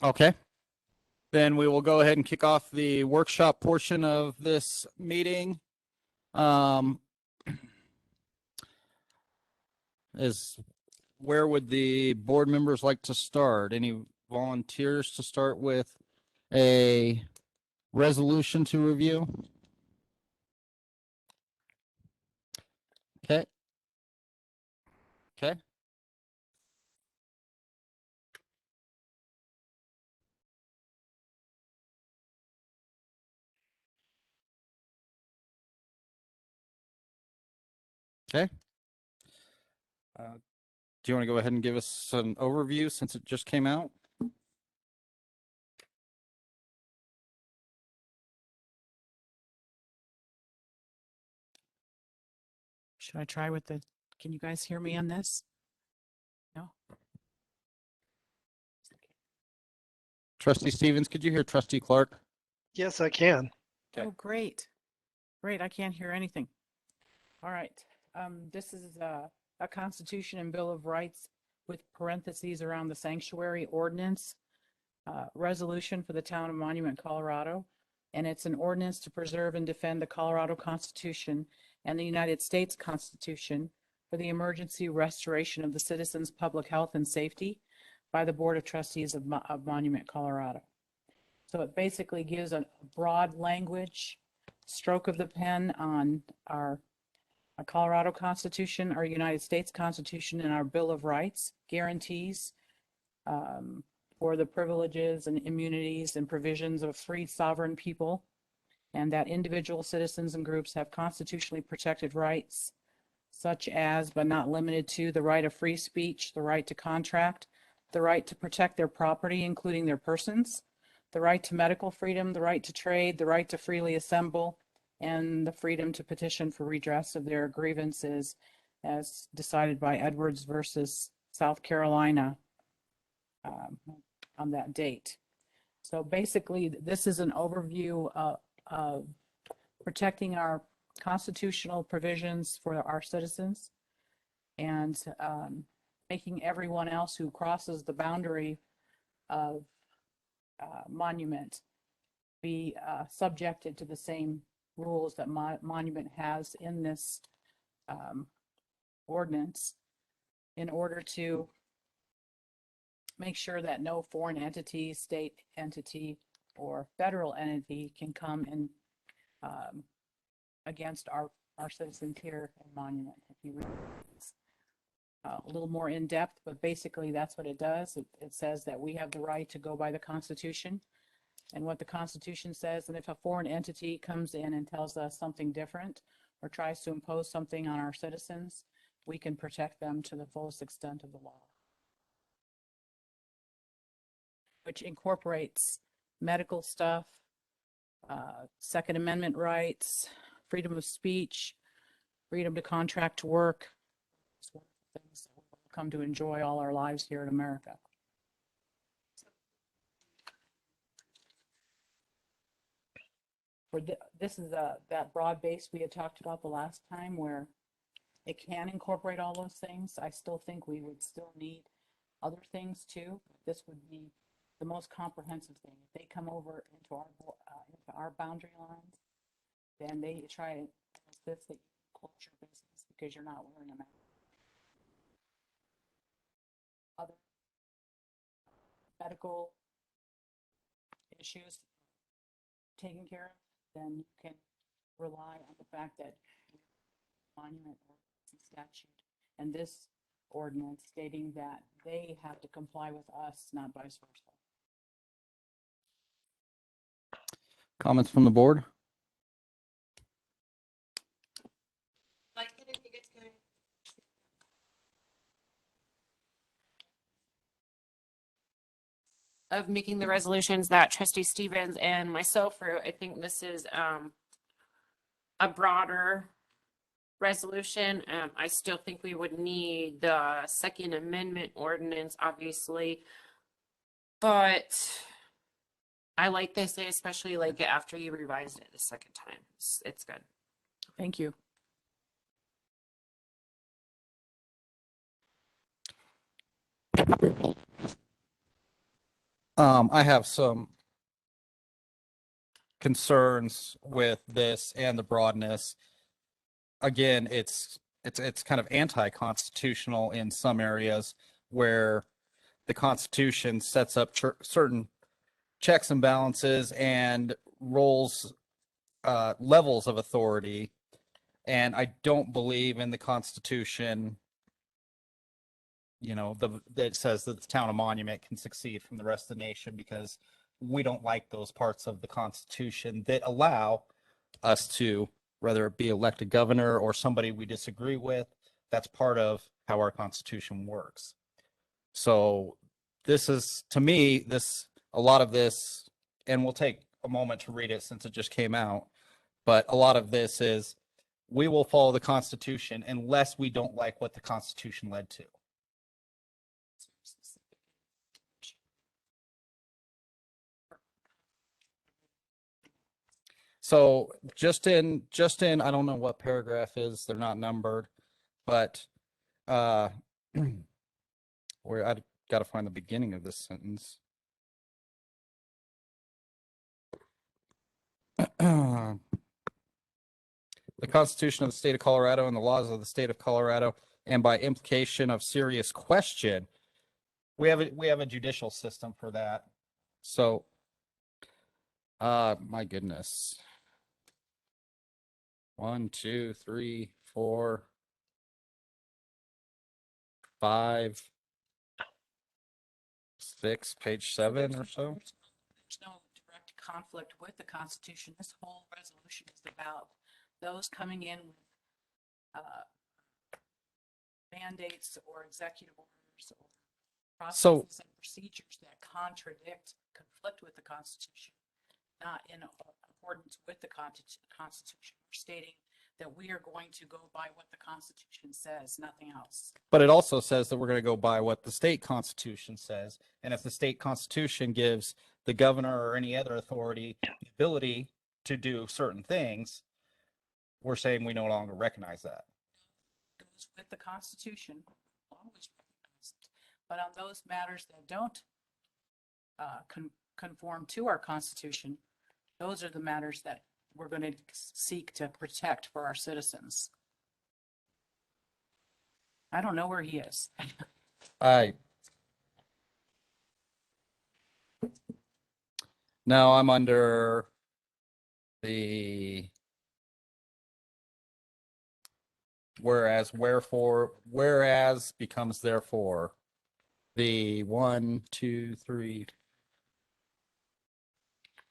Okay. Then we will go ahead and kick off the workshop portion of this meeting. Where would the board members like to start? Any volunteers to start with a resolution to review? Okay. Okay. Okay. Do you want to go ahead and give us an overview since it just came out? Should I try with the, can you guys hear me on this? No? Trustee Stevens, could you hear Trustee Clark? Yes, I can. Okay. Oh, great. Great, I can't hear anything. All right. This is a Constitution and Bill of Rights with parentheses around the sanctuary ordinance resolution for the town of Monument, Colorado. And it's an ordinance to preserve and defend the Colorado Constitution and the United States Constitution for the emergency restoration of the citizens' public health and safety by the Board of Trustees of Monument, Colorado. So it basically gives a broad language stroke of the pen on our Colorado Constitution, our United States Constitution, and our Bill of Rights guarantees for the privileges and immunities and provisions of free sovereign people, and that individual citizens and groups have constitutionally protected rights, such as, but not limited to, the right of free speech, the right to contract, the right to protect their property, including their persons, the right to medical freedom, the right to trade, the right to freely assemble, and the freedom to petition for redress of their grievances as decided by Edwards versus South Carolina on that date. So basically, this is an overview of protecting our constitutional provisions for our citizens and making everyone else who crosses the boundary of Monument be subjected to the same rules that Monument has in this ordinance in order to make sure that no foreign entity, state entity, or federal entity can come in against our citizens here in Monument. If you read it, a little more in depth, but basically that's what it does. It says that we have the right to go by the Constitution and what the Constitution says, and if a foreign entity comes in and tells us something different or tries to impose something on our citizens, we can protect them to the fullest extent of the law, which incorporates medical stuff, Second Amendment rights, freedom of speech, freedom to contract to work. It's one of the things that we'll come to enjoy all our lives here in America. This is that broad base we had talked about the last time, where it can incorporate all those things. I still think we would still need other things too. This would be the most comprehensive thing. If they come over into our boundary lines, then they try to this that close your business because you're not wearing a mask. Other medical issues taken care of, then you can rely on the fact that Monument statute and this ordinance stating that they have to comply with us, not vice versa. Comments from the board? Of making the resolutions that Trustee Stevens and myself wrote. I think this is a broader resolution. I still think we would need the Second Amendment ordinance, obviously, but I like this. I especially like it after you revised it the second time. It's good. Thank you. I have some concerns with this and the broadness. Again, it's kind of anti-constitutional in some areas where the Constitution sets up certain checks and balances and roles, levels of authority. And I don't believe in the Constitution, that says that the town of Monument can succeed from the rest of the nation, because we don't like those parts of the Constitution that allow us to, whether it be elected governor or somebody we disagree with, that's part of how our Constitution works. So this is, to me, a lot of this, and we'll take a moment to read it since it just came out, but a lot of this is, we will follow the Constitution unless we don't like what the Constitution led to. So just in, I don't know what paragraph is, they're not numbered, but where I got to find the beginning of this sentence. The Constitution of the State of Colorado and the laws of the State of Colorado, and by implication of serious question, we have a judicial system for that. So, my goodness. 1, 2, 3, 4, 5, 6, page 7 or so. There's no direct conflict with the Constitution. This whole resolution is about those coming in with mandates or executive orders or processes and procedures that conflict with the Constitution, not in accordance with the Constitution. We're stating that we are going to go by what the Constitution says, nothing else. But it also says that we're going to go by what the state constitution says. And if the state constitution gives the governor or any other authority the ability to do certain things, we're saying we no longer recognize that. Goes with the Constitution, always recognize it. But on those matters that don't conform to our Constitution, those are the matters that we're going to seek to protect for our citizens. I don't know where he is. Now I'm under the whereas, wherefore, whereas becomes therefore. The 1, 2, 3.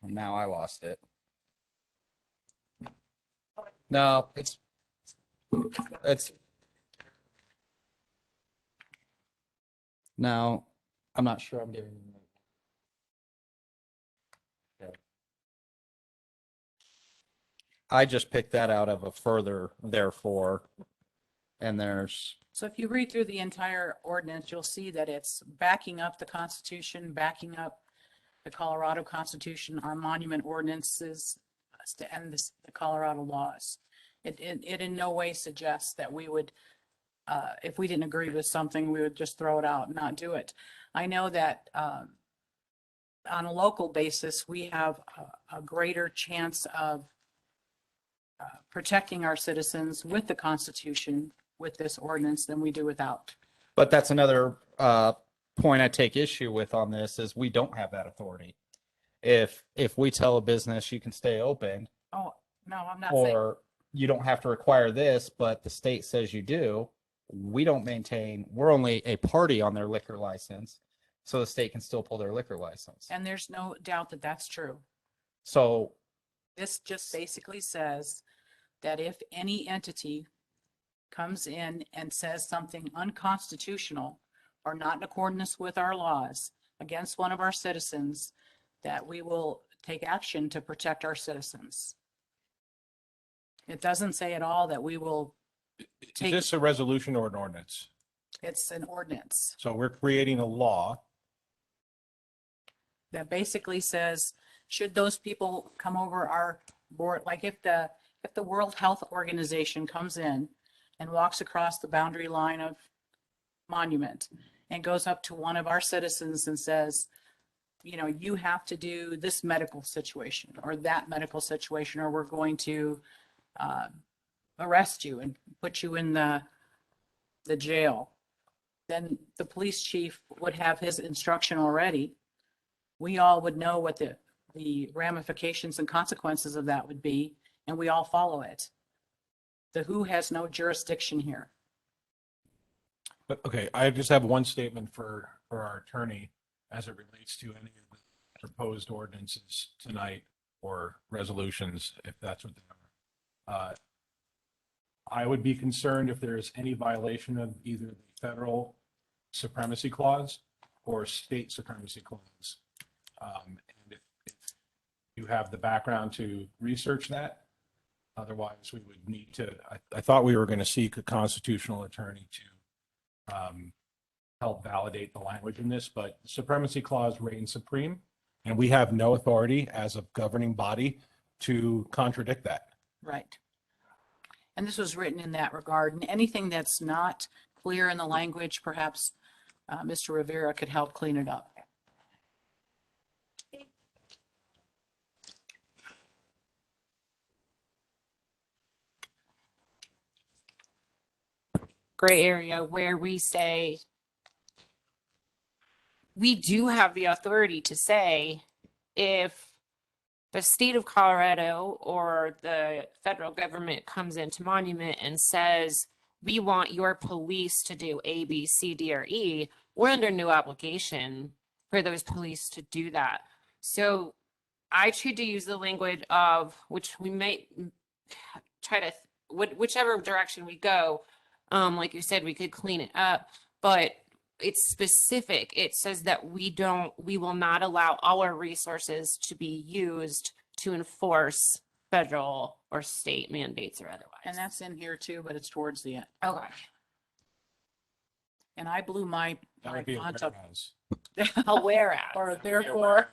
Now I lost it. No, it's now I'm not sure I'm getting. I just picked that out of a further therefore, and there's. So if you read through the entire ordinance, you'll see that it's backing up the Constitution, backing up the Colorado Constitution, our monument ordinances, and the Colorado laws. It in no way suggests that we would, if we didn't agree with something, we would just throw it out and not do it. I know that on a local basis, we have a greater chance of protecting our citizens with the Constitution, with this ordinance, than we do without. But that's another point I take issue with on this, is we don't have that authority. If we tell a business you can stay open. Oh, no, I'm not saying. Or you don't have to require this, but the state says you do, we don't maintain, we're only a party on their liquor license, so the state can still pull their liquor license. And there's no doubt that that's true. So this just basically says that if any entity comes in and says something unconstitutional or not in accordance with our laws against one of our citizens, that we will take action to protect our citizens. It doesn't say at all that we will Is this a resolution or an ordinance? It's an ordinance So we're creating a law. that basically says, should those people come over our board, like if the World Health Organization comes in and walks across the boundary line of Monument and goes up to one of our citizens and says, you know, you have to do this medical situation or that medical situation, or we're going to arrest you and put you in the jail, then the police chief would have his instruction already. We all would know what the ramifications and consequences of that would be, and we all follow it. The WHO has no jurisdiction here. But, okay, I just have one statement for our attorney as it relates to any of the proposed ordinances tonight or resolutions, if that's what they are. I would be concerned if there is any violation of either the federal supremacy clause or state supremacy clause. And if you have the background to research that, otherwise we would need to, I thought we were going to seek a constitutional attorney to help validate the language in this, but supremacy clause reigns supreme, and we have no authority as a governing body to contradict that. Right. And this was written in that regard, and anything that's not clear in the language, perhaps Mr. Rivera could help clean it up. Gray area where we say we do have the authority to say if the state of Colorado or the federal government comes into Monument and says, we want your police to do A, B, C, D, or E, we're under no obligation for those police to do that. So I tried to use the language of, which we might try to, whichever direction we go, like you said, we could clean it up, but it's specific. It says that we will not allow our resources to be used to enforce federal or state mandates or otherwise. And that's in here too, but it's towards the end. Okay. And I blew my That would be a font up. whereas. A whereas. Or therefore,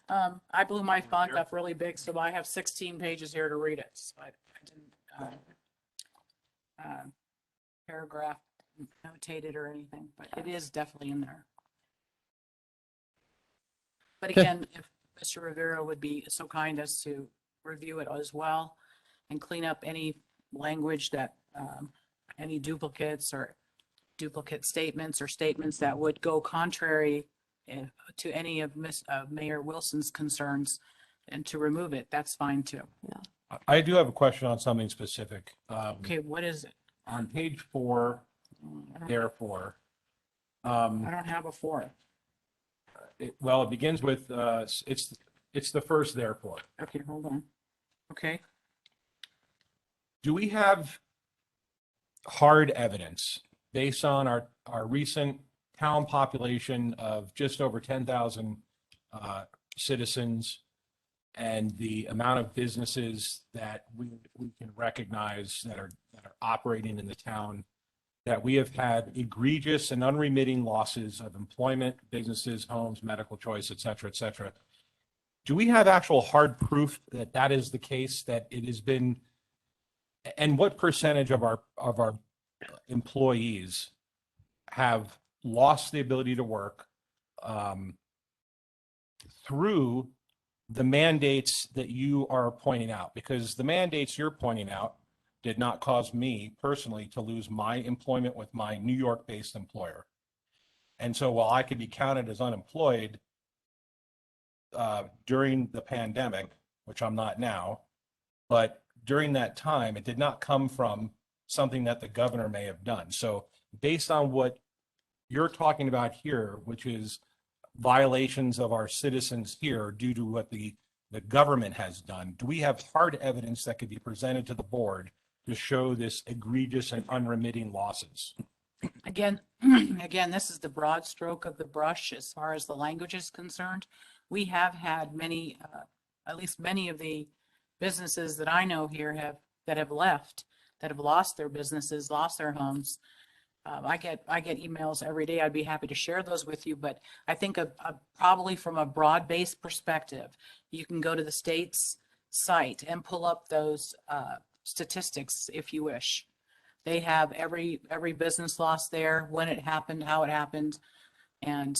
I blew my font up really big, so I have 16 pages here to read it. So I didn't paragraph notated or anything, but it is definitely in there. But again, if Mr. Rivera would be so kind as to review it as well and clean up any language that, any duplicates or duplicate statements or statements that would go contrary to any of Mayor Wilson's concerns, and to remove it, that's fine too. I do have a question on something specific. Okay, what is it? On page 4, therefore, I don't have a for it. well, it begins with, it's the first therefore. Okay, hold on. Okay, Do we have hard evidence based on our recent town population of just over 10,000 citizens and the amount of businesses that we can recognize that are operating in the town, that we have had egregious and unremitting losses of employment, businesses, homes, medical choice, et cetera, et cetera? Do we have actual hard proof that that is the case, that it has been, and what percentage of our employees have lost the ability to work through the mandates that you are pointing out? Because the mandates you're pointing out did not cause me personally to lose my employment with my New York-based employer. And so while I could be counted as unemployed during the pandemic, which I'm not now, but during that time, it did not come from something that the governor may have done. So based on what you're talking about here, which is violations of our citizens here due to what the government has done, do we have hard evidence that could be presented to the board to show this egregious and unremitting losses? again, this is the broad stroke of the brush as far as the language is concerned. We have had many, at least many of the businesses that I know here that have left, that have lost their businesses, lost their homes. I get emails every day. I'd be happy to share those with you, but I think probably from a broad-based perspective, you can go to the state's site and pull up those statistics if you wish. They have every business loss there, when it happened, how it happened, and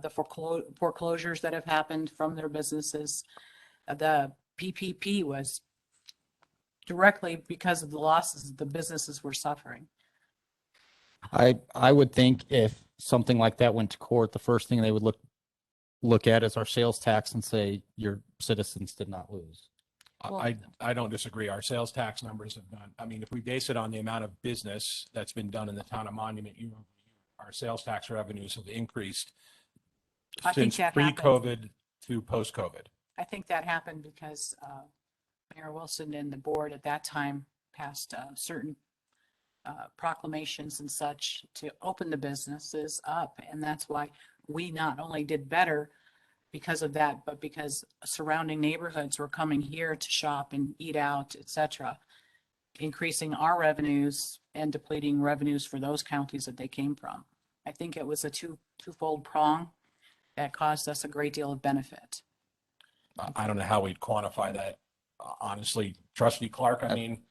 the foreclosures that have happened from their businesses. The PPP was directly because of the losses the businesses were suffering. I would think if something like that went to court, the first thing they would look at is our sales tax and say your citizens did not lose. I don't disagree. Our sales tax numbers have done, I mean, if we base it on the amount of business that's been done in the town of Monument, our sales tax revenues have increased I think since that happened. pre-COVID to post-COVID. I think that happened because Mayor Wilson and the board at that time passed certain proclamations and such to open the businesses up. And that's why we not only did better because of that, but because surrounding neighborhoods were coming here to shop and eat out, etc., increasing our revenues and depleting revenues for those counties that they came from. I think it was a twofold prong that caused us a great deal of benefit. I don't know how we'd quantify that. Honestly, Trustee Clark, I mean,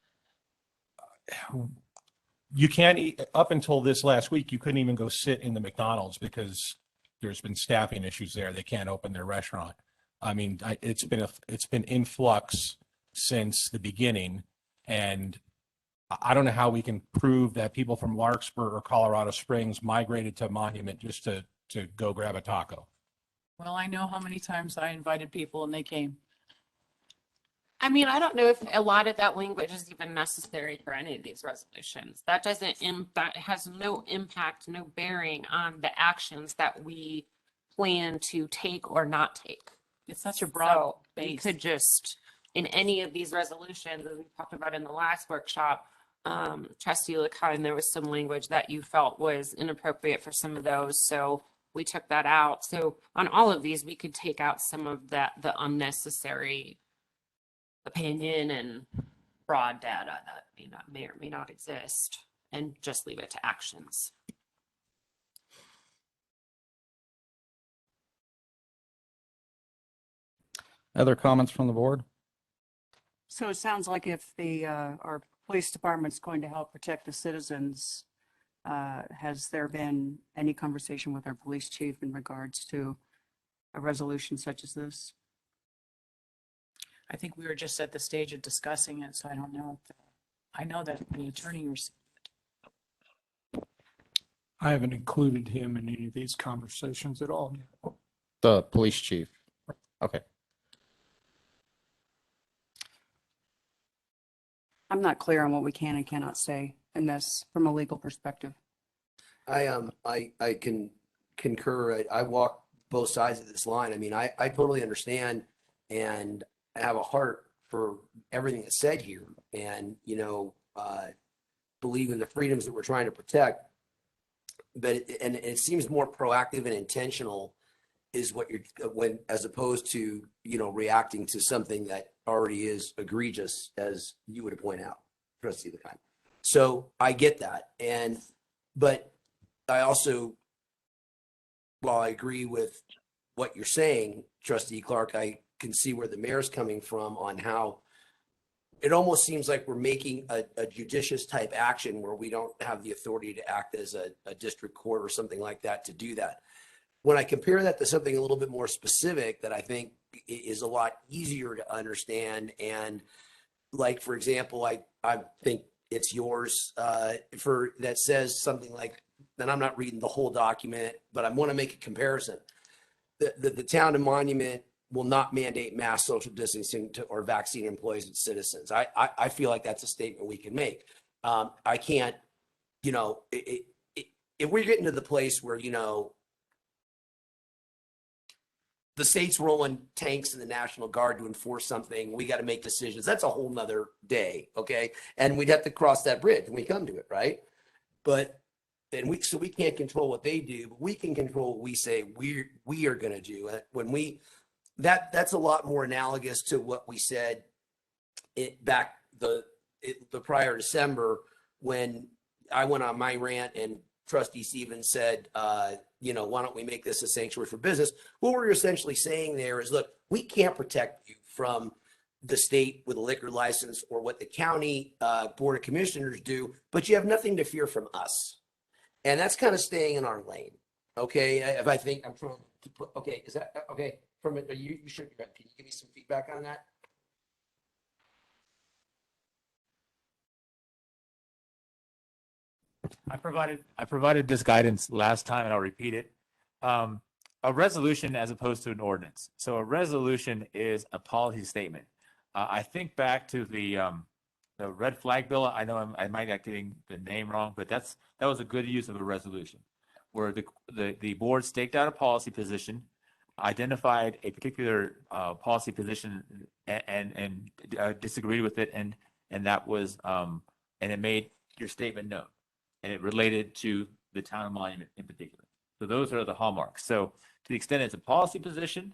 you can't up until this last week, you couldn't even go sit in the McDonald's because there's been staffing issues there. They can't open their restaurant. I mean, it's been in flux since the beginning. And I don't know how we can prove that people from Larkspur or Colorado Springs migrated to Monument just to go grab a taco. Well, I know how many times I invited people and they came. I mean, I don't know if a lot of that language is even necessary for any of these resolutions. That doesn't that has no impact, no bearing on the actions that we plan to take or not take. It's such a broad So you base. could just, in any of these resolutions, as we talked about in the last workshop, Trustee LeCun, there was some language that you felt was inappropriate for some of those. So we took that out. So on all of these, we could take out some of that, the unnecessary opinion and broad data that may or may not exist, and just leave it to actions. Other comments from the board? So it sounds like if our police department's going to help protect the citizens, has there been any conversation with our police chief in regards to a resolution such as this? I think we were just at the stage of discussing it, so I don't know. I know that the attorney was. I haven't included him in any of these conversations at all. The police chief. Okay. I'm not clear on what we can and cannot say in this from a legal perspective. I can concur. I walk both sides of this line. I mean, I totally understand and have a heart for everything that's said here, and believe in the freedoms that we're trying to protect. But it seems more proactive and intentional is what as opposed to reacting to something that already is egregious, as you would point out, Trustee LeCun. So I get that, but I also, while I agree with what you're saying, Trustee Clark, I can see where the mayor's coming from on how it almost seems like we're making a judicious type action where we don't have the authority to act as a district court or something like that to do that. When I compare that to something a little bit more specific that I think is a lot easier to understand, and like, for example, I think it's yours that says something like, and I'm not reading the whole document, but I want to make a comparison. The town of Monument will not mandate mass social distancing or vaccine employees and citizens. I feel like that's a statement we can make. I can't, if we're getting to the place where, the state's rolling tanks in the National Guard to enforce something, we got to make decisions. That's a whole nother day. Okay. And we'd have to cross that bridge when we come to it. Right. But so we can't control what they do, but we can control what we say we are going to do. When that's a lot more analogous to what we said back the prior December, when I went on my rant and Trustee Stevens said, why don't we make this a sanctuary for business? What we're essentially saying there is, look, we can't protect you from the state with a liquor license or what the county board of commissioners do, but you have nothing to fear from us. And that's kind of staying in our lane. Okay, if I think I'm trying to put, okay, is that, okay, from it, you should, can you give me some feedback on that? I provided this guidance last time and I'll repeat it. A resolution as opposed to an ordinance. So a resolution is a policy statement. I think back to the red flag bill. I know I might not getting the name wrong, but that was a good use of a resolution where the board staked out a policy position, identified a particular policy position and disagreed with it. And that was, and it made your statement known. And it related to the town of Monument in particular. So those are the hallmarks. So to the extent it's a policy position,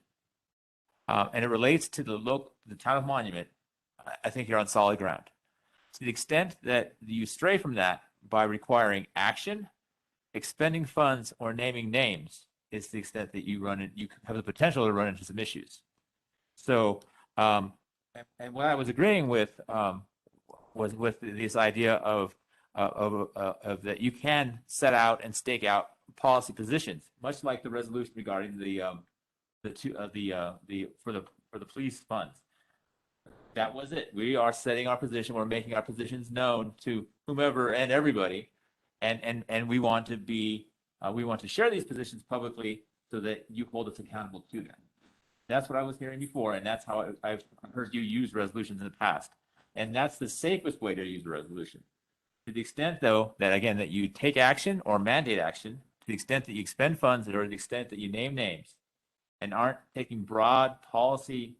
and it relates to the town of Monument, I think you're on solid ground. To the extent that you stray from that by requiring action, expending funds, or naming names, is the extent that you have the potential to run into some issues. So, and what I was agreeing with was with this idea of that you can set out and stake out policy positions, much like the resolution regarding for the police funds. That was it. We are setting our position. We're making our positions known to whomever and everybody, and we want to share these positions publicly so that you hold us accountable to them. That's what I was hearing before, and that's how I've heard you use resolutions in the past, and that's the safest way to use a resolution. To the extent, though, that again, that you take action or mandate action, to the extent that you expend funds or to the extent that you name names and aren't taking broad policy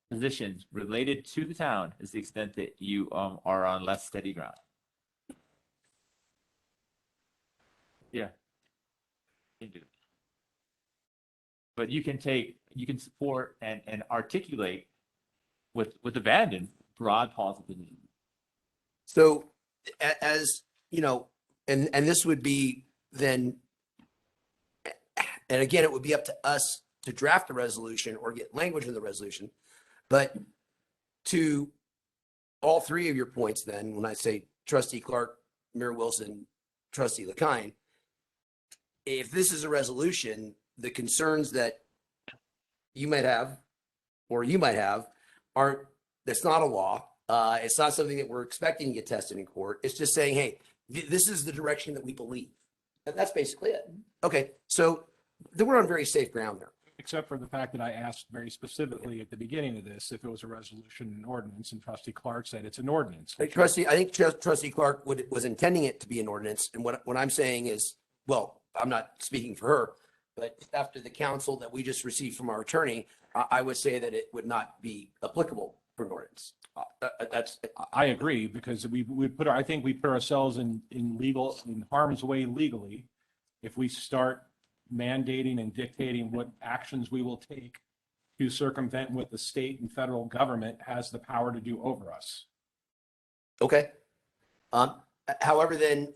positions related to the town, is the extent that you are on less steady ground. Yeah. You can do. But you can support and articulate with abandon broad policy positions. So as, you know, and this would be then, and again, it would be up to us to draft a resolution or get language in the resolution. But to all three of your points, then, when I say Trustee Clark, Mayor Wilson, Trustee LeKine, if this is a resolution, the concerns that you might have or you might have aren't, that's not a law. It's not something that we're expecting to get tested in court. It's just saying, hey, this is the direction that we believe. And that's basically it. Okay, so then we're on very safe ground there. Except for the fact that I asked very specifically at the beginning of this if it was a resolution and ordinance, and Trustee Clark said it's an ordinance. I think Trustee Clark was intending it to be an ordinance. And what I'm saying is, well, I'm not speaking for her, but after the counsel that we just received from our attorney, I would say that it would not be applicable for an ordinance. I agree, because I think we put ourselves in harm's way legally if we start mandating and dictating what actions we will take to circumvent what the state and federal government has the power to do over us. Okay. However, then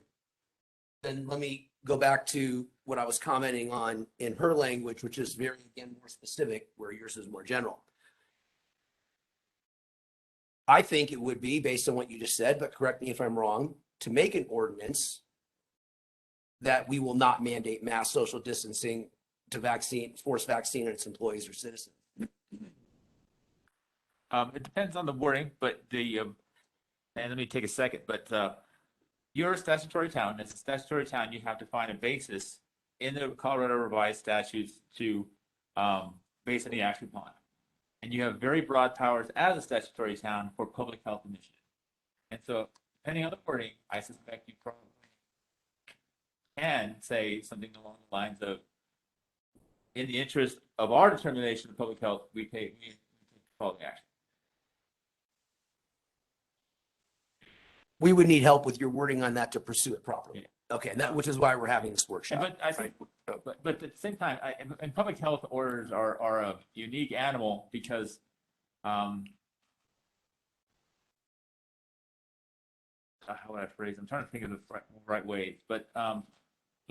let me go back to what I was commenting on in her language, which is very, again, more specific, where yours is more general. I think it would be, based on what you just said, but correct me if I'm wrong, to make an ordinance that we will not mandate mass social distancing to force vaccine on its employees or citizens. It depends on the wording, but and let me take a second, but you're a statutory town. As a statutory town, you have to find a basis in the Colorado revised statutes to base any action upon. And you have very broad powers as a statutory town for public health initiatives. And so, depending on the wording, I suspect you probably can say something along the lines of, in the interest of our determination of public health, we take following action. We would need help with your wording on that to pursue it properly. Yeah. Okay, which is why we're having this workshop. But I think, but at the same time, and public health orders are a unique animal because how would I phrase? I'm trying to think of the right way, but let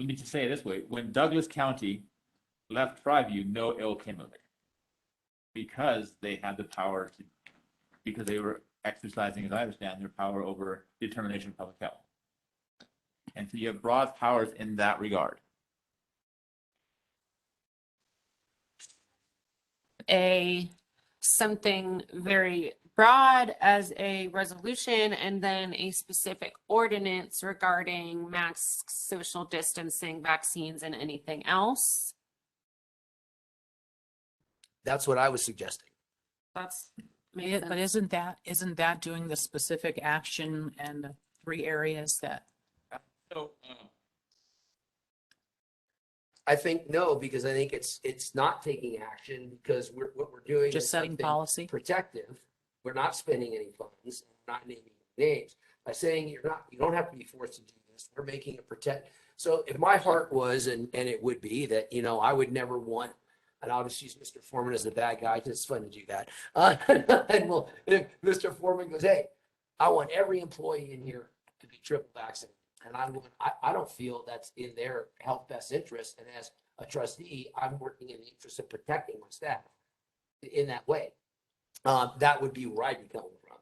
me just say it this way: when Douglas County left Triview, no ill came of it because they had the power to, because they were exercising, as I understand, their power over determination of public health. And so you have broad powers in that regard. something very broad as a resolution and then a specific ordinance regarding masks, social distancing, vaccines, and anything else. That's what I was suggesting. That's. But isn't that doing the specific action and the 3 areas that, So, I think no, because I think it's not taking action because what we're doing just is setting something policy? protective. We're not spending any funds, not naming names. By saying you don't have to be forced to do this. We're making it protect. So if my heart was, and it would be that, I would never want, and I'll just use Mr. Foreman as the bad guy because it's fun to do that. And well, if Mr. Foreman goes, hey, I want every employee in here to be triple vaccinated. And I don't feel that's in their health best interest. And as a trustee, I'm working in the interest of protecting my staff in that way. That would be where I'd be coming from.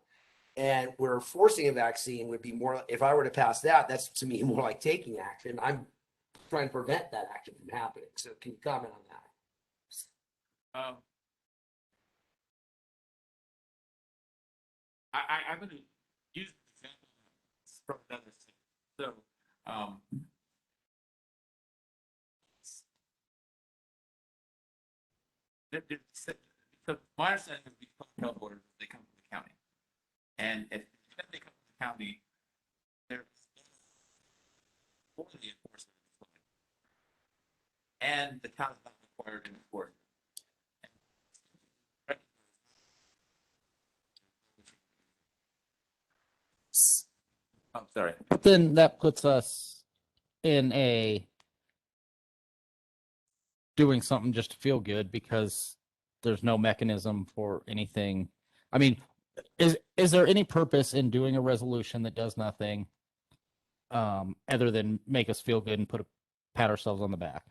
And where forcing a vaccine would be more, if I were to pass that, that's to me more like taking action. I'm trying to prevent that action from happening. So can you comment on that? I'm going to use an example from another state. So, so my understanding is these public health orders, they come from the county. And if they come from the county, they're for the enforcement of the law. And the town is not required to enforce it. I'm sorry. Then that puts us in a doing something just to feel good because there's no mechanism for anything. I mean, is there any purpose in doing a resolution that does nothing other than make us feel good and pat ourselves on the back?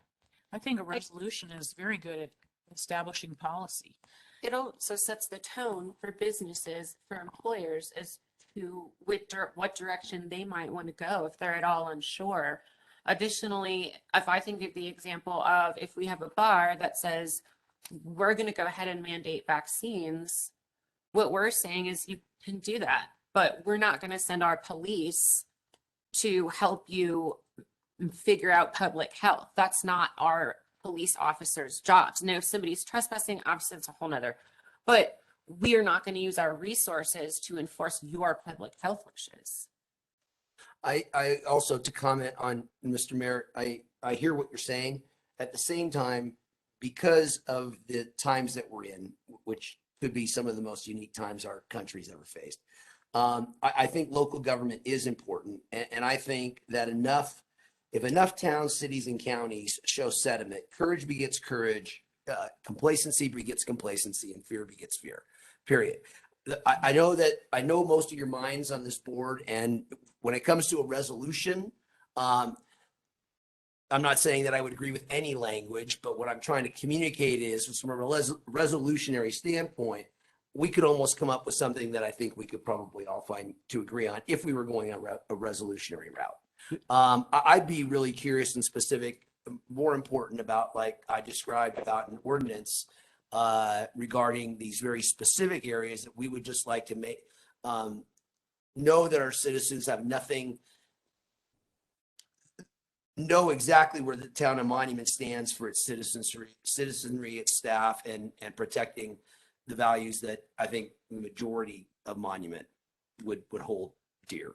I think a resolution is very good at establishing policy. It also sets the tone for businesses, for employers as to what direction they might want to go if they're at all unsure. Additionally, if I think of the example of if we have a bar that says we're going to go ahead and mandate vaccines, what we're saying is you can do that, but we're not going to send our police to help you figure out public health. That's not our police officers' jobs. Now, if somebody's trespassing, obviously it's a whole nother, but we are not going to use our resources to enforce your public health wishes. I also, to comment on Mr. Mayor, I hear what you're saying. At the same time, because of the times that we're in, which could be some of the most unique times our country's ever faced, I think local government is important. And I think that if enough towns, cities, and counties show sentiment, courage begets courage, complacency begets complacency, and fear begets fear, period. I know most of your minds on this board, and when it comes to a resolution, I'm not saying that I would agree with any language, but what I'm trying to communicate is from a resolutionary standpoint, we could almost come up with something that I think we could probably all find to agree on if we were going a resolutionary route. I'd be really curious and specific, more important about, like I described, about an ordinance regarding these very specific areas that we would just like to make know that our citizens have know exactly where the town of Monument stands for its citizenry, its staff, and protecting the values that I think the majority of Monument would hold dear.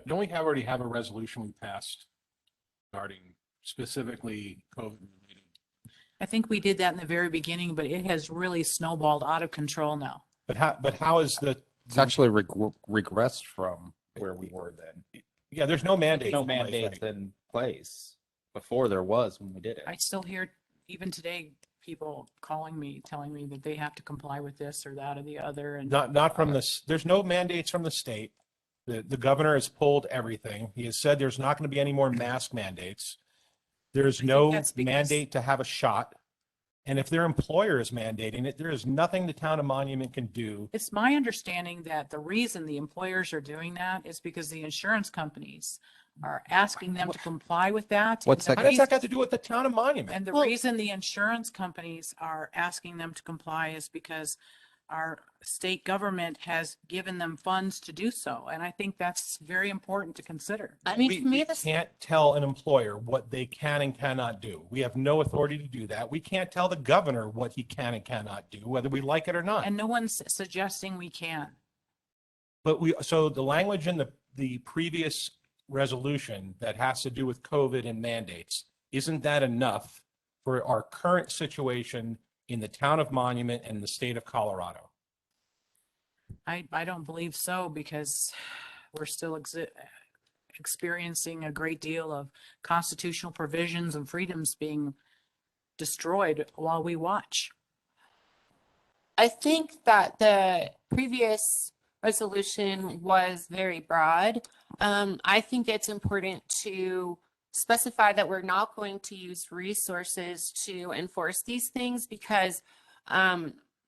Don't we already have a resolution we passed regarding specifically COVID-related? I think we did that in the very beginning, but it has really snowballed out of control now. But how is It's actually regressed from where we were then. yeah, there's no mandate. No mandates in place before there was when we did it. I still hear, even today, people calling me, telling me that they have to comply with this or that or the other. And Not from this, there's no mandates from the state. The governor has pulled everything. He has said there's not going to be any more mask mandates. There's no that's because- mandate to have a shot. And if their employer is mandating it, there is nothing the town of Monument can do. it's my understanding that the reason the employers are doing that is because the insurance companies are asking them to comply with that. What's And that the How does that reason- got to do with the town of Monument? And the Well- reason the insurance companies are asking them to comply is because our state government has given them funds to do so. And I think that's very important to consider. I mean, We to me, this, can't tell an employer what they can and cannot do. We have no authority to do that. We can't tell the governor what he can and cannot do, whether we like it or not. And no one's suggesting we can. But so the language in the previous resolution that has to do with COVID and mandates, isn't that enough for our current situation in the town of Monument and the state of Colorado? I don't believe so, because we're still experiencing a great deal of constitutional provisions and freedoms being destroyed while we watch. I think that the previous resolution was very broad. I think it's important to specify that we're not going to use resources to enforce these things because,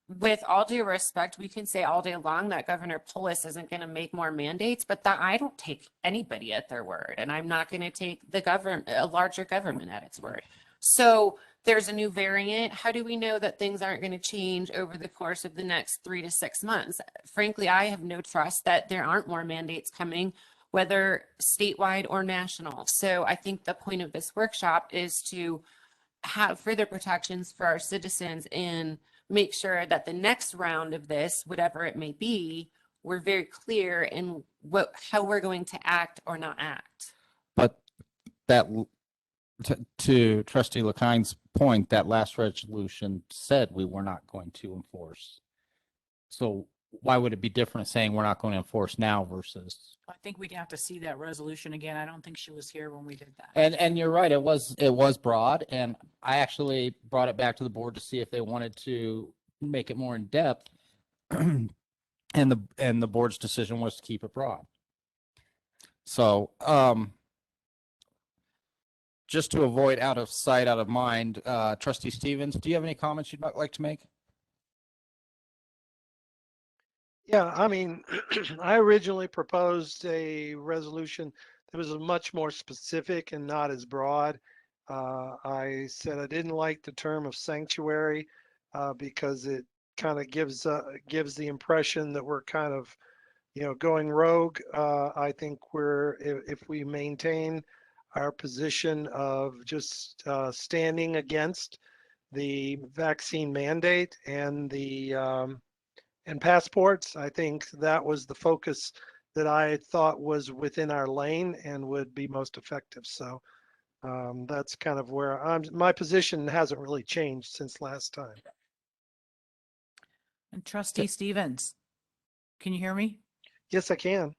with all due respect, we can say all day long that Governor Polis isn't going to make more mandates, but that I don't take anybody at their word, and I'm not going to take a larger government at its word. So there's a new variant. How do we know that things aren't going to change over the course of the next 3 to 6 months? Frankly, I have no trust that there aren't more mandates coming, whether statewide or national. So I think the point of this workshop is to have further protections for our citizens and make sure that the next round of this, whatever it may be, we're very clear in how we're going to act or not act. But that, to Trustee Lakine's point, that last resolution said we were not going to enforce. So why would it be different saying we're not going to enforce now versus? I think we'd have to see that resolution again. I don't think she was here when we did that. And you're right, it was broad, and I actually brought it back to the board to see if they wanted to make it more in depth. And the board's decision was to keep it broad. So, just to avoid out of sight, out of mind, Trustee Stevens, do you have any comments you'd like to make? Yeah, I mean, I originally proposed a resolution that was much more specific and not as broad. I said I didn't like the term of sanctuary because it kind of gives the impression that we're kind of, going rogue. I think if we maintain our position of just standing against the vaccine mandate and and passports, I think that was the focus that I thought was within our lane and would be most effective. So that's kind of where my position hasn't really changed since last time. And Trustee Stevens, can you hear me? Yes, I can.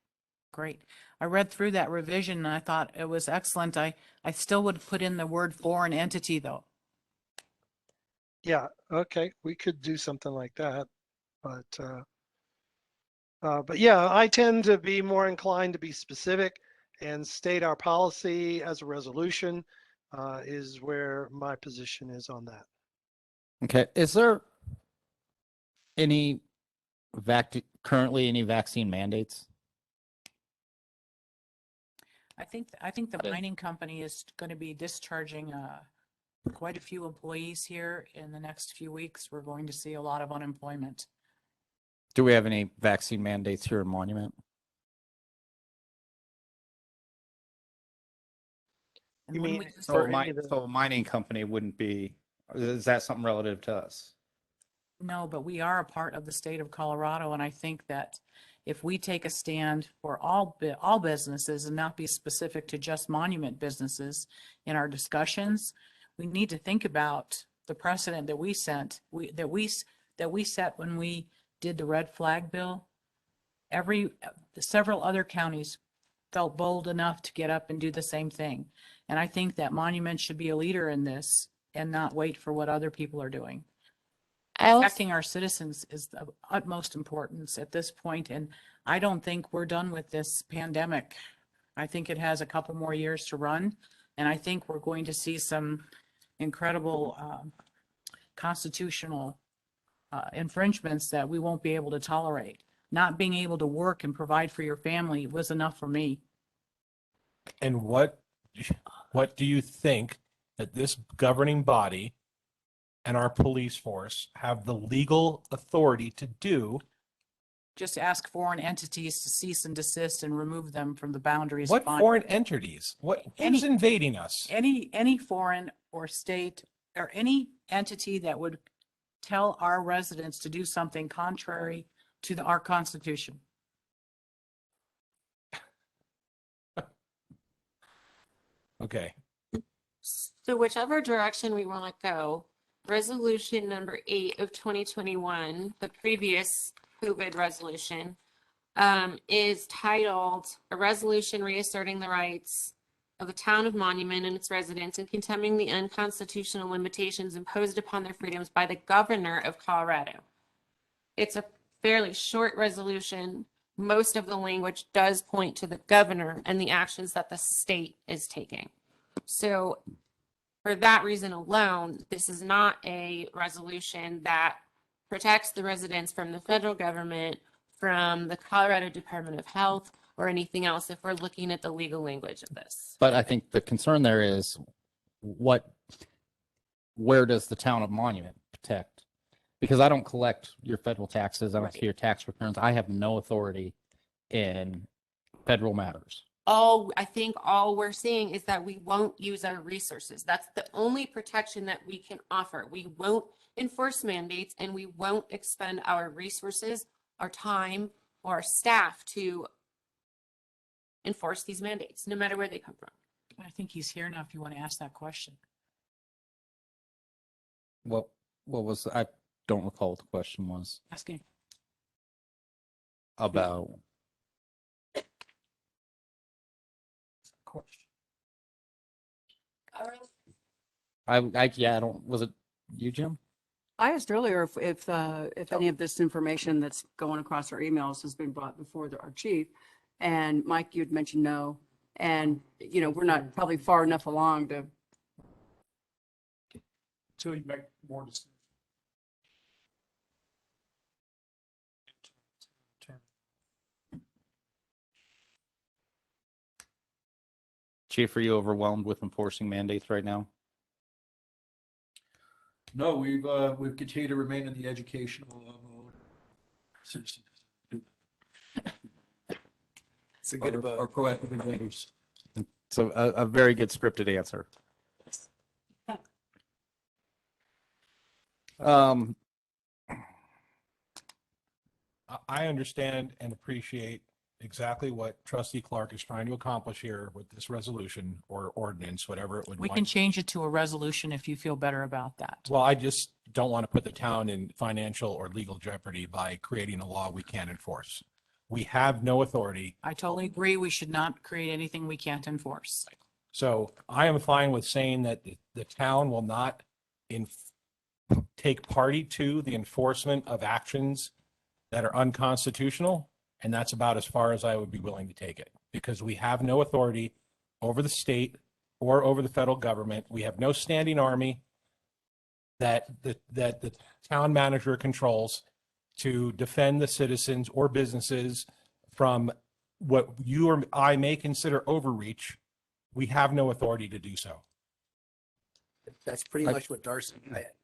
Great. I read through that revision and I thought it was excellent. I still would put in the word foreign entity though. Yeah, okay, we could do something like that. But yeah, I tend to be more inclined to be specific and state our policy as a resolution is where my position is on that. Okay, is there currently any vaccine mandates? I think the mining company is going to be discharging quite a few employees here in the next few weeks. We're going to see a lot of unemployment. Do we have any vaccine mandates here in Monument? And You when mean we- So for any of the- so a mining company wouldn't be, is that something relative to us? No, but we are a part of the state of Colorado, and I think that if we take a stand for all businesses and not be specific to just monument businesses in our discussions, we need to think about the precedent that we set when we did the red flag bill. Several other counties felt bold enough to get up and do the same thing. And I think that Monument should be a leader in this and not wait for what other people are doing. Protecting our citizens is of utmost importance at this point, and I don't think we're done with this pandemic. I think it has a couple more years to run, and I think we're going to see some incredible constitutional infringements that we won't be able to tolerate. Not being able to work and provide for your family was enough for me. And what do you think that this governing body and our police force have the legal authority to do? Just ask foreign entities to cease and desist and remove them from the boundaries. What of Mon- foreign entities? Who's Any- invading us? Any foreign or state or any entity that would tell our residents to do something contrary to our Constitution. Okay. So whichever direction we want to go, resolution number 8 of 2021, the previous COVID resolution, is titled "A Resolution Reasserting the Rights of the Town of Monument and its residents and condemning the unconstitutional limitations imposed upon their freedoms by the Governor of Colorado." It's a fairly short resolution. Most of the language does point to the governor and the actions that the state is taking. So for that reason alone, this is not a resolution that protects the residents from the federal government, from the Colorado Department of Health, or anything else if we're looking at the legal language of this. But I think the concern there is where does the town of Monument protect? Because I don't collect your federal taxes. I don't see your tax returns. I have no authority in federal matters. I think all we're saying is that we won't use our resources. That's the only protection that we can offer. We won't enforce mandates and we won't expend our resources, our time, or our staff to enforce these mandates, no matter where they come from. I think he's here now if you want to ask that question. What was, I don't recall what the question was Asking. about. Yeah, I don't, was it you, Jim? I asked earlier if any of this information that's going across our emails has been brought before our chief. And Mike, you'd mentioned no. And, we're not probably far enough along to. Until you make more decisions. Chief, are you overwhelmed with enforcing mandates right now? No, we've continued to remain in the educational mode. Since It's a good our proactive endeavors. So a very good scripted answer. I understand and appreciate exactly what Trustee Clark is trying to accomplish here with this resolution or ordinance, whatever it would We like. can change it to a resolution if you feel better about that. Well, I just don't want to put the town in financial or legal jeopardy by creating a law we can't enforce. We have no authority. I totally agree. We should not create anything we can't enforce. So I am fine with saying that the town will not take party to the enforcement of actions that are unconstitutional. And that's about as far as I would be willing to take it, because we have no authority over the state or over the federal government. We have no standing army that the town manager controls to defend the citizens or businesses from what you or I may consider overreach. We have no authority to do so. That's pretty much what Darcy,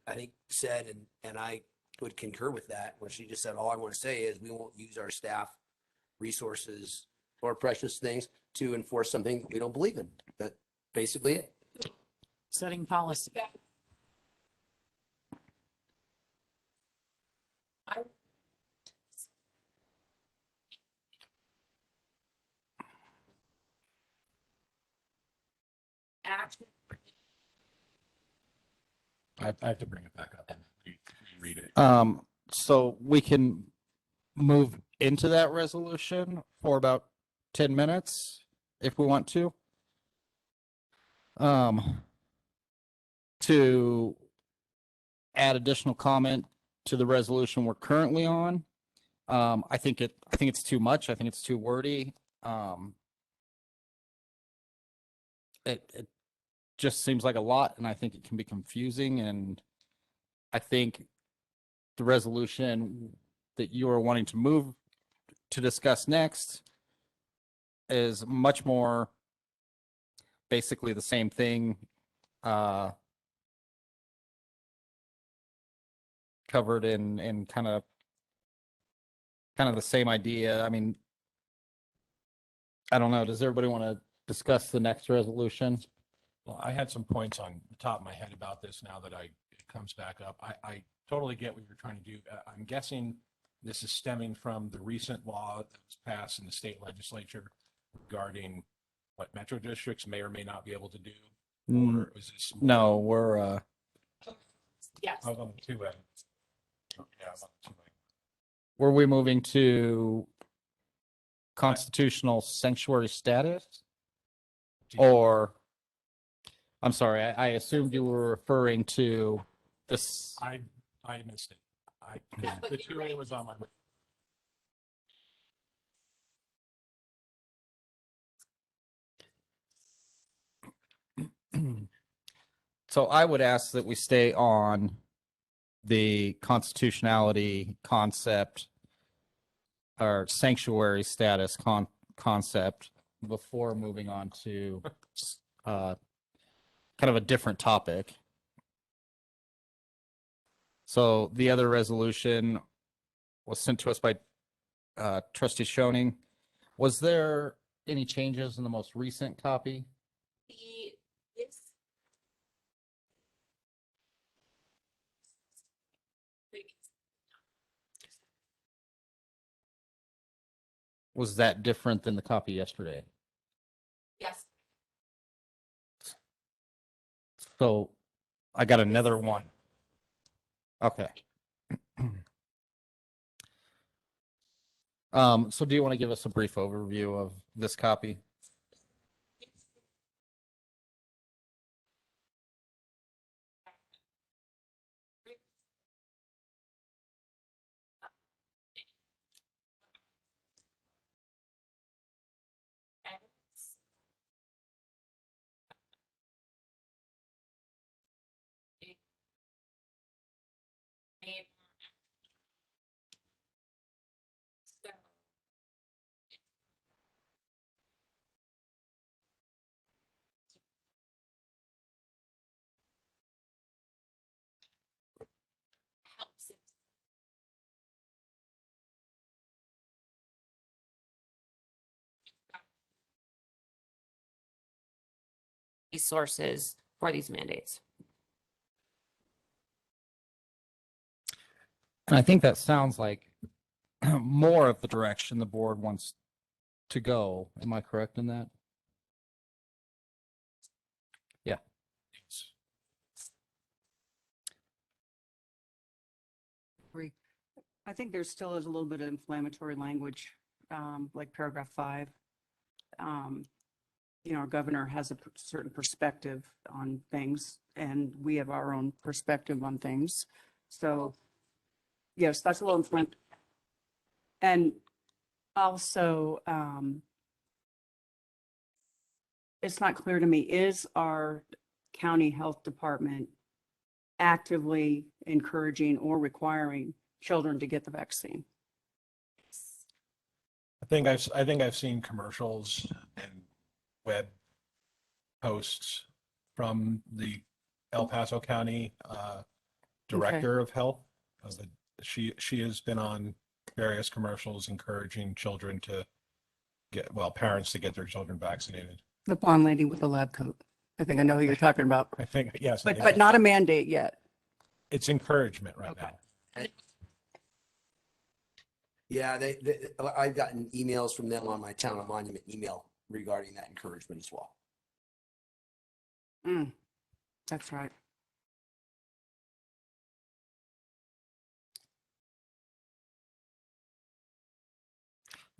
I think, said, and I would concur with that, when she just said, all I want to say is we won't use our staff resources or precious things to enforce something we don't believe in. That's basically it. Setting policy. Action. I have to bring it back up and read it. So we can move into that resolution for about 10 minutes if we want to. To add additional comment to the resolution we're currently on. I think it's too much. I think it's too wordy. It just seems like a lot, and I think it can be confusing. And I think the resolution that you are wanting to move to discuss next is much more basically the same thing, covered in kind of the same idea. I mean, I don't know. Does everybody want to discuss the next resolution? Well, I had some points on the top of my head about this now that it comes back up. I totally get what you're trying to do. I'm guessing this is stemming from the recent law that was passed in the state legislature regarding what metro districts may or may not be able to do. Or is this? No, we're Yes. I was on the 2A. Yeah, I was on the 2A. were we moving to constitutional sanctuary status? Or, I'm sorry, I assumed you were referring to this. I missed it. The 2A was on my. So I would ask that we stay on the constitutionality concept or sanctuary status concept before moving on to kind of a different topic. So the other resolution was sent to us by Trustee Schoening. Was there any changes in the most recent copy? Was that different than the copy yesterday? Yes. So I got another one. Okay. So do you want to give us a brief overview of this copy? Resources for these mandates. And I think that sounds like more of the direction the board wants to go. Am I correct in that? Yeah. Agree. I think there still is a little bit of inflammatory language, like paragraph 5. Our governor has a certain perspective on things, and we have our own perspective on things. So, yes, that's a little inflammatory. And also, it's not clear to me, is our county health department actively encouraging or requiring children to get the vaccine? I think I've seen commercials and web posts from the El Paso County Director of Health. She has been on various commercials encouraging children to parents to get their children vaccinated. The blonde lady with the lab coat. I think I know who you're talking about. I think, yes. But not a mandate yet. It's encouragement right Okay. now. Yeah, I've gotten emails from them on my Town of Monument email regarding that encouragement as well. That's right.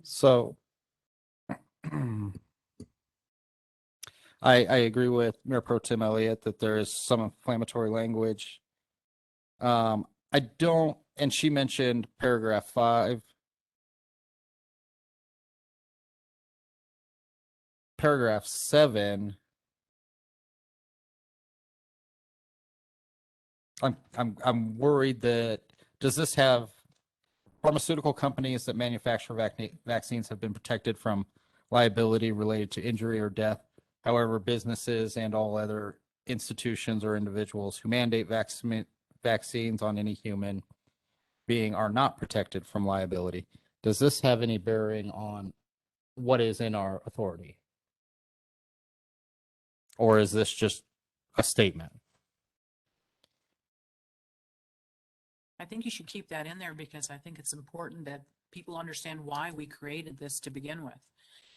So I agree with Mayor Pro Tem Elliott that there is some inflammatory language. I don't, and she mentioned paragraph 5. Paragraph 7. I'm worried that, does this have pharmaceutical companies that manufacture vaccines have been protected from liability related to injury or death However, businesses and all other institutions or individuals who mandate vaccines on any human being are not protected from liability. Does this have any bearing on what is in our authority? Or is this just a statement? I think you should keep that in there because I think it's important that people understand why we created this to begin with.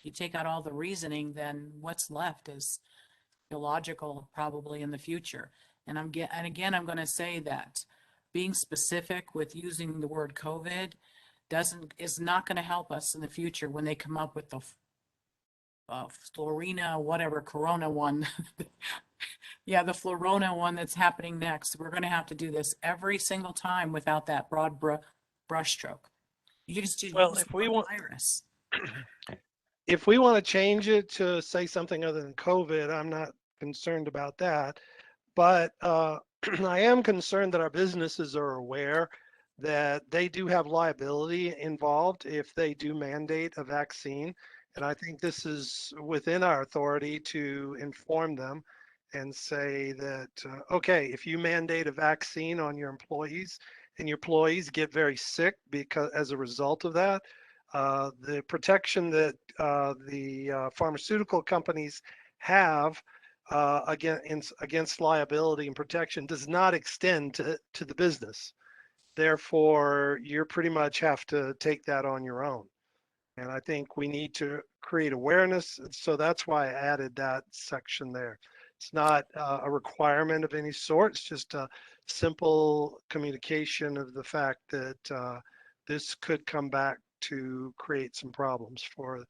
You take out all the reasoning, then what's left is illogical probably in the future. And again, I'm going to say that being specific with using the word COVID is not going to help us in the future when they come up with the Florina, whatever, Corona one. Yeah, the Florona one that's happening next. We're going to have to do this every single time without that broad brushstroke. You just use Well, the if we word want- virus. If we want to change it to say something other than COVID, I'm not concerned about that. But I am concerned that our businesses are aware that they do have liability involved if they do mandate a vaccine. And I think this is within our authority to inform them and say that, okay, if you mandate a vaccine on your employees and your employees get very sick because as a result of that, the protection that the pharmaceutical companies have against liability and protection does not extend to the business. Therefore, you pretty much have to take that on your own. And I think we need to create awareness. So that's why I added that section there. It's not a requirement of any sort. It's just a simple communication of the fact that this could come back to create some problems for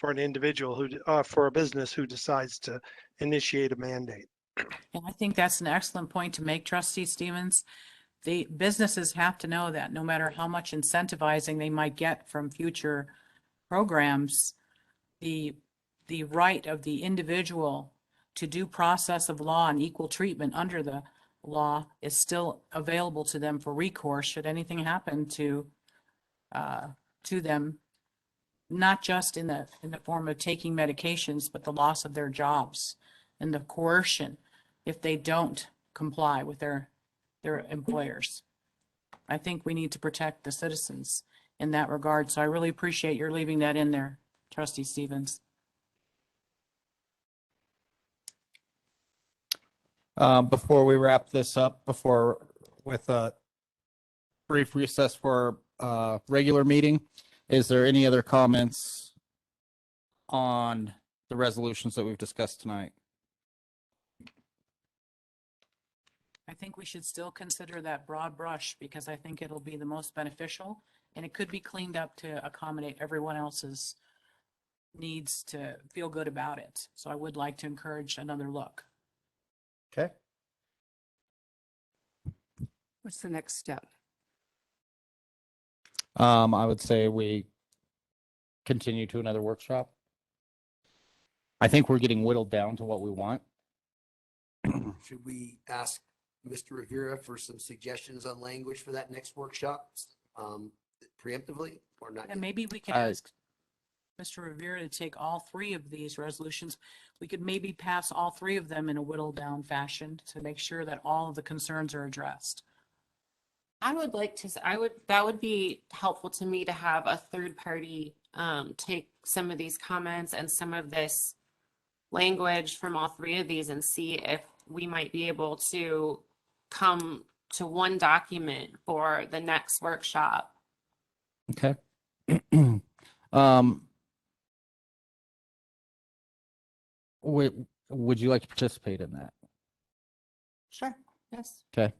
an individual for a business who decides to initiate a mandate. And I think that's an excellent point to make, Trustee Stevens. The businesses have to know that no matter how much incentivizing they might get from future programs, the right of the individual to due process of law and equal treatment under the law is still available to them for recourse should anything happen to them, not just in the form of taking medications, but the loss of their jobs and the coercion if they don't comply with their employers. I think we need to protect the citizens in that regard. So I really appreciate your leaving that in there, Trustee Stevens. Before we wrap this up, with a brief recess for regular meeting, is there any other comments on the resolutions that we've discussed tonight? I think we should still consider that broad brush because I think it'll be the most beneficial and it could be cleaned up to accommodate everyone else's needs to feel good about it. So I would like to encourage another look. Okay. What's the next step? I would say we continue to another workshop. I think we're getting whittled down to what we want. Should we ask Mr. Rivera for some suggestions on language for that next workshop, preemptively or not? And maybe we can ask Mr. Rivera to take all three of these resolutions. We could maybe pass all three of them in a whittled down fashion to make sure that all of the concerns are addressed. I would like to, that would be helpful to me to have a third party take some of these comments and some of this language from all three of these and see if we might be able to come to one document for the next workshop. Okay. Would you like to participate in that? Sure. Yes. Okay.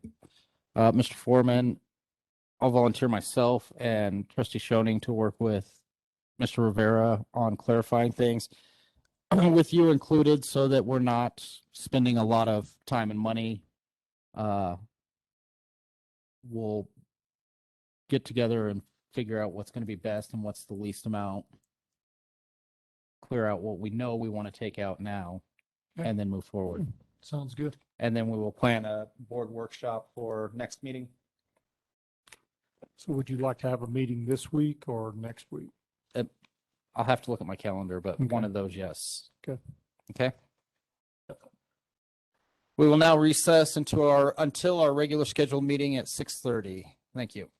Mr. Foreman, I'll volunteer myself and Trustee Schoening to work with Mr. Rivera on clarifying things with you included so that we're not spending a lot of time and money. We'll get together and figure out what's going to be best and what's the least amount. Clear out what we know we want to take out now and then move forward. Sounds good. And then we will plan a board workshop for next meeting. So would you like to have a meeting this week or next week? I'll have to look at my calendar, but Okay. one of those, yes. Okay. Okay. We will now recess until our regular scheduled meeting at 6:30. Thank you.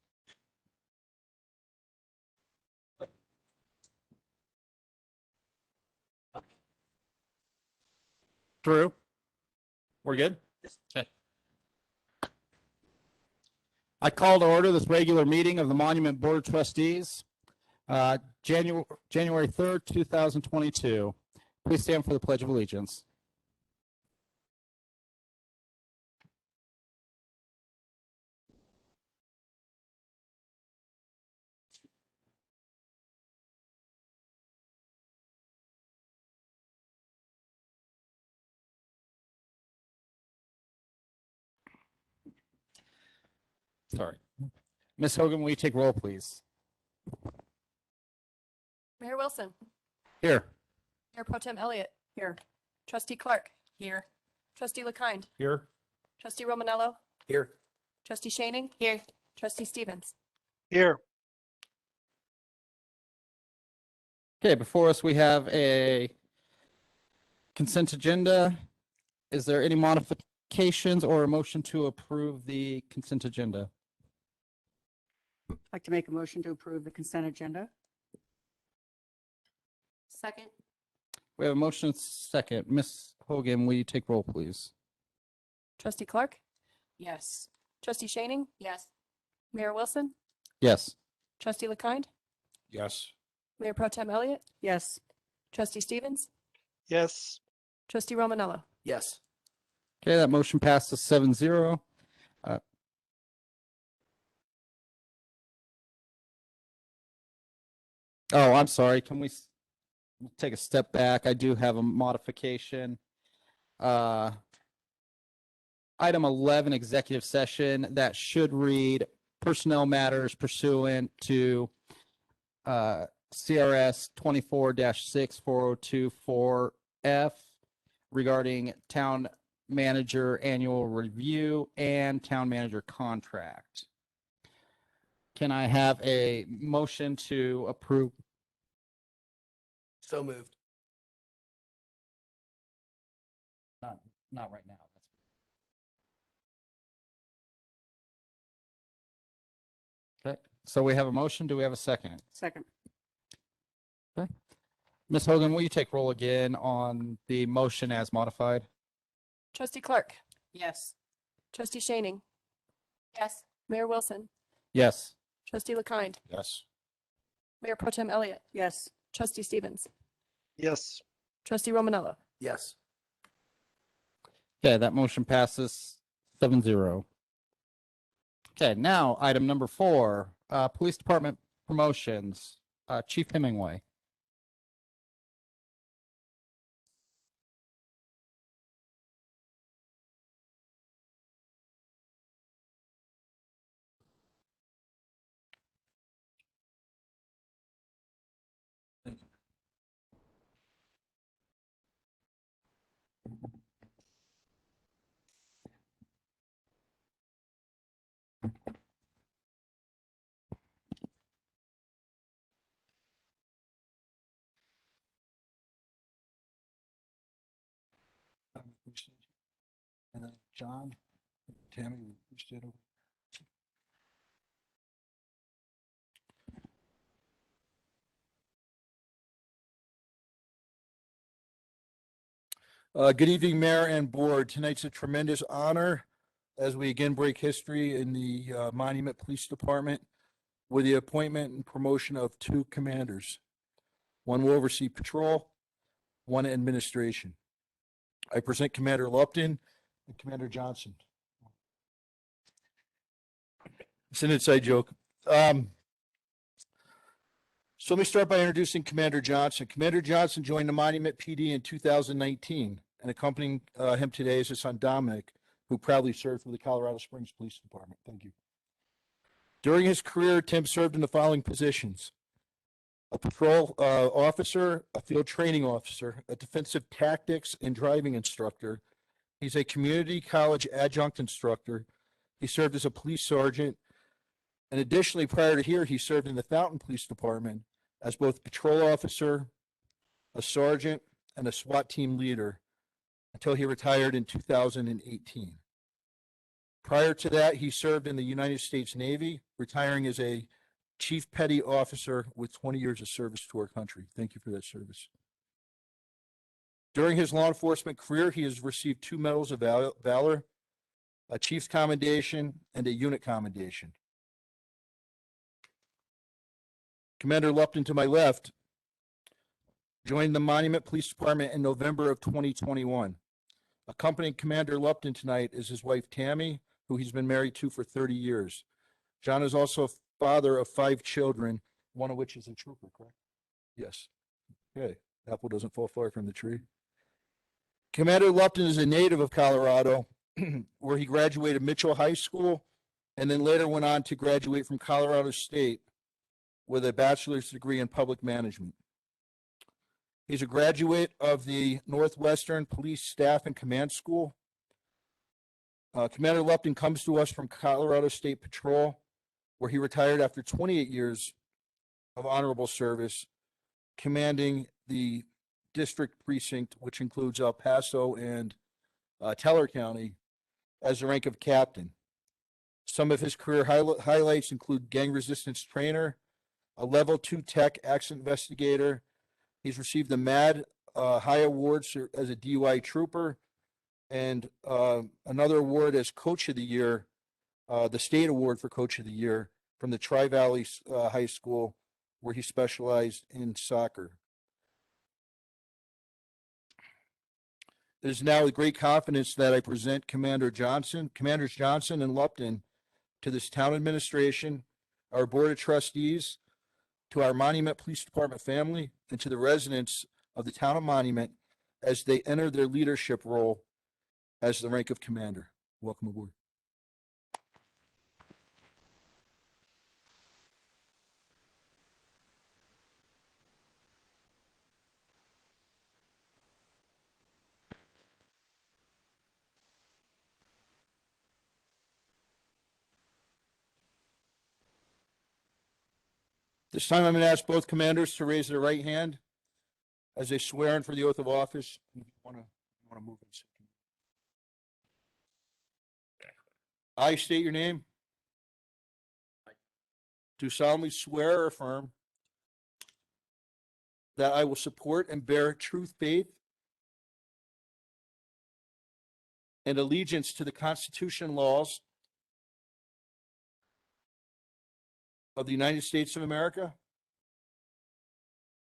Drew, we're good? Okay. I call to order this regular meeting of the Monument Board of Trustees, January 3rd, 2022. Please stand for the Pledge of Allegiance. Sorry. Ms. Hogan, will you take roll, please? Mayor Wilson, Here. Mayor Pro Tem Elliott, Here. Trustee Clark. Here. Trustee LeKind, Here? Trustee Romanello, Here. Trustee Shaning, Here. Trustee Stevens. Here. Okay, before us, we have a consent agenda. Is there any modifications or a motion to approve the consent agenda? I'd like to make a motion to approve the consent agenda. Second. We have a motion and second. Ms. Hogan, will you take roll, please? Trustee Clark, Yes. Trustee Shaning, Yes. Mayor Wilson, Yes. Trustee LeKind, Yes. Mayor Pro Tem Elliott, Yes. Trustee Stevens, Yes. Trustee Romanello. Yes. Okay, that motion passes 7-0. Oh, I'm sorry. Can we take a step back? I do have a modification. Item 11, executive session, that should read personnel matters pursuant to CRS 24-64024F regarding town manager annual review and town manager contract. Can I have a motion to approve? So moved. Not right now. Okay, so we have a motion. Do we have a second? Second. Ms. Hogan, will you take roll again on the motion as modified? Trustee Clark, Yes. Trustee Shaning, Yes. Mayor Wilson, Yes. Trustee LeKind, Yes. Mayor Pro Tem Elliott, Yes. Trustee Stevens, Yes. Trustee Romanello. Yes. Okay, that motion passes 7-0. Okay, now item number 4, Police Department promotions. Chief Hemingway. And then John, Tammy, we stood over. Good evening, Mayor and Board. Tonight's a tremendous honor as we again break history in the Monument Police Department with the appointment and promotion of 2 commanders. One will oversee patrol, one administration. I present Commander Lupton and Commander Johnson. It's an inside joke. So let me start by introducing Commander Johnson. Commander Johnson joined the Monument PD in 2019, and accompanying him today is his son Dominic, who proudly served for the Colorado Springs Police Department. Thank you. During his career, Tim served in the following positions: a patrol officer, a field training officer, a defensive tactics and driving instructor. He's a community college adjunct instructor. He served as a police sergeant. And additionally, prior to here, he served in the Fountain Police Department as both patrol officer, a sergeant, and a SWAT team leader. until he retired in 2018. Prior to that, he served in the United States Navy, retiring as a Chief Petty Officer with 20 years of service to our country. Thank you for that service. During his law enforcement career, he has received 2 medals of valor, a Chief's Commendation, and a Unit Commendation. Commander Lupton, to my left, joined the Monument Police Department in November of 2021. Accompanying Commander Lupton tonight is his wife, Tammy, who he's been married to for 30 years. John is also a father of 5 children, one of which is a trooper, correct? Yes. Okay, apple doesn't fall far from the tree. Commander Lupton is a native of Colorado, where he graduated Mitchell High School and then later went on to graduate from Colorado State with a bachelor's degree in public management. He's a graduate of the Northwestern Police Staff and Command School. Commander Lupton comes to us from Colorado State Patrol, where he retired after 28 years of honorable service, commanding the district precinct, which includes El Paso and Teller County, as the rank of captain. Some of his career highlights include gang resistance trainer, a level 2 tech accident investigator. He's received the MAD High Awards as a DUI trooper, and another award as Coach of the Year, the State Award for Coach of the Year from the Tri-Valley High School, where he specialized in soccer. It is now with great confidence that I present Commanders Johnson and Lupton to this town administration, our Board of Trustees, to our Monument Police Department family, and to the residents of the town of Monument as they enter their leadership role as the rank of commander. Welcome aboard. This time I'm going to ask both commanders to raise their right hand as they swear in for the oath of office. If you want to move it. I state your name. Do solemnly swear or affirm that I will support and bear true faith and allegiance to the Constitution and laws of the United States of America,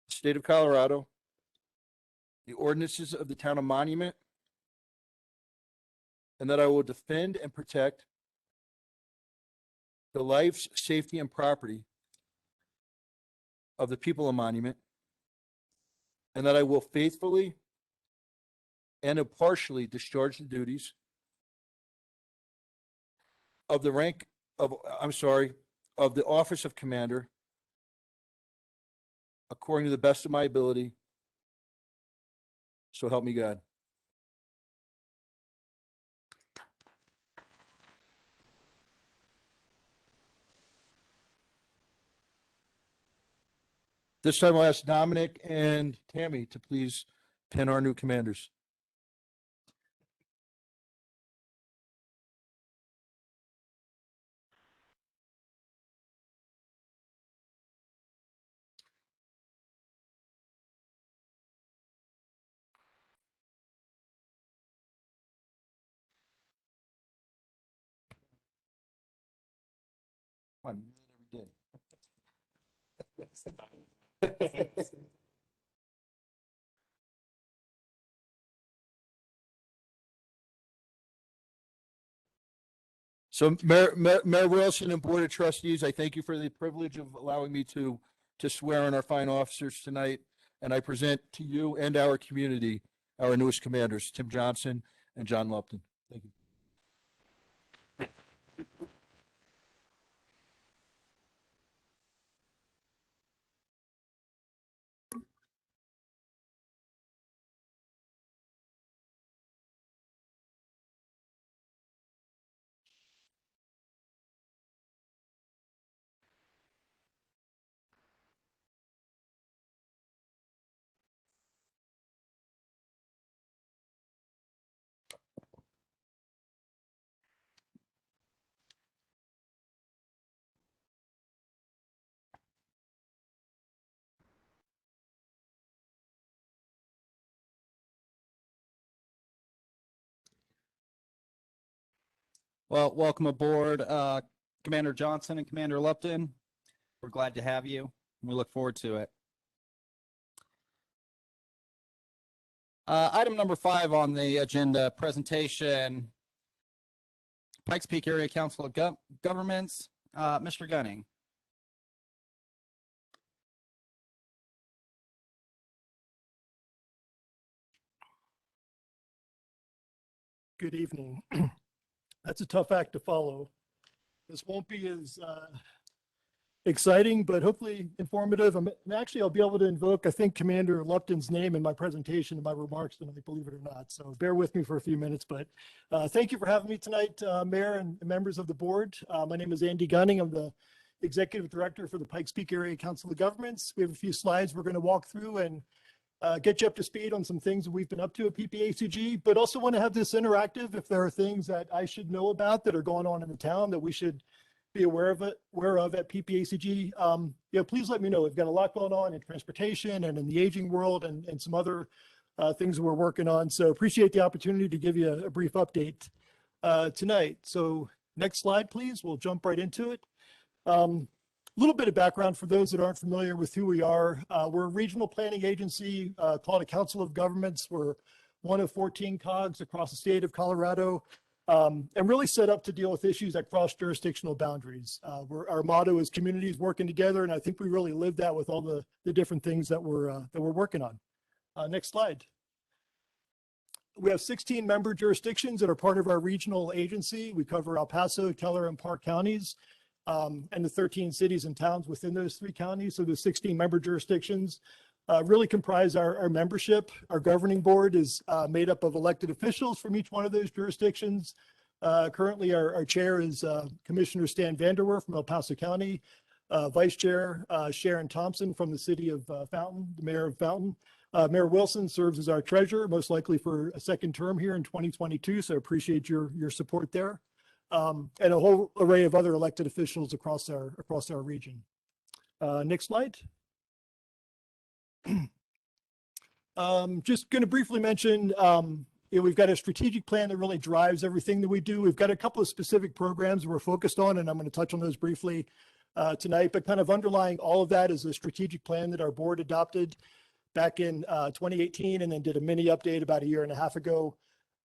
the state of Colorado, the ordinances of the town of Monument, and that I will defend and protect the lives, safety, and property of the people of Monument, and that I will faithfully and impartially discharge the duties of the rank of, of the office of commander according to the best of my ability. So help me God. This time I'll ask Dominic and Tammy to please pin our new commanders. Come on, every day. So Mayor Wilson and Board of Trustees, I thank you for the privilege of allowing me to swear in our fine officers tonight. And I present to you and our community, our newest commanders, Tim Johnson and John Lupton. Thank you. Well, welcome aboard, Commander Johnson and Commander Lupton. We're glad to have you. We look forward to it. Item number 5 on the agenda, presentation, Pikes Peak Area Council of Governments, Mr. Gunning. Good evening. That's a tough act to follow. This won't be as exciting, but hopefully informative. Actually, I'll be able to invoke, I think, Commander Lupton's name in my presentation and my remarks tonight, believe it or not. So bear with me for a few minutes, but thank you for having me tonight, Mayor and members of the board. My name is Andy Gunning. I'm the Executive Director for the Pikes Peak Area Council of Governments. We have a few slides we're going to walk through and get you up to speed on some things that we've been up to at PPACG, but also want to have this interactive. If there are things that I should know about that are going on in the town that we should be aware of at PPACG, please let me know. We've got a lot going on in transportation and in the aging world and some other things that we're working on. So appreciate the opportunity to give you a brief update tonight. So next slide, please. We'll jump right into it. A little bit of background for those that aren't familiar with who we are. We're a regional planning agency called a Council of Governments. We're one of 14 COGs across the state of Colorado, and really set up to deal with issues that cross jurisdictional boundaries. Our motto is communities working together, and I think we really live that with all the different things that we're working on. Next slide. We have 16 member jurisdictions that are part of our regional agency. We cover El Paso, Keller, and Park counties. And the 13 cities and towns within those 3 counties. So the 16 member jurisdictions really comprise our membership. Our governing board is made up of elected officials from each one of those jurisdictions. Currently, our chair is Commissioner Stan Vanderwerf from El Paso County, Vice Chair Sharon Thompson from the city of Fountain, the mayor of Fountain. Mayor Wilson serves as our treasurer, most likely for a second term here in 2022. So appreciate your support there. And a whole array of other elected officials across our region. Next slide. Just going to briefly mention, we've got a strategic plan that really drives everything that we do. We've got a couple of specific programs we're focused on, and I'm going to touch on those briefly tonight. But kind of underlying all of that is a strategic plan that our board adopted back in 2018, and then did a mini update about a year and a half ago.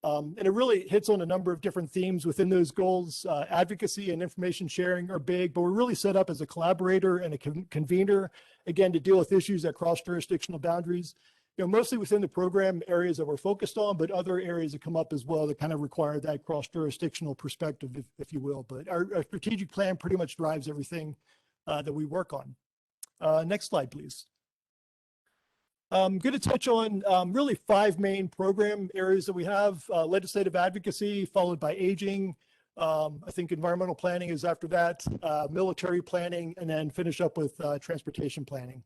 And it really hits on a number of different themes within those goals. Advocacy and information sharing are big, but we're really set up as a collaborator and a convener, again, to deal with issues that cross jurisdictional boundaries. Mostly within the program areas that we're focused on, but other areas that come up as well that kind of require that cross jurisdictional perspective, if you will. But our strategic plan pretty much drives everything that we work on. Next slide, please. I'm going to touch on really 5 main program areas that we have. Legislative advocacy, followed by aging. I think environmental planning is after that, military planning, and then finish up with transportation planning.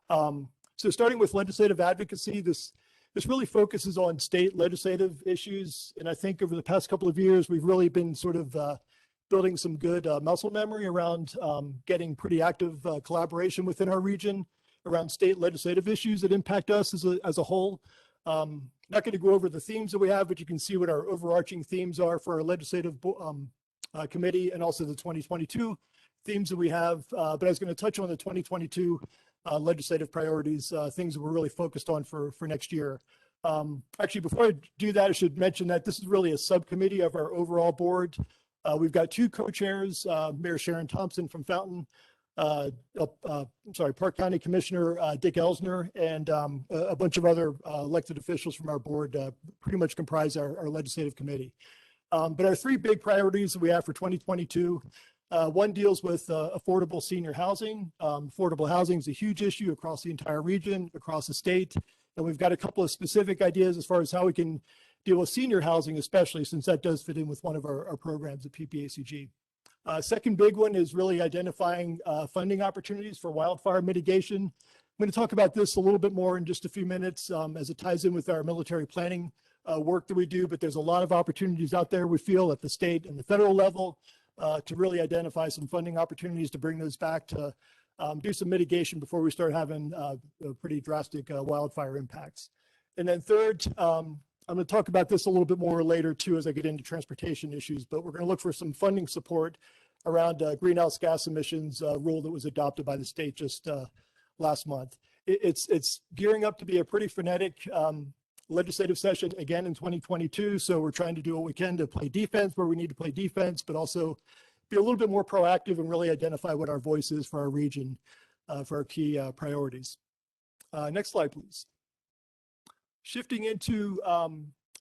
So starting with legislative advocacy, this really focuses on state legislative issues. And I think over the past couple of years, we've really been sort of building some good muscle memory around getting pretty active collaboration within our region around state legislative issues that impact us as a whole. Not going to go over the themes that we have, but you can see what our overarching themes are for our legislative committee and also the 2022 themes that we have. But I was going to touch on the 2022 legislative priorities, things that we're really focused on for next year. Actually, before I do that, I should mention that this is really a subcommittee of our overall board. We've got 2 co-chairs, Mayor Sharon Thompson from Fountain, Park County Commissioner Dick Elsner, and a bunch of other elected officials from our board pretty much comprise our legislative committee. But our 3 big priorities that we have for 2022, one deals with affordable senior housing. Affordable housing is a huge issue across the entire region, across the state. And we've got a couple of specific ideas as far as how we can deal with senior housing, especially since that does fit in with one of our programs at PPACG. Second big one is really identifying funding opportunities for wildfire mitigation. I'm going to talk about this a little bit more in just a few minutes as it ties in with our military planning work that we do, but there's a lot of opportunities out there, we feel, at the state and the federal level to really identify some funding opportunities to bring those back to do some mitigation before we start having pretty drastic wildfire impacts. And then third, I'm going to talk about this a little bit more later too, as I get into transportation issues, but we're going to look for some funding support around greenhouse gas emissions rule that was adopted by the state just last month. It's gearing up to be a pretty frenetic legislative session again in 2022. So we're trying to do what we can to play defense where we need to play defense, but also be a little bit more proactive and really identify what our voice is for our region, for our key priorities. Next slide, please. Shifting into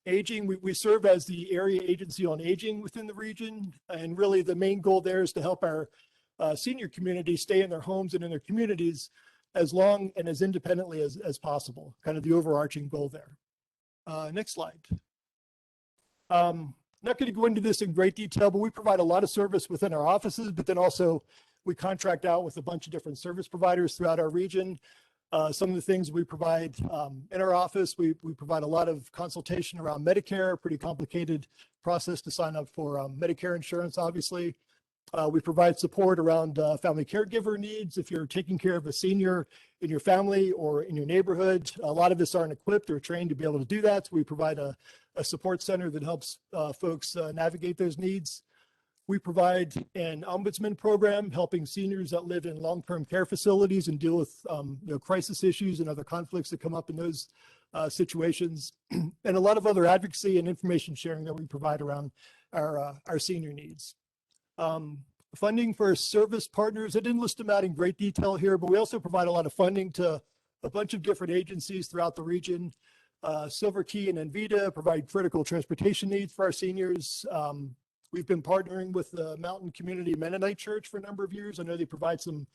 aging, we serve as the area agency on aging within the region. And really the main goal there is to help our senior community stay in their homes and in their communities as long and as independently as possible, kind of the overarching goal there. Next slide. Not going to go into this in great detail, but we provide a lot of service within our offices, but then also we contract out with a bunch of different service providers throughout our region. Some of the things we provide in our office, we provide a lot of consultation around Medicare, pretty complicated process to sign up for Medicare insurance, obviously. We provide support around family caregiver needs. If you're taking care of a senior in your family or in your neighborhood, a lot of us aren't equipped or trained to be able to do that. So we provide a support center that helps folks navigate those needs. We provide an ombudsman program helping seniors that live in long-term care facilities and deal with crisis issues and other conflicts that come up in those situations, and a lot of other advocacy and information sharing that we provide around our senior needs. Funding for service partners, I didn't list them out in great detail here, but we also provide a lot of funding to a bunch of different agencies throughout the region. Silver Key and Envita provide critical transportation needs for our seniors. We've been partnering with the Mountain Community Mennonite Church for a number of years. I know they provide some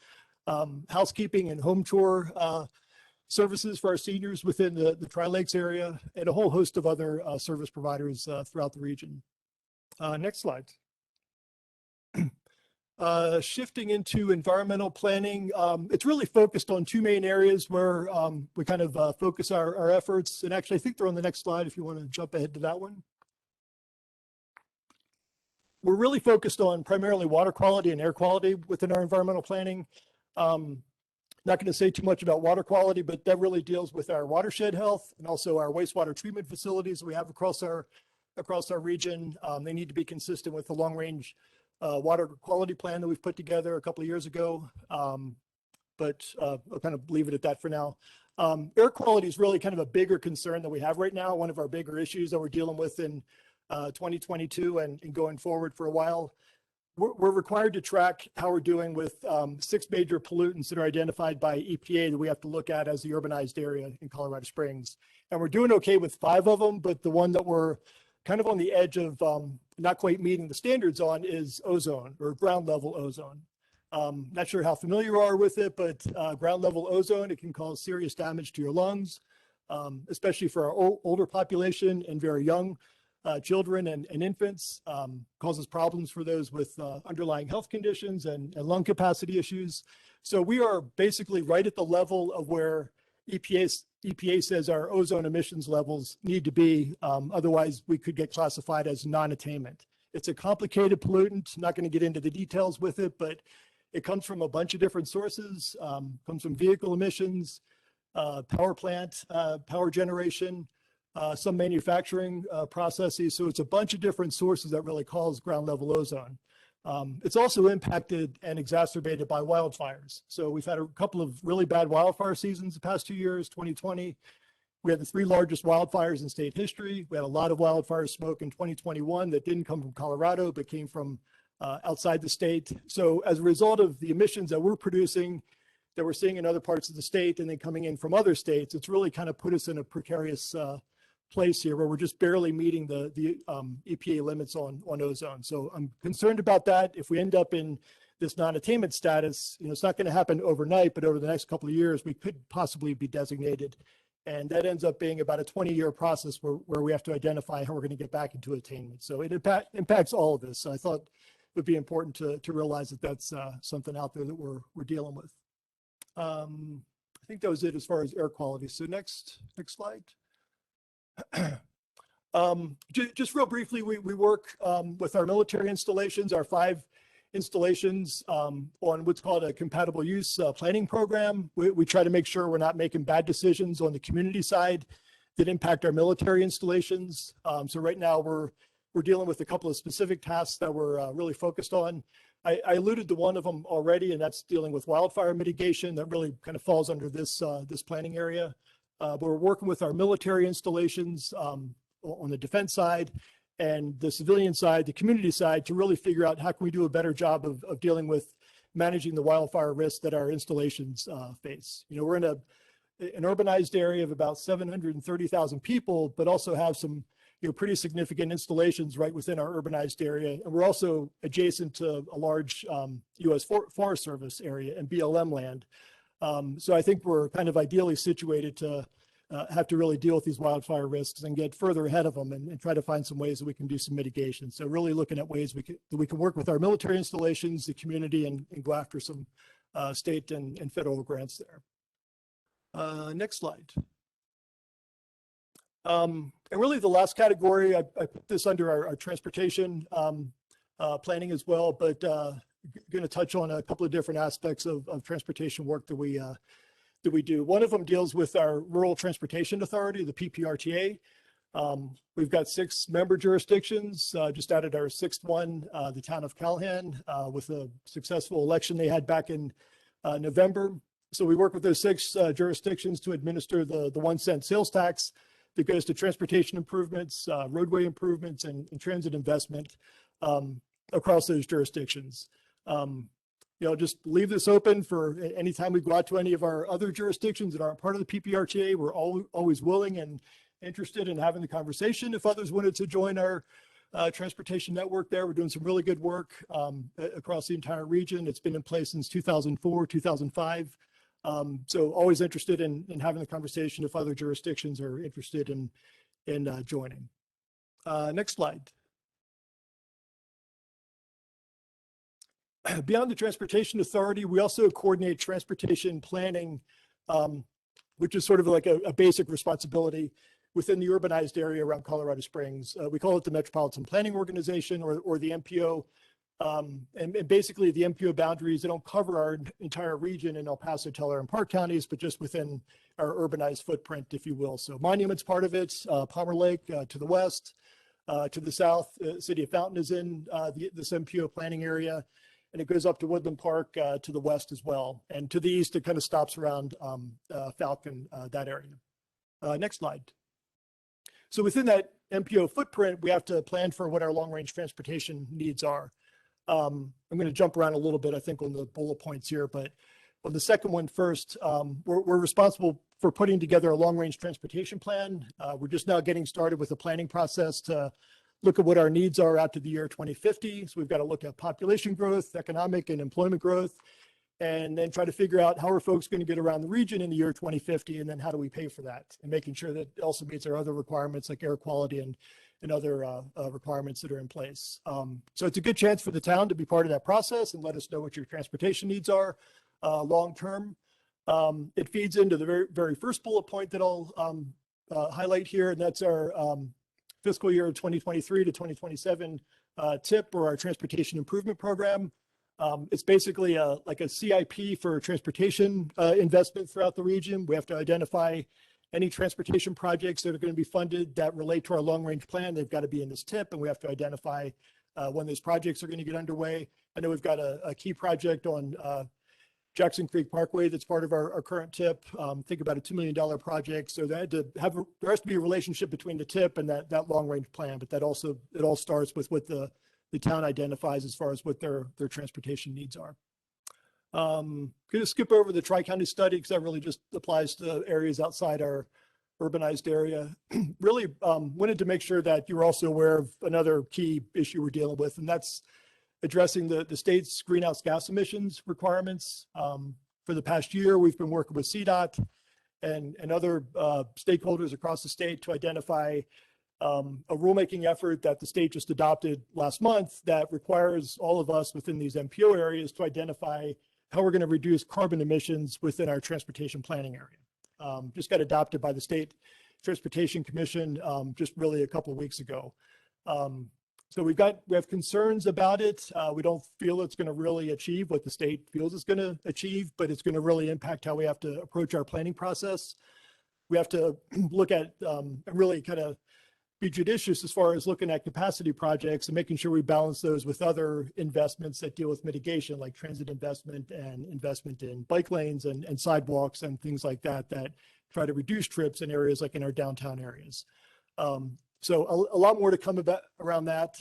housekeeping and home tour services for our seniors within the Tri-Lakes area, and a whole host of other service providers throughout the region. Next slide. Shifting into environmental planning, it's really focused on two main areas where we kind of focus our efforts. And actually, I think they're on the next slide if you want to jump ahead to that one. We're really focused on primarily water quality and air quality within our environmental planning. Not going to say too much about water quality, but that really deals with our watershed health and also our wastewater treatment facilities we have across our region. They need to be consistent with the long-range water quality plan that we've put together a couple of years ago. But I'll kind of leave it at that for now. Air quality is really kind of a bigger concern that we have right now. One of our bigger issues that we're dealing with in 2022 and going forward for a while. We're required to track how we're doing with 6 major pollutants that are identified by EPA that we have to look at as the urbanized area in Colorado Springs. And we're doing okay with 5 of them, but the one that we're kind of on the edge of not quite meeting the standards on is ozone, or ground level ozone. Not sure how familiar you are with it, but ground level ozone, it can cause serious damage to your lungs, especially for our older population and very young children and infants. Causes problems for those with underlying health conditions and lung capacity issues. So we are basically right at the level of where EPA says our ozone emissions levels need to be. Otherwise, we could get classified as non-attainment. It's a complicated pollutant. Not going to get into the details with it, but it comes from a bunch of different sources. Comes from vehicle emissions, power plant, power generation, some manufacturing processes. So it's a bunch of different sources that really cause ground level ozone. It's also impacted and exacerbated by wildfires. So we've had a couple of really bad wildfire seasons the past 2 years. 2020, we had the 3 largest wildfires in state history. We had a lot of wildfire smoke in 2021 that didn't come from Colorado, but came from outside the state. So as a result of the emissions that we're producing, that we're seeing in other parts of the state and then coming in from other states, it's really kind of put us in a precarious place here where we're just barely meeting the EPA limits on ozone. So I'm concerned about that. If we end up in this non-attainment status, it's not going to happen overnight, but over the next couple of years, we could possibly be designated. And that ends up being about a 20-year process where we have to identify how we're going to get back into attainment. So it impacts all of us. So I thought it would be important to realize that that's something out there that we're dealing with. I think that was it as far as air quality. So next slide. Just real briefly, we work with our military installations, our 5 installations on what's called a compatible use planning program. We try to make sure we're not making bad decisions on the community side that impact our military installations. So right now we're dealing with a couple of specific tasks that we're really focused on. I alluded to one of them already, and that's dealing with wildfire mitigation. That really kind of falls under this planning area. But we're working with our military installations on the defense side and the civilian side, the community side, to really figure out how can we do a better job of dealing with managing the wildfire risks that our installations face. You know, we're in an urbanized area of about 730,000 people, but also have some pretty significant installations right within our urbanized area. And we're also adjacent to a large U.S. Forest Service area and BLM land. So I think we're kind of ideally situated to have to really deal with these wildfire risks and get further ahead of them and try to find some ways that we can do some mitigation. So really looking at ways that we can work with our military installations, the community, and go after some state and federal grants there. Next slide. And really the last category, I put this under our transportation planning as well, but going to touch on a couple of different aspects of transportation work that we do. One of them deals with our Rural Transportation Authority, the PPRTA. We've got 6 member jurisdictions, just added our 6th one, the town of Callahan, with a successful election they had back in November. So we work with those 6 jurisdictions to administer the 1 cent sales tax that goes to transportation improvements, roadway improvements, and transit investment across those jurisdictions. Just leave this open for anytime we go out to any of our other jurisdictions that aren't part of the PPRTA. We're always willing and interested in having the conversation. If others wanted to join our transportation network there, we're doing some really good work across the entire region. It's been in place since 2004, 2005. So always interested in having the conversation if other jurisdictions are interested in joining. Next slide. Beyond the Transportation Authority, we also coordinate transportation planning, which is sort of like a basic responsibility within the urbanized area around Colorado Springs. We call it the Metropolitan Planning Organization, or the MPO. And basically the MPO boundaries, they don't cover our entire region in El Paso, Teller, and Park counties, but just within our urbanized footprint, if you will. So Monument's part of it, Palmer Lake to the west, to the south, City of Fountain is in this MPO planning area, and it goes up to Woodland Park to the west as well. And to the east, it kind of stops around Falcon, that area. Next slide. So within that MPO footprint, we have to plan for what our long-range transportation needs are. I'm going to jump around a little bit, I think, on the bullet points here, but on the second one first, we're responsible for putting together a long-range transportation plan. We're just now getting started with the planning process to look at what our needs are out to the year 2050. So we've got to look at population growth, economic and employment growth, and then try to figure out how are folks going to get around the region in the year 2050, and then how do we pay for that, and making sure that it also meets our other requirements like air quality and other requirements that are in place. So it's a good chance for the town to be part of that process and let us know what your transportation needs are long term. It feeds into the very, very first bullet point that I'll highlight here, and that's our fiscal year 2023 to 2027 TIP, or our Transportation Improvement Program. It's basically like a CIP for transportation investment throughout the region. We have to identify any transportation projects that are going to be funded that relate to our long-range plan. They've got to be in this TIP, and we have to identify when those projects are going to get underway. I know we've got a key project on Jackson Creek Parkway that's part of our current TIP. Think about a $2 million project. So there has to be a relationship between the TIP and that long-range plan, but it all starts with what the town identifies as far as what their transportation needs are. Going to skip over the Tri-County study because that really just applies to areas outside our urbanized area. Really wanted to make sure that you're also aware of another key issue we're dealing with, and that's addressing the state's greenhouse gas emissions requirements. For the past year, we've been working with CDOT and other stakeholders across the state to identify a rulemaking effort that the state just adopted last month that requires all of us within these MPO areas to identify how we're going to reduce carbon emissions within our transportation planning area. Just got adopted by the State Transportation Commission just really a couple of weeks ago. So we have concerns about it. We don't feel it's going to really achieve what the state feels it's going to achieve, but it's going to really impact how we have to approach our planning process. we have to look at, and really kind of be judicious as far as looking at capacity projects and making sure we balance those with other investments that deal with mitigation, like transit investment and investment in bike lanes and sidewalks and things like that, that try to reduce trips in areas like in our downtown areas. So a lot more to come about around that.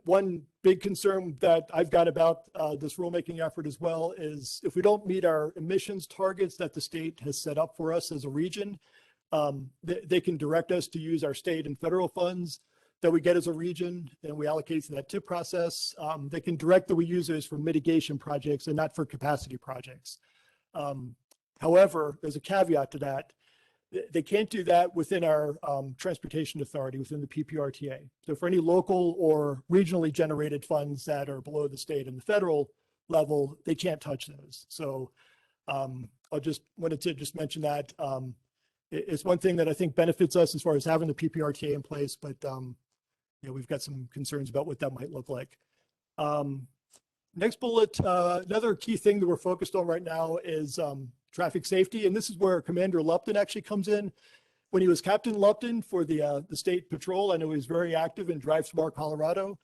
One big concern that I've got about this rulemaking effort as well is if we don't meet our emissions targets that the state has set up for us as a region, they can direct us to use our state and federal funds that we get as a region, and we allocate to that TIP process. They can direct that we use those for mitigation projects and not for capacity projects. However, there's a caveat to that. They can't do that within our transportation authority, within the PPRTA. So for any local or regionally generated funds that are below the state and the federal level, they can't touch those. So I just wanted to just mention that. It's one thing that I think benefits us as far as having the PPRTA in place, but we've got some concerns about what that might look like. Next bullet, another key thing that we're focused on right now is traffic safety. And this is where Commander Lupton actually comes in. When he was Captain Lupton for the state patrol, I know he was very active in Drive Smart Colorado.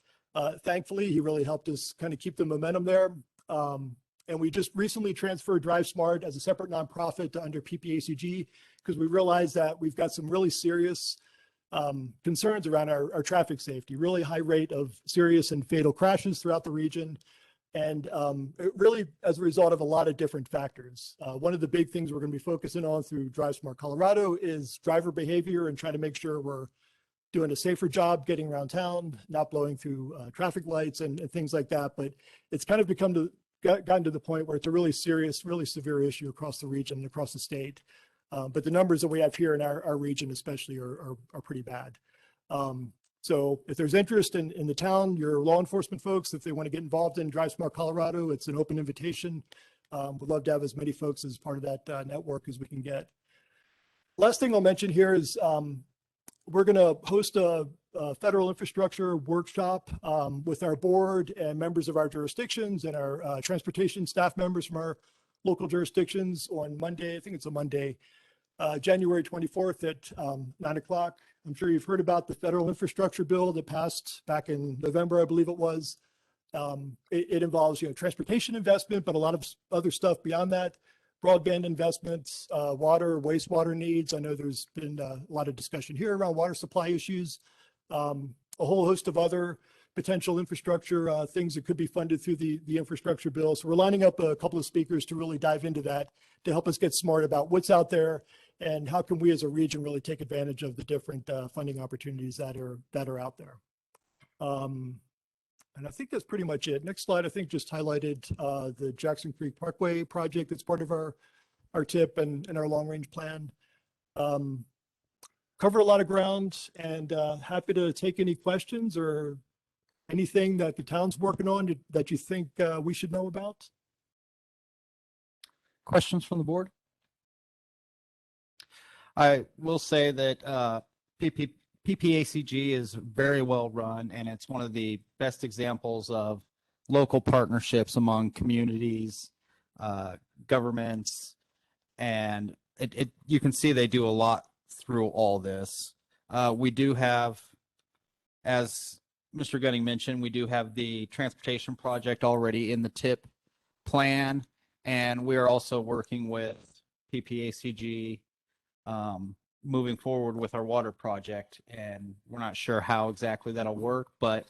Thankfully, he really helped us kind of keep the momentum there. And we just recently transferred Drive Smart as a separate nonprofit to under PPACG because we realized that we've got some really serious concerns around our traffic safety, really high rate of serious and fatal crashes throughout the region. And it really as a result of a lot of different factors. One of the big things we're going to be focusing on through Drive Smart Colorado is driver behavior and trying to make sure we're doing a safer job getting around town, not blowing through traffic lights and things like that. But it's kind of gotten to the point where it's a really serious, really severe issue across the region and across the state. But the numbers that we have here in our region especially are pretty bad. So if there's interest in the town, your law enforcement folks, if they want to get involved in Drive Smart Colorado, it's an open invitation. We'd love to have as many folks as part of that network as we can get. Last thing I'll mention here is we're going to host a federal infrastructure workshop with our board and members of our jurisdictions and our transportation staff members from our local jurisdictions on Monday. I think it's a Monday, January 24th at 9 o'clock. I'm sure you've heard about the federal infrastructure bill that passed back in November, I believe it was. It involves, transportation investment, but a lot of other stuff beyond that. Broadband investments, water, wastewater needs. I know there's been a lot of discussion here around water supply issues, a whole host of other potential infrastructure things that could be funded through the infrastructure bill. So we're lining up a couple of speakers to really dive into that to help us get smart about what's out there and how can we as a region really take advantage of the different funding opportunities that are out there. And I think that's pretty much it. Next slide, I think just highlighted the Jackson Creek Parkway project that's part of our TIP and our long range plan. Cover a lot of ground and happy to take any questions or anything that the town's working on that you think we should know about. Questions from the board? I will say that PPACG is very well run, and it's one of the best examples of local partnerships among communities, governments, and you can see they do a lot through all this. We do have, as Mr. Gunning mentioned, we do have the transportation project already in the TIP plan, and we are also working with PPACG moving forward with our water project, and we're not sure how exactly that'll work, but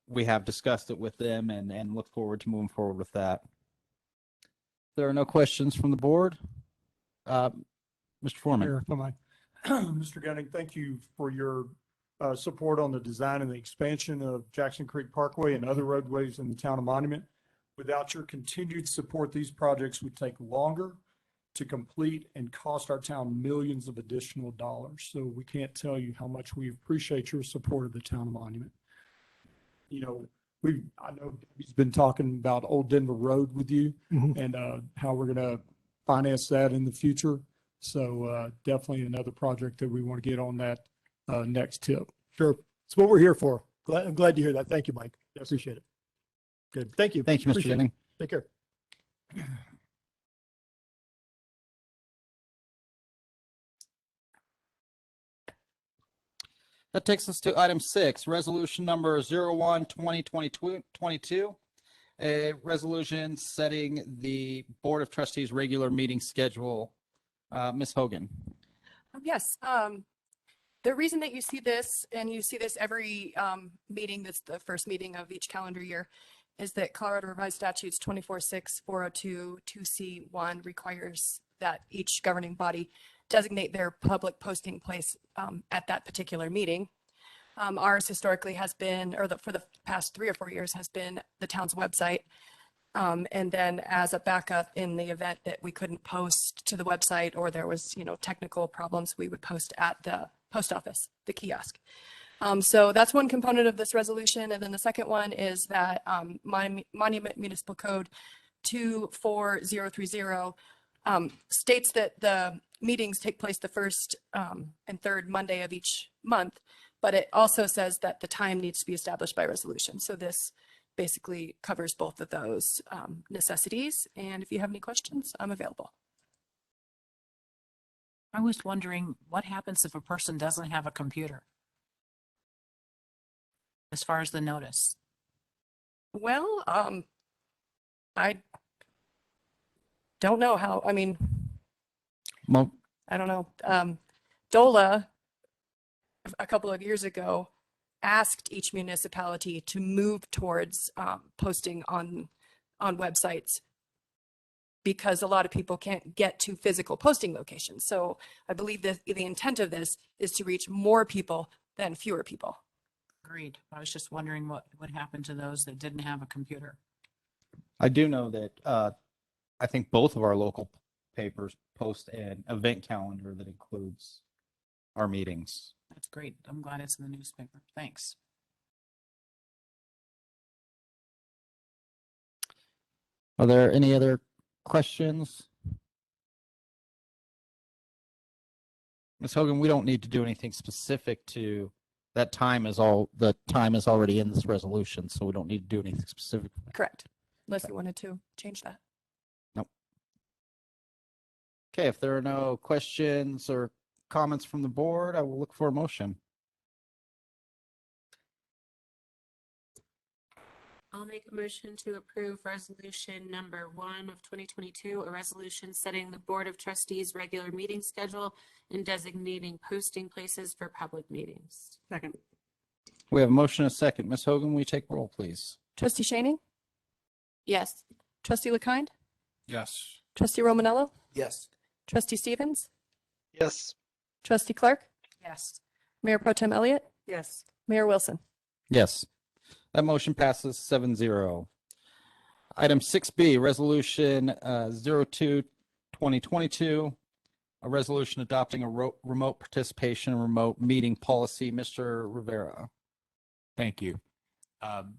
we have discussed it with them and look forward to moving forward with that. There are no questions from the board. Mr. Foreman. Mayor, if I might. Mr. Gunning, thank you for your support on the design and the expansion of Jackson Creek Parkway and other roadways in the town of Monument. Without your continued support, these projects would take longer to complete and cost our town millions of additional dollars. So we can't tell you how much we appreciate your support of the town of Monument. I know he's been talking about Old Denver Road with you and how we're going to finance that in the future. So definitely another project that we want to get on that next TIP. Sure. It's what we're here for. I'm glad to hear that. Thank you, Mike. I appreciate it. Good. Thank you. Thank you, Mr. Appreciate it. Gunning. Take care. That takes us to item 6, resolution number 01/2022. A resolution setting the Board of Trustees regular meeting schedule. Ms. Hogan. Yes, the reason that you see this, and you see this every meeting, that's the first meeting of each calendar year, is that Colorado Revised Statutes 24-6, 402, 2C1 requires that each governing body designate their public posting place at that particular meeting. Ours historically has been, for the past 3 or 4 years, has been the town's website. And then as a backup, in the event that we couldn't post to the website or there was, technical problems, we would post at the post office, the kiosk. So that's one component of this resolution. And then the second one is that Monument Municipal Code 24030 states that the meetings take place the first and third Monday of each month, but it also says that the time needs to be established by resolution. So this basically covers both of those necessities. And if you have any questions, I'm available. I was wondering what happens if a person doesn't have a computer? As far as the notice. Well, I don't know how, Well, I don't know. DOLA, a couple of years ago, asked each municipality to move towards posting on websites because a lot of people can't get to physical posting locations. So I believe that the intent of this is to reach more people than fewer people. Agreed. I was just wondering what would happen to those that didn't have a computer. I do know that I think both of our local papers post an event calendar that includes our meetings. That's great. I'm glad it's in the newspaper. Thanks. Are there any other questions? Ms. Hogan, we don't need to do anything specific to that. The time is already in this resolution, so we don't need to do anything specific. Correct. Unless you wanted to change that. Okay, if there are no questions or comments from the board, I will look for a motion. I'll make a motion to approve resolution number 1 of 2022, a resolution setting the Board of Trustees regular meeting schedule and designating posting places for public meetings. Second. We have a motion and a second. Ms. Hogan, will you take roll, please? Trustee Shaning? Yes. Trustee LeKind? Yes. Trustee Romanello? Yes. Trustee Stevens? Yes. Trustee Clark? Yes. Mayor Pro Tem Elliott? Yes. Mayor Wilson? Yes. That motion passes 7-0. Item 6B, Resolution 02/2022, a resolution adopting a remote participation and remote meeting policy. Mr. Rivera. Thank you.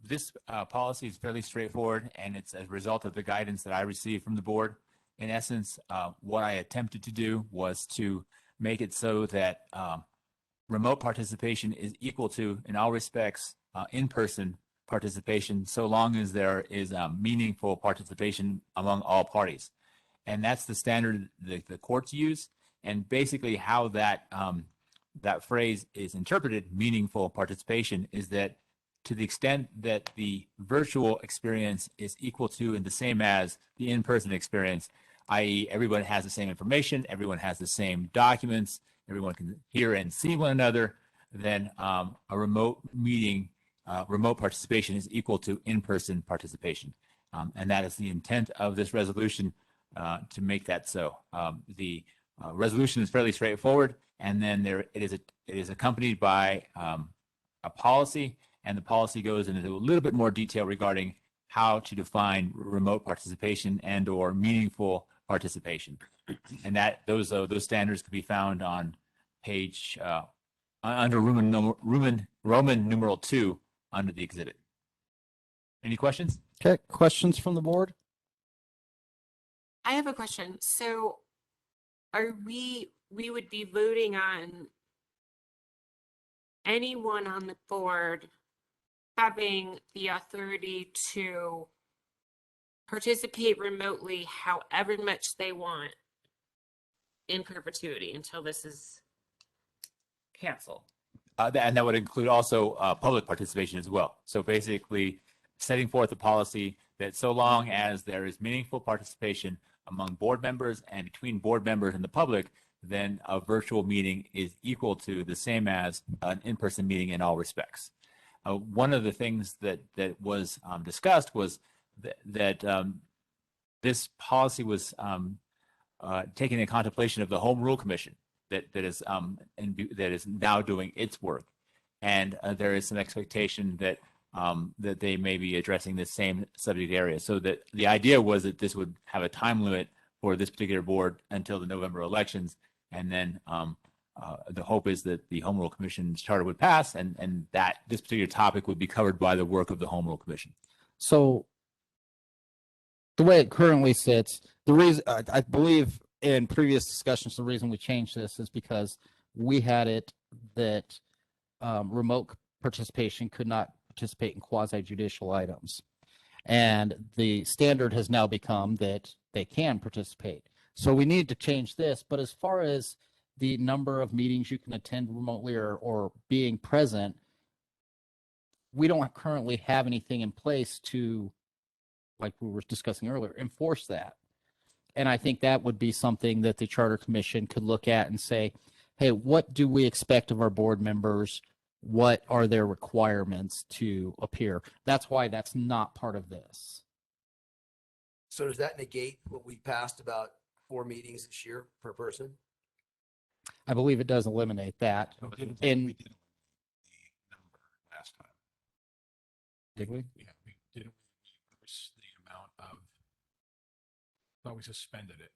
This policy is fairly straightforward, and it's a result of the guidance that I received from the board. In essence, what I attempted to do was to make it so that remote participation is equal to, in all respects, in-person participation, so long as there is meaningful participation among all parties. And that's the standard that the courts use. And basically how that phrase is interpreted, meaningful participation, is that to the extent that the virtual experience is equal to and the same as the in-person experience, i.e. everyone has the same information, everyone has the same documents, everyone can hear and see one another, then a remote meeting, remote participation is equal to in-person participation. And that is the intent of this resolution, to make that so. The resolution is fairly straightforward, and then it is accompanied by a policy, and the policy goes into a little bit more detail regarding how to define remote participation and or meaningful participation. And that those standards can be found on page under Roman numeral 2 under the exhibit. Any questions? Okay, questions from the board? I have a question. So we would be voting on anyone on the board having the authority to participate remotely however much they want in perpetuity until this is canceled. And that would include also public participation as well. So basically setting forth a policy that so long as there is meaningful participation among board members and between board members and the public, then a virtual meeting is equal to the same as an in-person meeting in all respects. One of the things that was discussed was that this policy was taking into contemplation of the Home Rule Commission that is now doing its work, and there is some expectation that that they may be addressing the same subject area. So that the idea was that this would have a time limit for this particular board until the November elections, and then the hope is that the Home Rule Commission's charter would pass, and that this particular topic would be covered by the work of the Home Rule Commission. So the way it currently sits, the reason I believe in previous discussions, the reason we changed this is because we had it that remote participation could not participate in quasi-judicial items. And the standard has now become that they can participate. So we need to change this. But as far as the number of meetings you can attend remotely or being present, we don't currently have anything in place to, like we were discussing earlier, enforce that. And I think that would be something that the Charter Commission could look at and say, hey, what do we expect of our board members? What are their requirements to appear? That's why that's not part of this. So does that negate what we passed about 4 meetings this year per person? I believe it does eliminate that. We did In the number last time. did we? Yeah, we didn't reduce the amount of, thought we suspended it.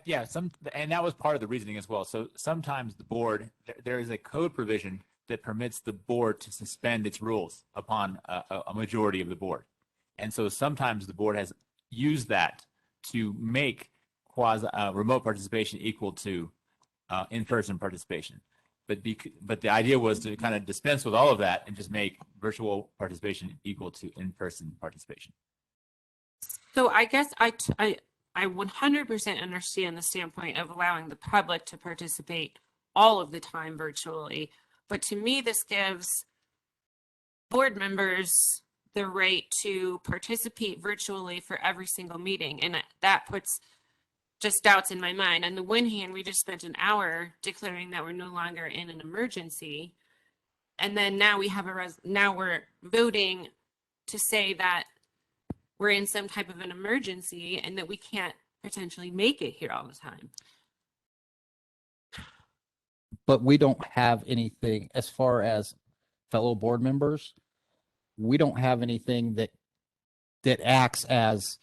Yeah, and that was part of the reasoning as well. So sometimes the board, there is a code provision that permits the board to suspend its rules upon a majority of the board. And so sometimes the board has used that to make remote participation equal to in-person participation. But the idea was to kind of dispense with all of that and just make virtual participation equal to in-person participation. So I guess I 100% understand the standpoint of allowing the public to participate all of the time virtually. But to me, this gives board members the right to participate virtually for every single meeting. And that puts just doubts in my mind. On the one hand, we just spent an hour declaring that we're no longer in an emergency. And then now we have now we're voting to say that we're in some type of an emergency and that we can't potentially make it here all the time. But we don't have anything as far as fellow board members. We don't have anything that acts as,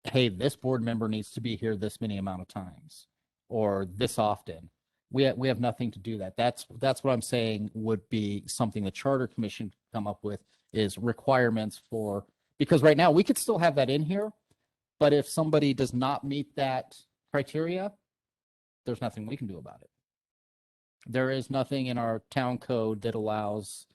hey, this board member needs to be here this many amount of times or this often. We have nothing to do that. That's what I'm saying would be something the Charter Commission could come up with, is requirements for, because right now we could still have that in here, but if somebody does not meet that criteria, there's nothing we can do about it. There is nothing in our town code that allows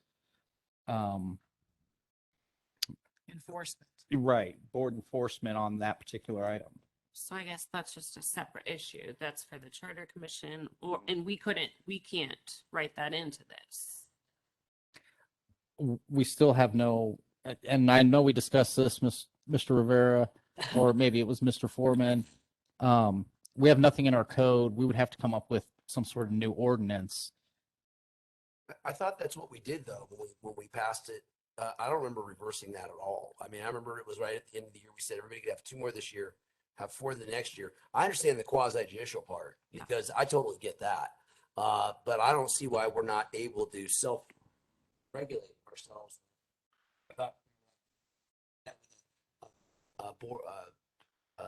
Enforcement. right board enforcement on that particular item. So I guess that's just a separate issue. That's for the Charter Commission, and we can't write that into this. We still have no, and I know we discussed this, Mr. Rivera, or maybe it was Mr. Foreman. We have nothing in our code. We would have to come up with some sort of new ordinance. I thought that's what we did though, when we passed it. I don't remember reversing that at all. I mean, I remember it was right at the end of the year. We said everybody could have 2 more this year, have 4 the next year. I understand the quasi-judicial part because I totally get that. But I don't see why we're not able to self-regulate ourselves. I thought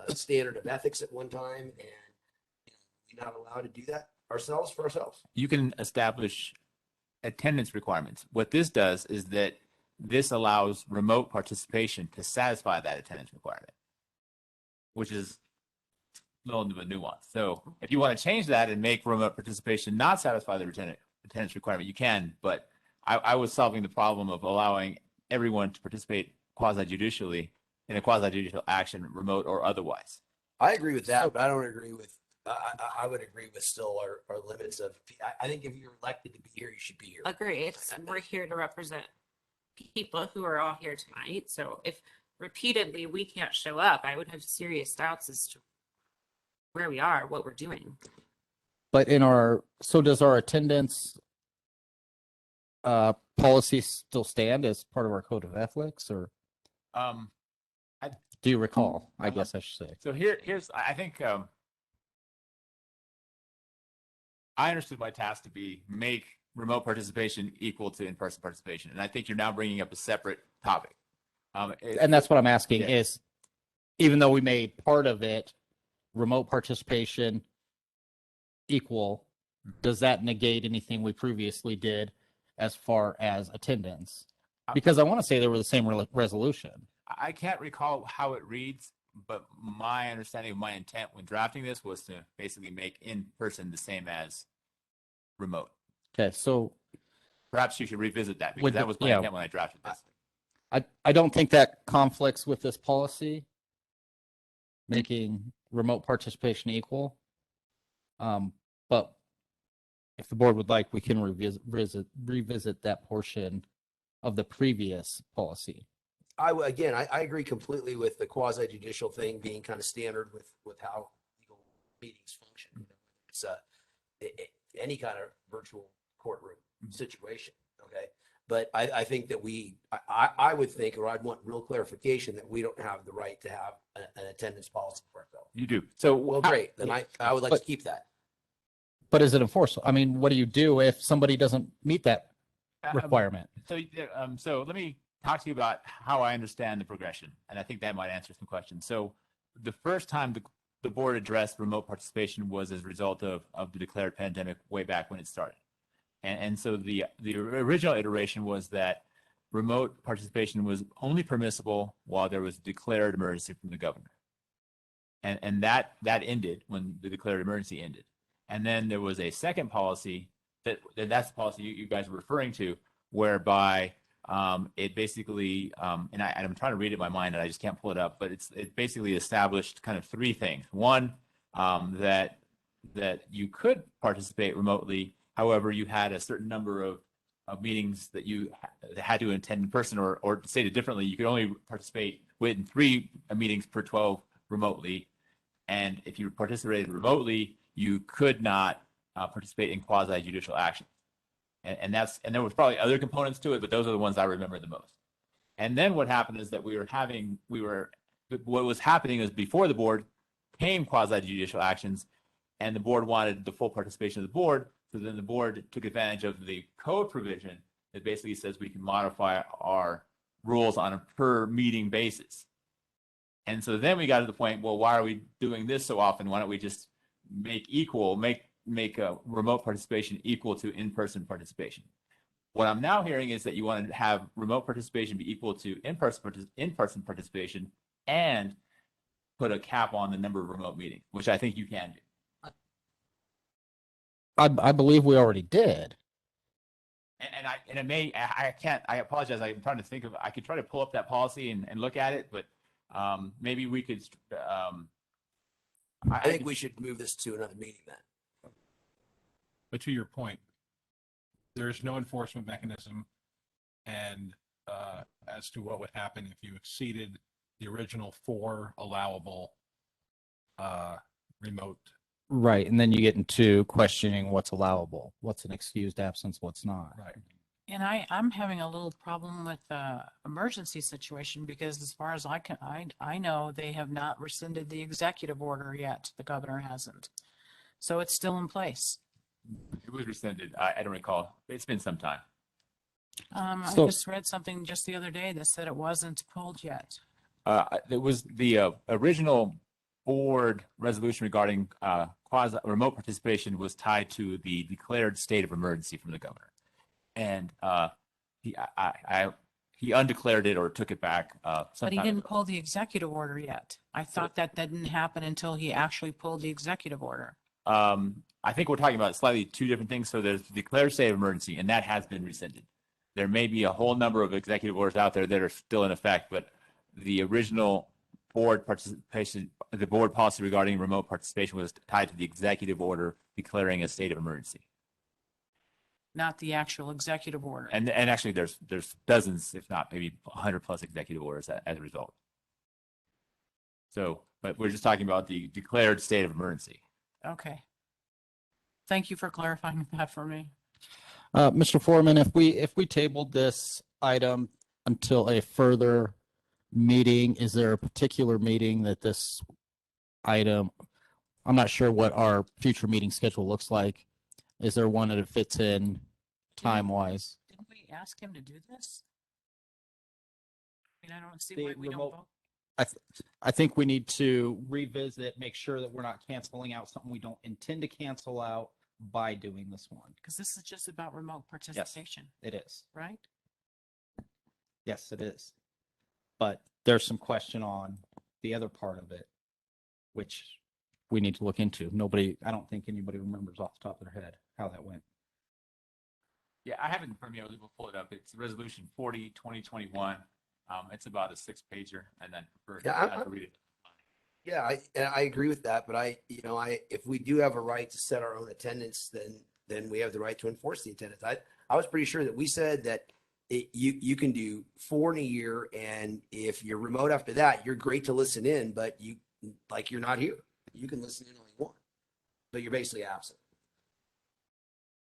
a standard of ethics at one time, and we're not allowed to do that ourselves for ourselves. You can establish attendance requirements. What this does is that this allows remote participation to satisfy that attendance requirement, which is a little bit of a nuance. So if you want to change that and make remote participation not satisfy the attendance requirement, you can. But I was solving the problem of allowing everyone to participate quasi-judicially in a quasi-judicial action, remote or otherwise. I agree with that, but I don't agree with I would agree with still our limits of, I think if you're elected to be here, you should be here. Agreed. We're here to represent people who are all here tonight. So if repeatedly we can't show up, I would have serious doubts as to where we are, what we're doing. But so does our attendance policy still stand as part of our code of ethics, or do you recall? I guess I should say. So here's, I think, I understood my task to be make remote participation equal to in-person participation. And I think you're now bringing up a separate topic. And that's what I'm asking Yeah. is, even though we made part of it remote participation equal, does that negate anything we previously did as far as attendance? Because I want to say they were the same resolution. I can't recall how it reads, but my understanding of my intent when drafting this was to basically make in-person the same as remote. Okay, so Perhaps you should revisit that because With that the- was my yeah. intent when I drafted this. I don't think that conflicts with this policy, making remote participation equal. But if the board would like, we can revisit that portion of the previous policy. Again, I agree completely with the quasi judicial thing being kind of standard with how legal meetings function. It's any kind of virtual courtroom situation. Okay. But I think that I would think, or I'd want real clarification that we don't have the right to have an attendance policy for ourselves. You do. So Well, great. Then I would like to keep that. But is it enforceable? I mean, what do you do if somebody doesn't meet that requirement? So let me talk to you about how I understand the progression, and I think that might answer some questions. So the first time the board addressed remote participation was as a result of the declared pandemic way back when it started. And so the original iteration was that remote participation was only permissible while there was declared emergency from the governor. And that ended when the declared emergency ended. And then there was a second policy that's the policy you guys were referring to, whereby it basically, and I'm trying to read it in my mind and I just can't pull it up, but it basically established kind of three things. One, that you could participate remotely. However, you had a certain number of meetings that you had to attend in person, or to say it differently, you could only participate in 3 meetings per 12 remotely. And if you participated remotely, you could not participate in quasi judicial action. And there was probably other components to it, but those are the ones I remember the most. And then what happened is that what was happening is before the board came quasi judicial actions, and the board wanted the full participation of the board. So then the board took advantage of the code provision that basically says we can modify our rules on a per meeting basis. And so then we got to the point, well, why are we doing this so often? Why don't we just make a remote participation equal to in-person participation? What I'm now hearing is that you want to have remote participation be equal to in-person participation and put a cap on the number of remote meetings, which I think you can do. I believe we already did. I apologize. I'm trying to think of, I could try to pull up that policy and look at it, but maybe we could. I think we should move this to another meeting then. But to your point, there's no enforcement mechanism, and as to what would happen if you exceeded the original 4 allowable remote. Right. And then you get into questioning what's allowable, what's an excused absence, what's not. Right. And I'm having a little problem with the emergency situation because as far as I know, they have not rescinded the executive order yet. The governor hasn't. So it's still in place. It was rescinded. I don't recall. It's been some time. I So- just read something just the other day that said it wasn't pulled yet. There was the original board resolution regarding quasi remote participation was tied to the declared state of emergency from the governor, and he undeclared it or took it back. But he sometime didn't ago. pull the executive order yet. I thought that didn't happen until he actually pulled the executive order. I think we're talking about slightly 2 different things. So there's the declared state of emergency, and that has been rescinded. There may be a whole number of executive orders out there that are still in effect, but the original board participation, the board policy regarding remote participation was tied to the executive order declaring a state of emergency. Not the actual executive order. And actually there's dozens, if not maybe 100+ executive orders as a result. So, but we're just talking about the declared state of emergency. Okay. Thank you for clarifying that for me. Mr. Foreman, if we tabled this item until a further meeting, is there a particular meeting that this item, I'm not sure what our future meeting schedule looks like. Is there one that it fits in time-wise? Didn't we ask him to do this? I mean, I don't see The why we don't remote- vote. I think we need to revisit, make sure that we're not canceling out something we don't intend to cancel out by doing this one. Because this is just about remote participation, It is. right? Yes, it is. But there's some question on the other part of it, which we need to look into. I don't think anybody remembers off the top of their head how that went. Yeah, I haven't from you. We'll pull it up. It's resolution 40, 2021. It's about a 6-pager, and then to read it. Yeah, I agree with that, but if we do have a right to set our own attendance, then we have the right to enforce the attendance. I was pretty sure that we said that you can do 4 in a year, and if you're remote after that, you're great to listen in, but you're not here. You can listen in all you want, but you're basically absent.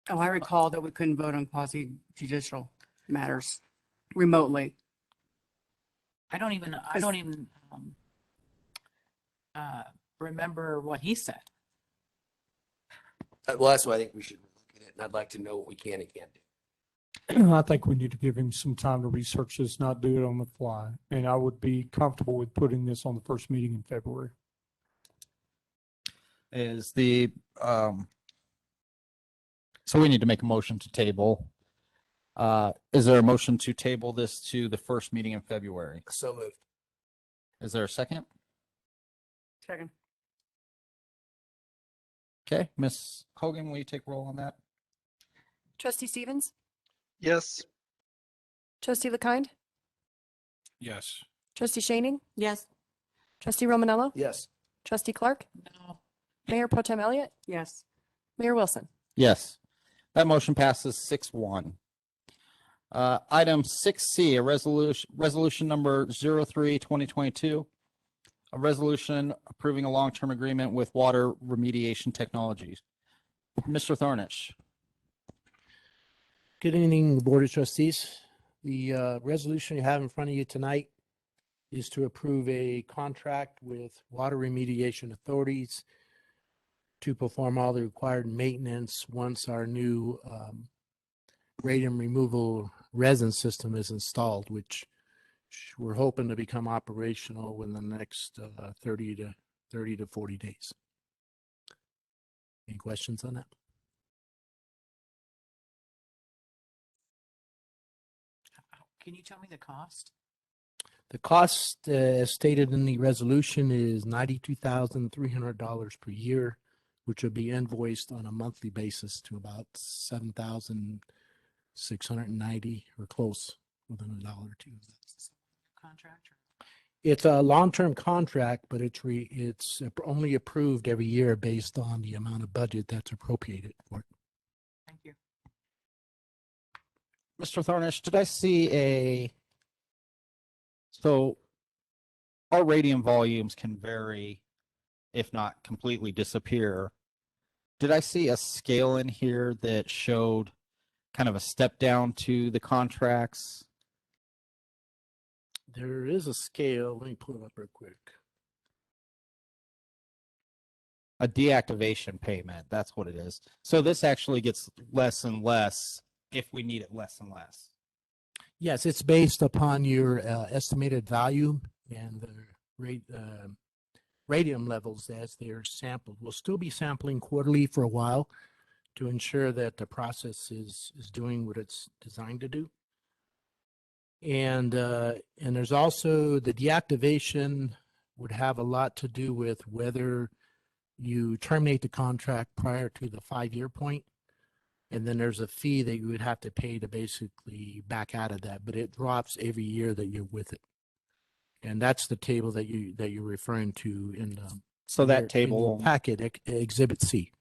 Oh, I recall that we couldn't vote on quasi judicial matters remotely. I don't even remember what he said. Well, that's why I think we should look at it, and I'd like to know what we can and can't do. I think we need to give him some time to research this, not do it on the fly. And I would be comfortable with putting this on the first meeting in February. Is the, so we need to make a motion to table. Is there a motion to table this to the first meeting in February? So moved. Is there a second? Second. Okay, Ms. Hogan, will you take roll on that? Trustee Stevens, Yes. trustee LeKind, Yes. trustee Shaning, Yes. trustee Romanello, Yes. trustee Clark, No. Mayor Pro Tem Elliott, Yes. Mayor Wilson. Yes, that motion passes 6-1. Item 6C, a resolution number 03-2022, a resolution approving a long-term agreement with Water Remediation Technologies. Mr. Thornish. Good evening, Board of Trustees. The resolution you have in front of you tonight is to approve a contract with water remediation authorities to perform all the required maintenance once our new radium removal resin system is installed, which we're hoping to become operational within the next 30 to 40 days. Any questions on that? Can you tell me the cost? The cost, as stated in the resolution, is $92,300 per year, which will be invoiced on a monthly basis to about $7,690 or close, within $1 or $2. Contract? It's a long-term contract, but it's only approved every year based on the amount of budget that's appropriated for it. Thank you. Mr. Thornish, did I see so our radium volumes can vary, if not completely disappear. Did I see a scale in here that showed kind of a step down to the contracts? There is a scale. Let me pull it up real quick. A deactivation payment, that's what it is. So this actually gets less and less if we need it less and less. Yes, it's based upon your estimated value and the radium levels as they're sampled. We'll still be sampling quarterly for a while to ensure that the process is doing what it's designed to do. And there's also the deactivation would have a lot to do with whether you terminate the contract prior to the 5-year point. And then there's a fee that you would have to pay to basically back out of that, but it drops every year that you're with it. And that's the table that you're referring to in So your- that in table, your packet, Exhibit C.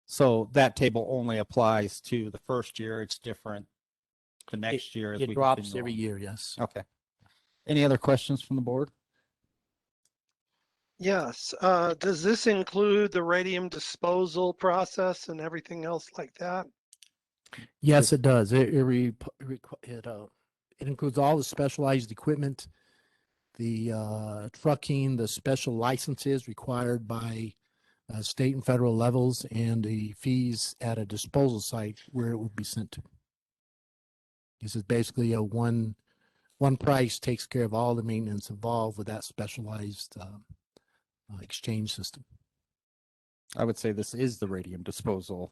so that table only applies to the first year. It's different the next year as It we drops continue every on. year, yes. Okay. Any other questions from the board? Yes. Does this include the radium disposal process and everything else like that? Yes, it does. It includes all the specialized equipment, the trucking, the special licenses required by state and federal levels, and the fees at a disposal site where it would be sent to. This is basically a one price takes care of all the maintenance involved with that specialized exchange system. I would say this is the radium disposal.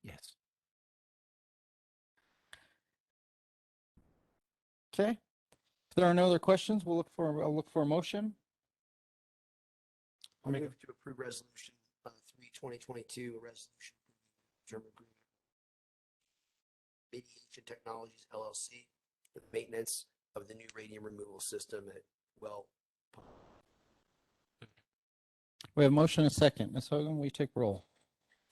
Yes. Okay. If there are no other questions, I'll look for a motion. I'll move to approve resolution 3/2022, a resolution German agreement. Mitigation Technologies LLC for the maintenance of the new radium removal system at We have a motion and a second. Ms. Hogan, will you take roll?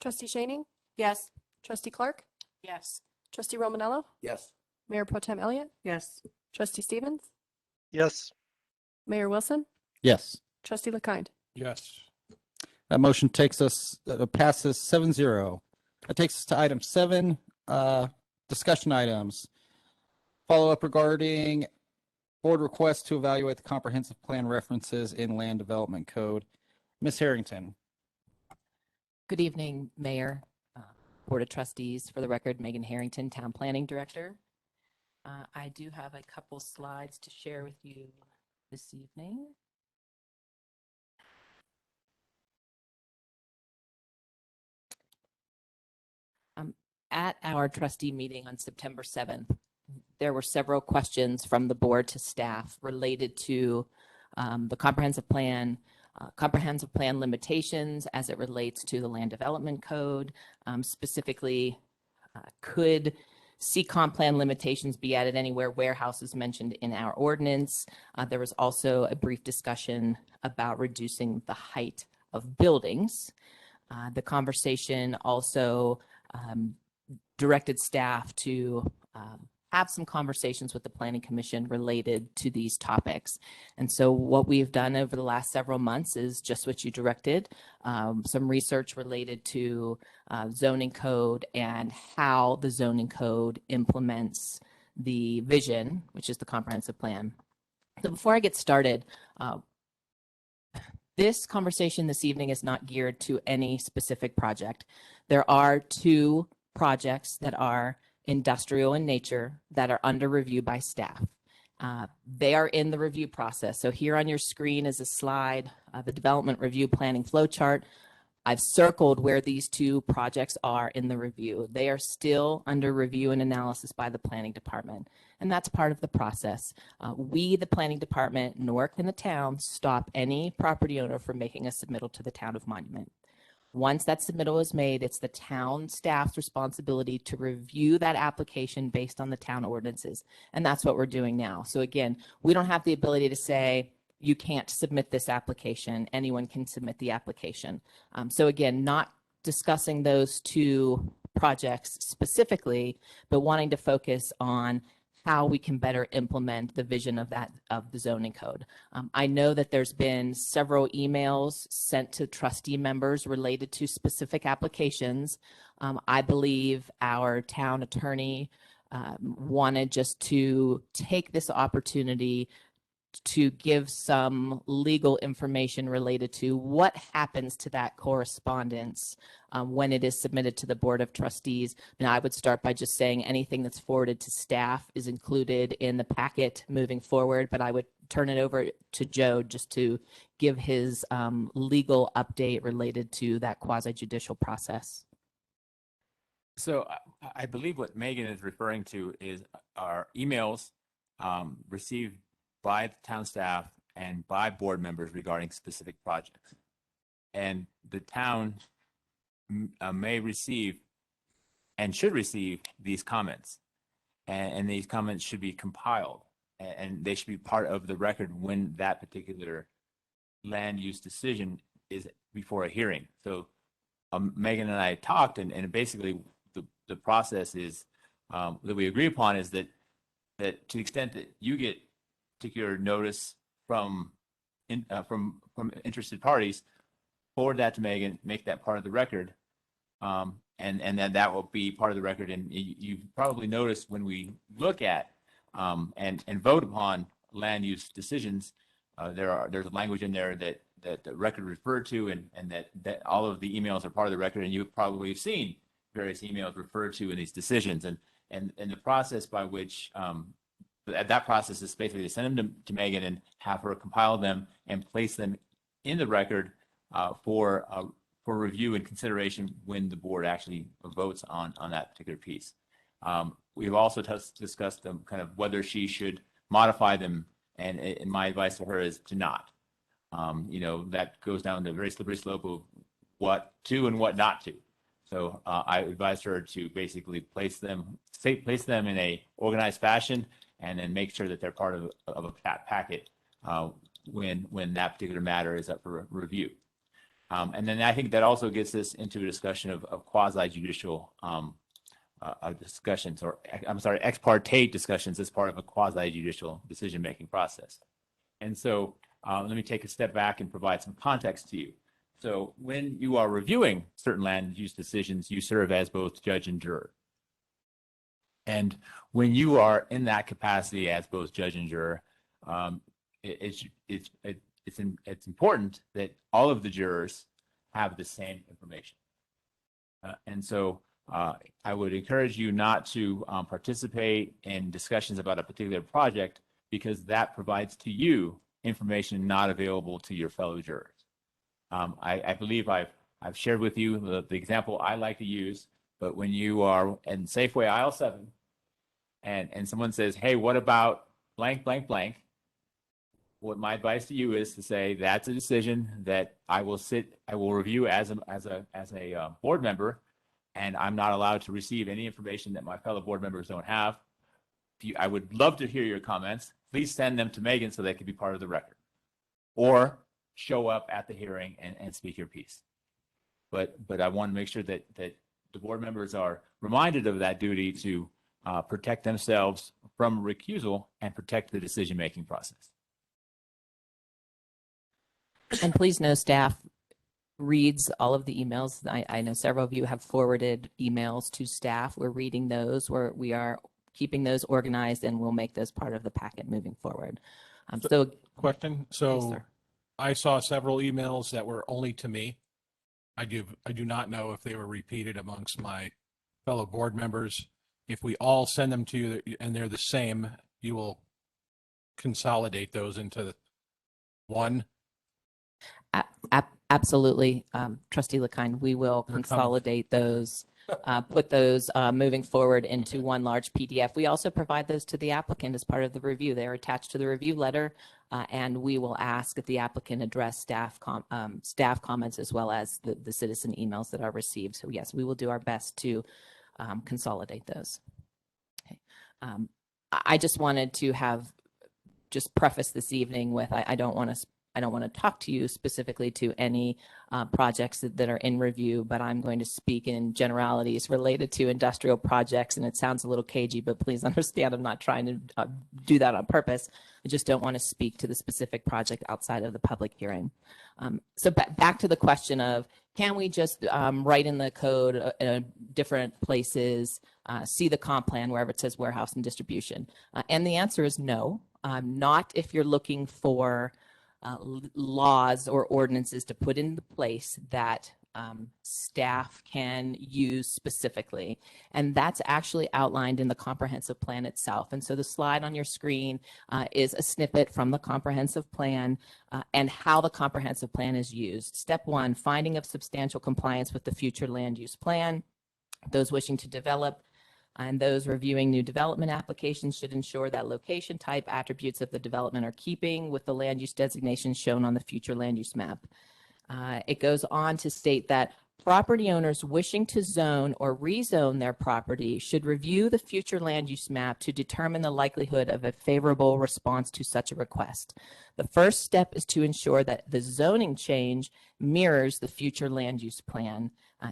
Trustee Shaning, Yes. trustee Clark, Yes. trustee Romanello, Yes. Mayor Pro Tem Elliott, Yes. trustee Stevens, Yes. Mayor Wilson, Yes. trustee LeKind. Yes. That motion passes 7-0. That takes us to item 7, discussion items. Follow up regarding board request to evaluate the comprehensive plan references in land development code. Ms. Harrington. Good evening, Mayor, Board of Trustees. For the record, Megan Harrington, Town Planning Director. I do have a couple slides to share with you this evening. At our trustee meeting on September 7th, there were several questions from the board to staff related to the comprehensive plan limitations as it relates to the land development code. Specifically, could C-comp plan limitations be added anywhere warehouse is mentioned in our ordinance? There was also a brief discussion about reducing the height of buildings. The conversation also directed staff to have some conversations with the Planning Commission related to these topics. And so what we've done over the last several months is just what you directed, some research related to zoning code and how the zoning code implements the vision, which is the comprehensive plan. So before I get started, this conversation this evening is not geared to any specific project. There are 2 projects that are industrial in nature that are under review by staff. They are in the review process. So here on your screen is a slide, the development review planning flow chart. I've circled where these 2 projects are in the review. They are still under review and analysis by the planning department. And that's part of the process. We, the planning department, nor can the town stop any property owner from making a submittal to the town of Monument. Once that submittal is made, it's the town staff's responsibility to review that application based on the town ordinances. And that's what we're doing now. So again, we don't have the ability to say, you can't submit this application. Anyone can submit the application. So again, not discussing those 2 projects specifically, but wanting to focus on how we can better implement the vision of the zoning code. I know that there's been several emails sent to trustee members related to specific applications. I believe our town attorney wanted just to take this opportunity to give some legal information related to what happens to that correspondence when it is submitted to the Board of Trustees. And I would start by just saying anything that's forwarded to staff is included in the packet moving forward, but I would turn it over to Joe just to give his legal update related to that quasi-judicial process. So I believe what Megan is referring to is our emails received by the town staff and by board members regarding specific projects. And the town may receive and should receive these comments. And these comments should be compiled and they should be part of the record when that particular land use decision is before a hearing. So Megan and I talked, and basically the process is that we agree upon is that to the extent that you get particular notice from interested parties, forward that to Megan, make that part of the record, and then that will be part of the record. And you probably noticed when we look at and vote upon land use decisions, there's a language in there that the record referred to, and that all of the emails are part of the record, and you probably have seen various emails referred to in these decisions, and the process by which that process is basically to send them to Megan and have her compile them and place them in the record for review and consideration when the board actually votes on that particular piece. We've also discussed them kind of whether she should modify them, and my advice to her is to not. That goes down the very slippery slope of what to and what not to. So I advised her to basically place them in a organized fashion, and then make sure that they're part of a packet when that particular matter is up for review. And then I think that also gets us into a discussion of quasi-judicial discussions, or I'm sorry, ex parte discussions as part of a quasi-judicial decision-making process. And so let me take a step back and provide some context to you. So when you are reviewing certain land use decisions, you serve as both judge and juror. And when you are in that capacity as both judge and juror, it's important that all of the jurors have the same information. And so I would encourage you not to participate in discussions about a particular project, because that provides to you information not available to your fellow jurors. I believe I've shared with you the example I like to use, but when you are in Safeway aisle 7 and someone says, hey, what about blank, blank, blank? What my advice to you is to say, that's a decision that I will review as a board member, and I'm not allowed to receive any information that my fellow board members don't have. I would love to hear your comments. Please send them to Megan so they can be part of the record, or show up at the hearing and speak your piece. But I want to make sure that the board members are reminded of that duty to protect themselves from recusal and protect the decision-making process. And please know staff reads all of the emails. I know several of you have forwarded emails to staff. We're reading those. We are keeping those organized, and we'll make those part of the packet moving forward. So question. Yes, So sir. I saw several emails that were only to me. I do not know if they were repeated amongst my fellow board members. If we all send them to you and they're the same, you will consolidate those into one. Absolutely, Trustee LeKine, we will consolidate those, put those moving forward into one large PDF. We also provide those to the applicant as part of the review. They are attached to the review letter, and we will ask if the applicant address staff comments as well as the citizen emails that are received. So yes, we will do our best to consolidate those. Okay. I just wanted to just preface this evening with, I don't want to talk to you specifically to any projects that are in review, but I'm going to speak in generalities related to industrial projects. And it sounds a little cagey, but please understand I'm not trying to do that on purpose. I just don't want to speak to the specific project outside of the public hearing. So back to the question of, can we just write in the code different places, see the comp plan wherever it says warehouse and distribution? And the answer is no, not if you're looking for laws or ordinances to put into place that staff can use specifically. And that's actually outlined in the comprehensive plan itself. And so the slide on your screen is a snippet from the comprehensive plan and how the comprehensive plan is used. Step 1, finding of substantial compliance with the future land use plan. Those wishing to develop and those reviewing new development applications should ensure that location type attributes of the development are keeping with the land use designations shown on the future land use map. It goes on to state that Property owners wishing to zone or rezone their property should review the future land use map to determine the likelihood of a favorable response to such a request. The first step is to ensure that the zoning change mirrors the future land use plan.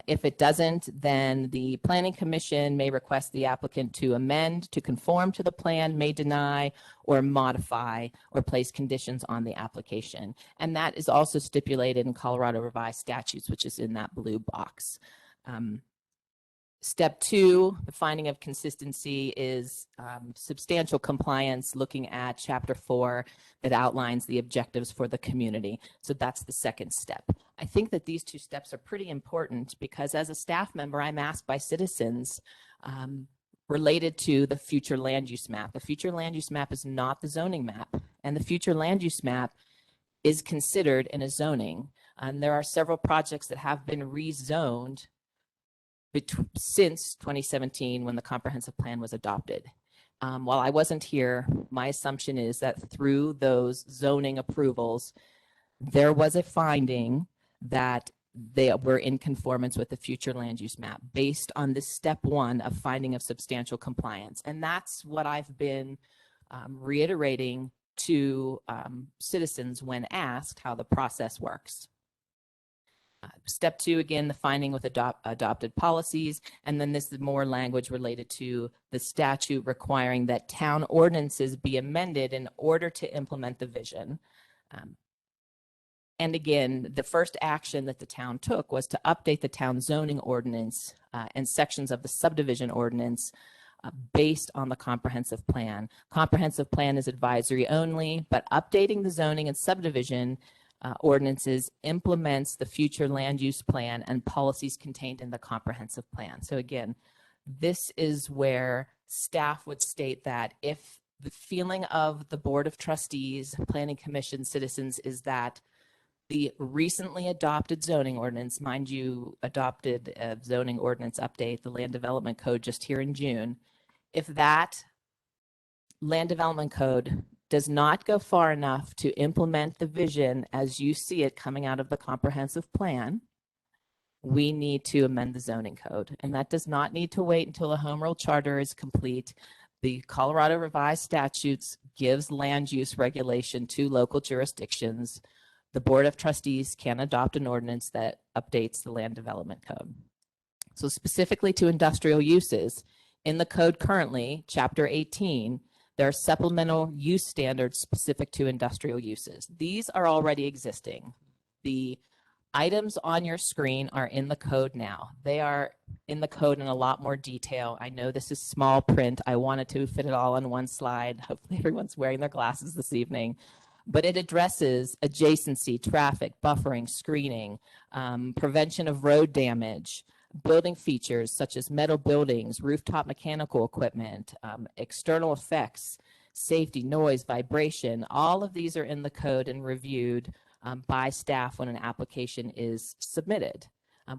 If it doesn't, then the Planning Commission may request the applicant to amend to conform to the plan, may deny or modify or place conditions on the application. And that is also stipulated in Colorado Revised Statutes, which is in that blue box. Step 2, the finding of consistency, is substantial compliance, looking at Chapter 4 that outlines the objectives for the community. So that's the second step. I think that these 2 steps are pretty important because as a staff member, I'm asked by citizens related to the future land use map. The future land use map is not the zoning map, and the future land use map is considered in a zoning. And there are several projects that have been rezoned since 2017 when the comprehensive plan was adopted. While I wasn't here, my assumption is that through those zoning approvals, there was a finding that they were in conformance with the future land use map based on this step 1 of finding of substantial compliance. And that's what I've been reiterating to citizens when asked how the process works. Step 2, again, the finding with adopted policies, and then this is more language related to the statute requiring that town ordinances be amended in order to implement the vision. And again, the first action that the town took was to update the town zoning ordinance and sections of the subdivision ordinance based on the comprehensive plan. Comprehensive plan is advisory only, but updating the zoning and subdivision ordinances implements the future land use plan and policies contained in the comprehensive plan. So again, this is where staff would state that if the feeling of the Board of Trustees, Planning Commission, citizens is that the recently adopted zoning ordinance, mind you, adopted a zoning ordinance update, the Land Development Code just here in June, if that Land Development Code does not go far enough to implement the vision as you see it coming out of the comprehensive plan, we need to amend the zoning code. And that does not need to wait until a home rule charter is complete. The Colorado Revised Statutes gives land use regulation to local jurisdictions. The Board of Trustees can adopt an ordinance that updates the Land Development Code. So specifically to industrial uses, in the code currently, Chapter 18, there are supplemental use standards specific to industrial uses. These are already existing. The items on your screen are in the code now. They are in the code in a lot more detail. I know this is small print. I wanted to fit it all on one slide. Hopefully everyone's wearing their glasses this evening. But it addresses adjacency, traffic, buffering, screening, prevention of road damage, building features such as metal buildings, rooftop mechanical equipment, external effects, safety, noise, vibration. All of these are in the code and reviewed by staff when an application is submitted.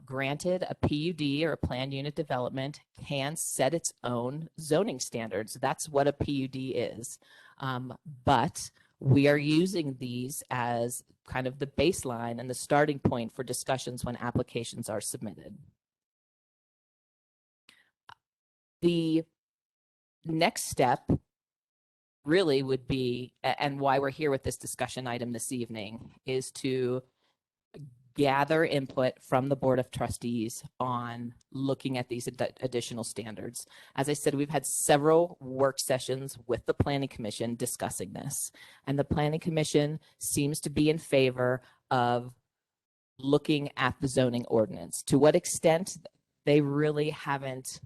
Granted, a PUD or a planned unit development can set its own zoning standards. That's what a PUD is. But we are using these as kind of the baseline and the starting point for discussions when applications are submitted. The next step really would be, and why we're here with this discussion item this evening, is to gather input from the Board of Trustees on looking at these additional standards. As I said, we've had several work sessions with the Planning Commission discussing this, and the Planning Commission seems to be in favor of looking at the zoning ordinance. To what extent, they really haven't,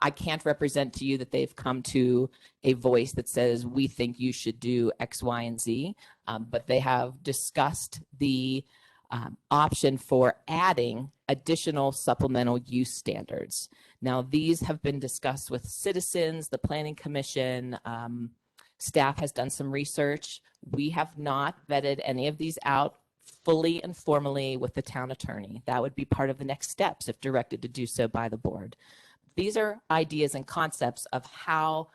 I can't represent to you that they've come to a voice that says, we think you should do X, Y, and Z, but they have discussed the option for adding additional supplemental use standards. Now, these have been discussed with citizens, the Planning Commission, staff has done some research. We have not vetted any of these out fully and formally with the town attorney. That would be part of the next steps if directed to do so by the board. These are ideas and concepts of how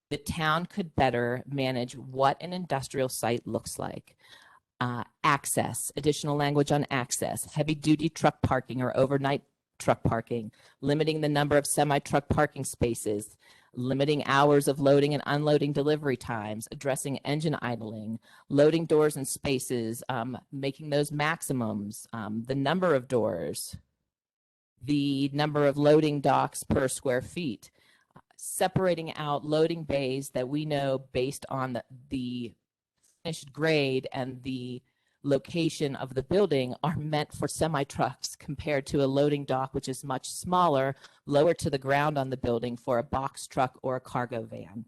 the town could better manage what an industrial site looks like. Access, additional language on access, heavy duty truck parking or overnight truck parking, limiting the number of semi-truck parking spaces, limiting hours of loading and unloading delivery times, addressing engine idling, loading doors and spaces, making those maximums, the number of doors, the number of loading docks per square feet, separating out loading bays that we know based on the finished grade and the location of the building are meant for semi-trucks compared to a loading dock, which is much smaller, lower to the ground on the building for a box truck or a cargo van.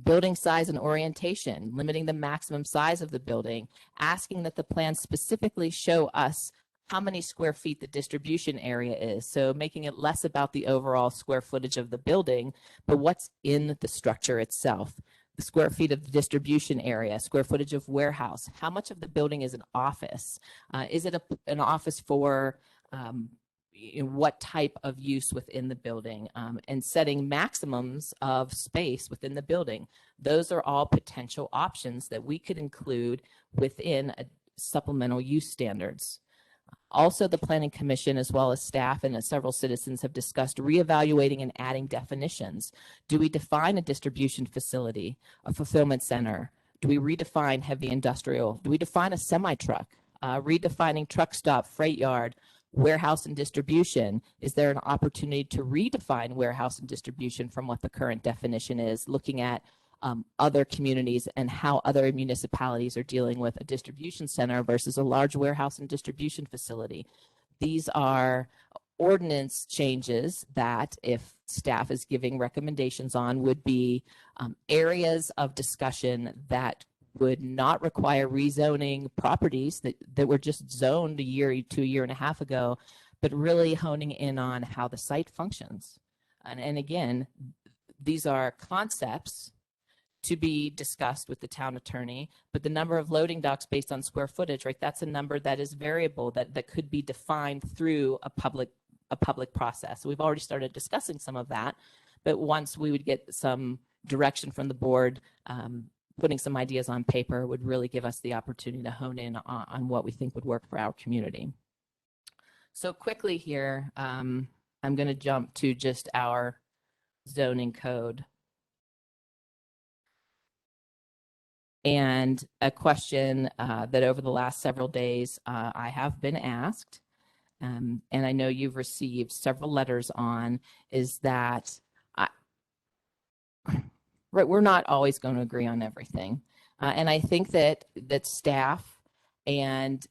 Building size and orientation, limiting the maximum size of the building, asking that the plan specifically show us how many square feet the distribution area is. So making it less about the overall square footage of the building, but what's in the structure itself. The square feet of the distribution area, square footage of warehouse, how much of the building is an office? Is it an office for what type of use within the building, and setting maximums of space within the building? Those are all potential options that we could include within a supplemental use standards. Also, the Planning Commission, as well as staff and several citizens, have discussed reevaluating and adding definitions. Do we define a distribution facility, a fulfillment center? Do we redefine heavy industrial? Do we define a semi-truck? Redefining truck stop, freight yard, warehouse and distribution. Is there an opportunity to redefine warehouse and distribution from what the current definition is, looking at other communities and how other municipalities are dealing with a distribution center versus a large warehouse and distribution facility? These are ordinance changes that, if staff is giving recommendations on, would be areas of discussion that would not require rezoning properties that were just zoned a year to a year and a half ago, but really honing in on how the site functions. And again, these are concepts to be discussed with the town attorney, but the number of loading docks based on square footage, right? That's a number that is variable, that could be defined through a public process. So we've already started discussing some of that, but once we would get some direction from the board, putting some ideas on paper would really give us the opportunity to hone in on what we think would work for our community. So quickly here, I'm going to jump to just our zoning code. And a question that over the last several days I have been asked, and I know you've received several letters on, is that right, we're not always going to agree on everything. And I think that staff and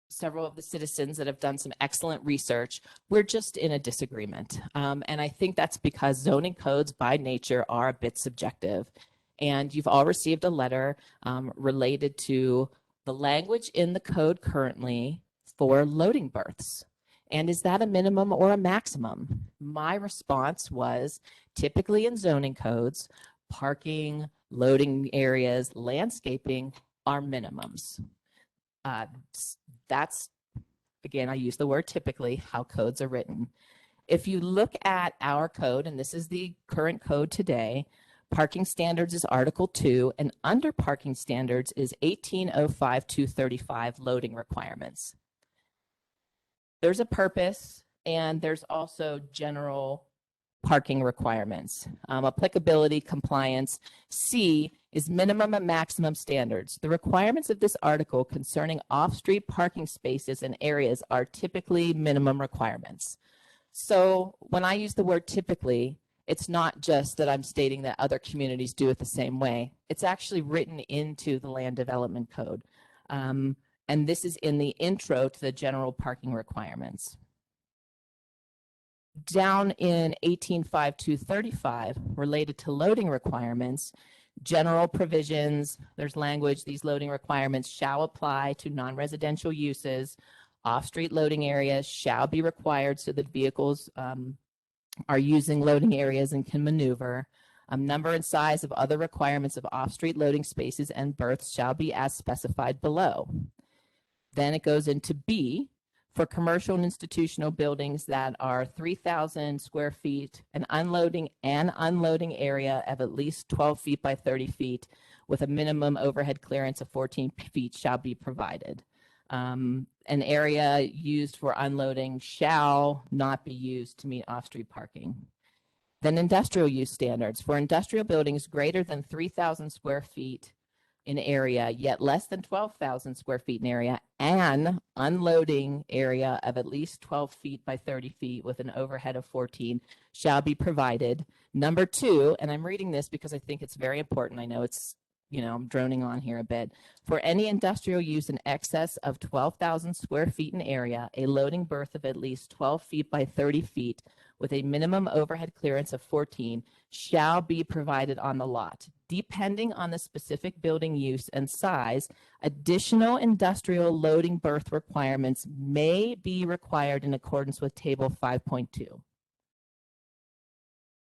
several of the citizens that have done some excellent research, we're just in a disagreement. And I think that's because zoning codes by nature are a bit subjective. And you've all received a letter related to the language in the code currently for loading berths. And is that a minimum or a maximum? My response was, typically in zoning codes, parking, loading areas, landscaping are minimums. That's, again, I use the word typically, how codes are written. If you look at our code, and this is the current code today, parking standards is Article 2, and under parking standards is 1805-235 loading requirements. There's a purpose, and there's also general parking requirements. Applicability, compliance. C is minimum and maximum standards. The requirements of this article concerning off-street parking spaces and areas are typically minimum requirements. So when I use the word typically, it's not just that I'm stating that other communities do it the same way. It's actually written into the Land Development Code. And this is in the intro to the general parking requirements. Down in 18.5.235, related to loading requirements, general provisions, there's language, these loading requirements shall apply to non-residential uses. Off-street loading areas shall be required so that vehicles are using loading areas and can maneuver. Number and size of other requirements of off-street loading spaces and berths shall be as specified below. Then it goes into B For commercial and institutional buildings that are 3,000 square feet, an unloading and unloading area of at least 12 feet by 30 feet with a minimum overhead clearance of 14 feet shall be provided. An area used for unloading shall not be used to meet off-street parking. Then industrial use standards. For industrial buildings greater than 3,000 square feet in area, yet less than 12,000 square feet in area, an unloading area of at least 12 feet by 30 feet with an overhead of 14 shall be provided. Number 2, and I'm reading this because I think it's very important. I know it's, I'm droning on here a bit. For any industrial use in excess of 12,000 square feet in area, a loading berth of at least 12 feet by 30 feet with a minimum overhead clearance of 14 shall be provided on the lot. Depending on the specific building use and size, additional industrial loading berth requirements may be required in accordance with Table 5.2.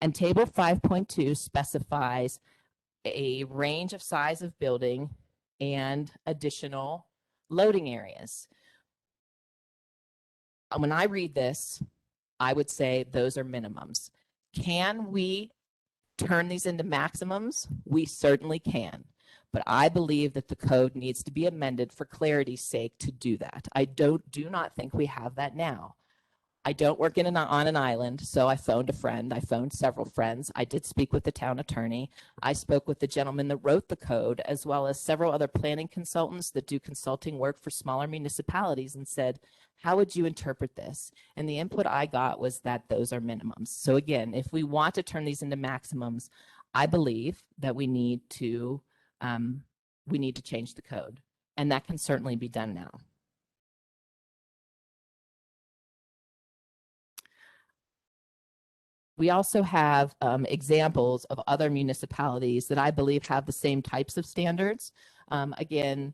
And Table 5.2 specifies a range of size of building and additional loading areas. When I read this, I would say those are minimums. Can we turn these into maximums? We certainly can. But I believe that the code needs to be amended for clarity's sake to do that. I do not think we have that now. I don't work on an island, so I phoned a friend. I phoned several friends. I did speak with the town attorney. I spoke with the gentleman that wrote the code, as well as several other planning consultants that do consulting work for smaller municipalities, and said, how would you interpret this? And the input I got was that those are minimums. So again, if we want to turn these into maximums, I believe that we need to change the code, and that can certainly be done now. We also have examples of other municipalities that I believe have the same types of standards. Again,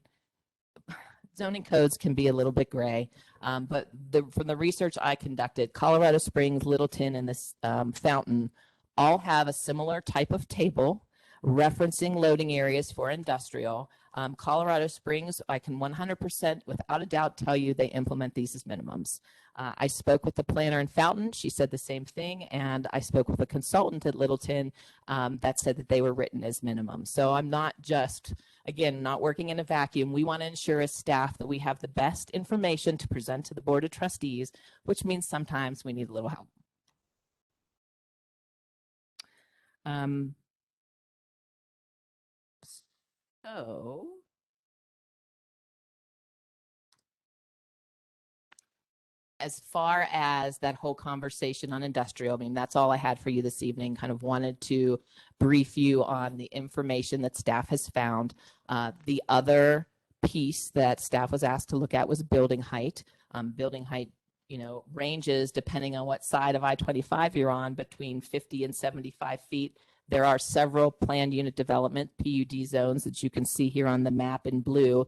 zoning codes can be a little bit gray, but from the research I conducted, Colorado Springs, Littleton, and this Fountain all have a similar type of table referencing loading areas for industrial. Colorado Springs, I can 100% without a doubt tell you they implement these as minimums. I spoke with the planner in Fountain. She said the same thing. And I spoke with a consultant at Littleton that said that they were written as minimums. So I'm not just, again, not working in a vacuum. We want to ensure as staff that we have the best information to present to the Board of Trustees, which means sometimes we need a little help. So as far as that whole conversation on industrial, I mean, that's all I had for you this evening. Kind of wanted to brief you on the information that staff has found. The other piece that staff was asked to look at was building height. Building height, ranges depending on what side of I-25 you're on, between 50 and 75 feet. There are several planned unit development PUD zones that you can see here on the map in blue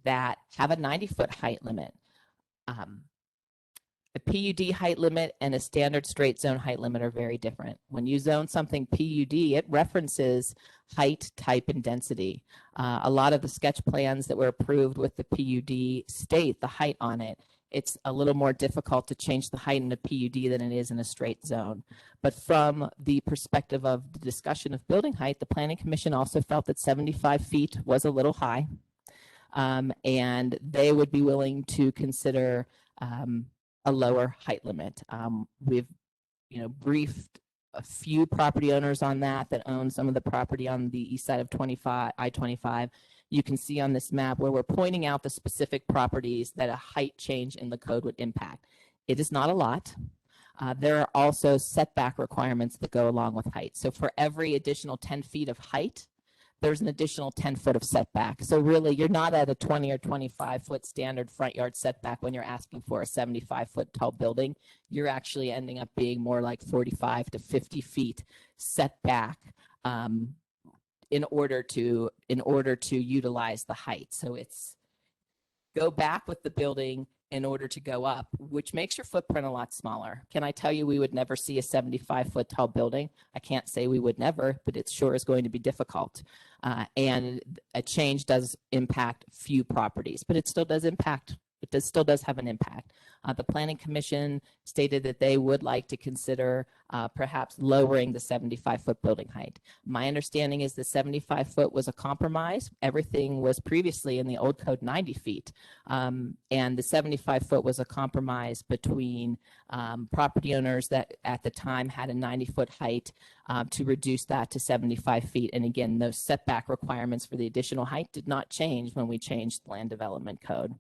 that have a 90-foot height limit. A PUD height limit and a standard straight zone height limit are very different. When you zone something PUD, it references height, type, and density. A lot of the sketch plans that were approved with the PUD state the height on it. It's a little more difficult to change the height in a PUD than it is in a straight zone. But from the perspective of the discussion of building height, the Planning Commission also felt that 75 feet was a little high. And they would be willing to consider a lower height limit. We've, briefed a few property owners on that own some of the property on the east side of I-25. You can see on this map where we're pointing out the specific properties that a height change in the code would impact. It is not a lot. There are also setback requirements that go along with height. So for every additional 10 feet of height, there's an additional 10 foot of setback. So really, you're not at a 20 or 25 foot standard front yard setback when you're asking for a 75 foot tall building. You're actually ending up being more like 45 to 50 feet setback in order to utilize the height. So it's go back with the building in order to go up, which makes your footprint a lot smaller. Can I tell you we would never see a 75 foot tall building? I can't say we would never, but it sure is going to be difficult. And a change does impact few properties, but it still does impact still does have an impact. The Planning Commission stated that they would like to consider perhaps lowering the 75-foot building height. My understanding is the 75-foot was a compromise. Everything was previously in the old code 90 feet. And the 75-foot was a compromise between property owners that at the time had a 90-foot height to reduce that to 75 feet. And again, those setback requirements for the additional height did not change when we changed the land development code.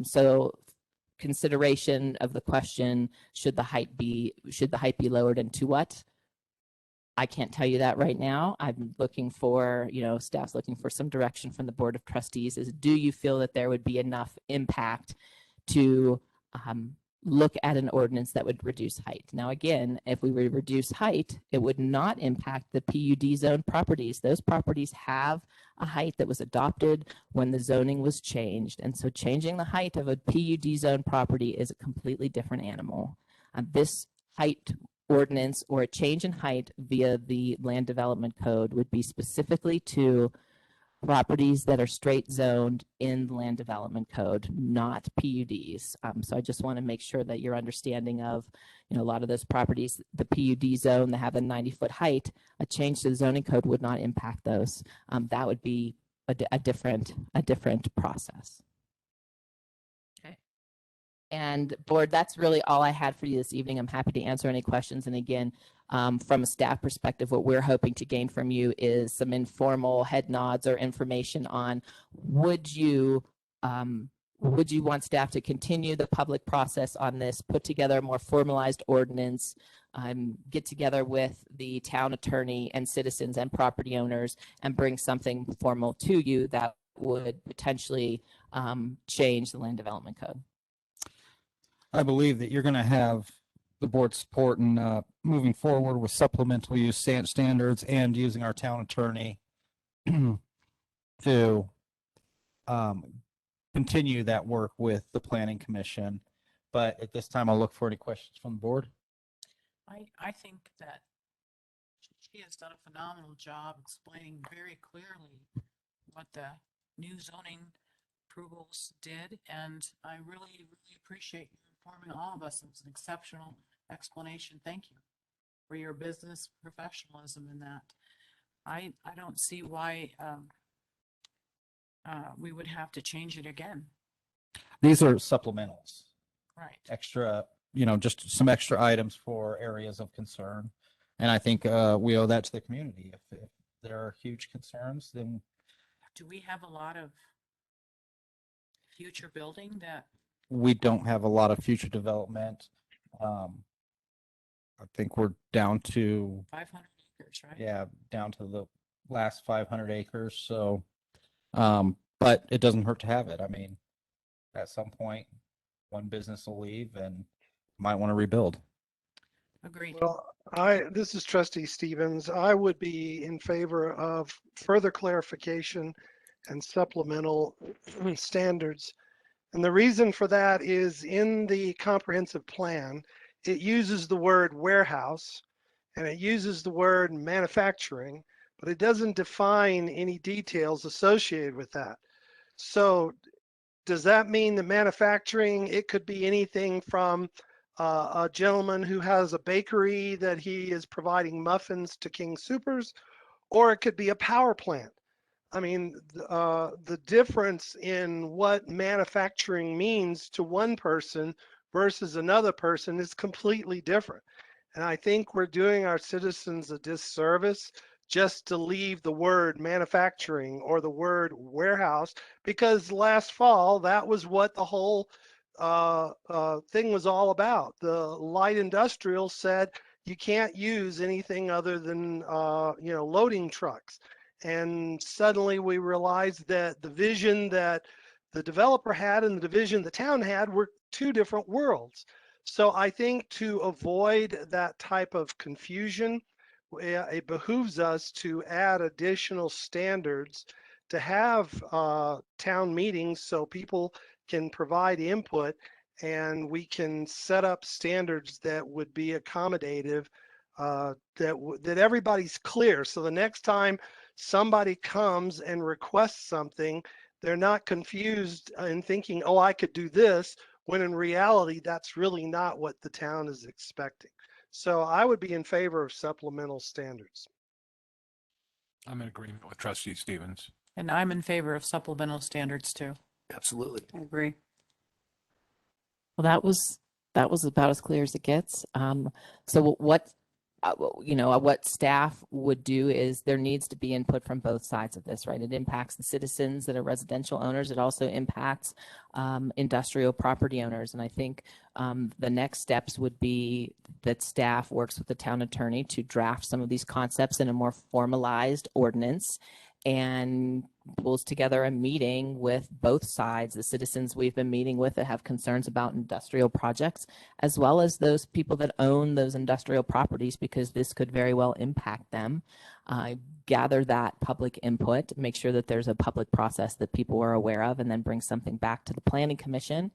So consideration of the question, should the height be lowered and to what? I can't tell you that right now. I'm looking for, staff's looking for some direction from the Board of Trustees. Is do you feel that there would be enough impact to look at an ordinance that would reduce height? Now, again, if we were to reduce height, it would not impact the PUD zone properties. Those properties have a height that was adopted when the zoning was changed. And so changing the height of a PUD zone property is a completely different animal. This height ordinance or a change in height via the land development code would be specifically to properties that are straight zoned in the land development code, not PUDs. So I just want to make sure that you're understanding of, a lot of those properties, the PUD zone that have a 90-foot height, a change to the zoning code would not impact those. That would be a different process. Okay. And board, that's really all I had for you this evening. I'm happy to answer any questions. And again, from a staff perspective, what we're hoping to gain from you is some informal head nods or information on would you want staff to continue the public process on this, put together a more formalized ordinance, get together with the town attorney and citizens and property owners and bring something formal to you that would potentially change the land development code? I believe that you're going to have the board's support in moving forward with supplemental use standards and using our town attorney to continue that work with the Planning Commission. But at this time, I'll look for any questions from the board. I think that she has done a phenomenal job explaining very clearly what the new zoning approvals did, and I really, really appreciate you informing all of us. It was an exceptional explanation. Thank you for your business professionalism in that. I don't see why we would have to change it again. These are supplementals. Right. Extra, just some extra items for areas of concern. And I think we owe that to the community. If there are huge concerns, then. Do we have a lot of future building that? We don't have a lot of future development. I think we're down to 500 acres, right? Yeah, down to the last 500 acres. So, but it doesn't hurt to have it. I mean, at some point, one business will leave and might want to rebuild. Agreed. Well, this is Trustee Stevens. I would be in favor of further clarification and supplemental standards. And the reason for that is in the comprehensive plan, it uses the word warehouse and it uses the word manufacturing, but it doesn't define any details associated with that. So does that mean that manufacturing, it could be anything from a gentleman who has a bakery that he is providing muffins to King Soopers, or it could be a power plant. I mean, the difference in what manufacturing means to one person versus another person is completely different. And I think we're doing our citizens a disservice just to leave the word manufacturing or the word warehouse, because last fall, that was what the whole thing was all about. The light industrial said you can't use anything other than, loading trucks. And suddenly we realized that the vision that the developer had and the vision the town had were two different worlds. So I think to avoid that type of confusion, it behooves us to add additional standards to have town meetings so people can provide input and we can set up standards that would be accommodative, that everybody's clear. So the next time somebody comes and requests something, they're not confused in thinking, oh, I could do this, when in reality, that's really not what the town is expecting. So I would be in favor of supplemental standards. I'm in agreement with Trustee Stevens. And I'm in favor of supplemental standards too. Absolutely. I agree. Well, that was about as clear as it gets. So what what staff would do is there needs to be input from both sides of this, right? It impacts the citizens that are residential owners. It also impacts industrial property owners. And I think the next steps would be that staff works with the town attorney to draft some of these concepts in a more formalized ordinance and pulls together a meeting with both sides, the citizens we've been meeting with that have concerns about industrial projects, as well as those people that own those industrial properties, because this could very well impact them. Gather that public input, make sure that there's a public process that people are aware of, and then bring something back to the Planning Commission,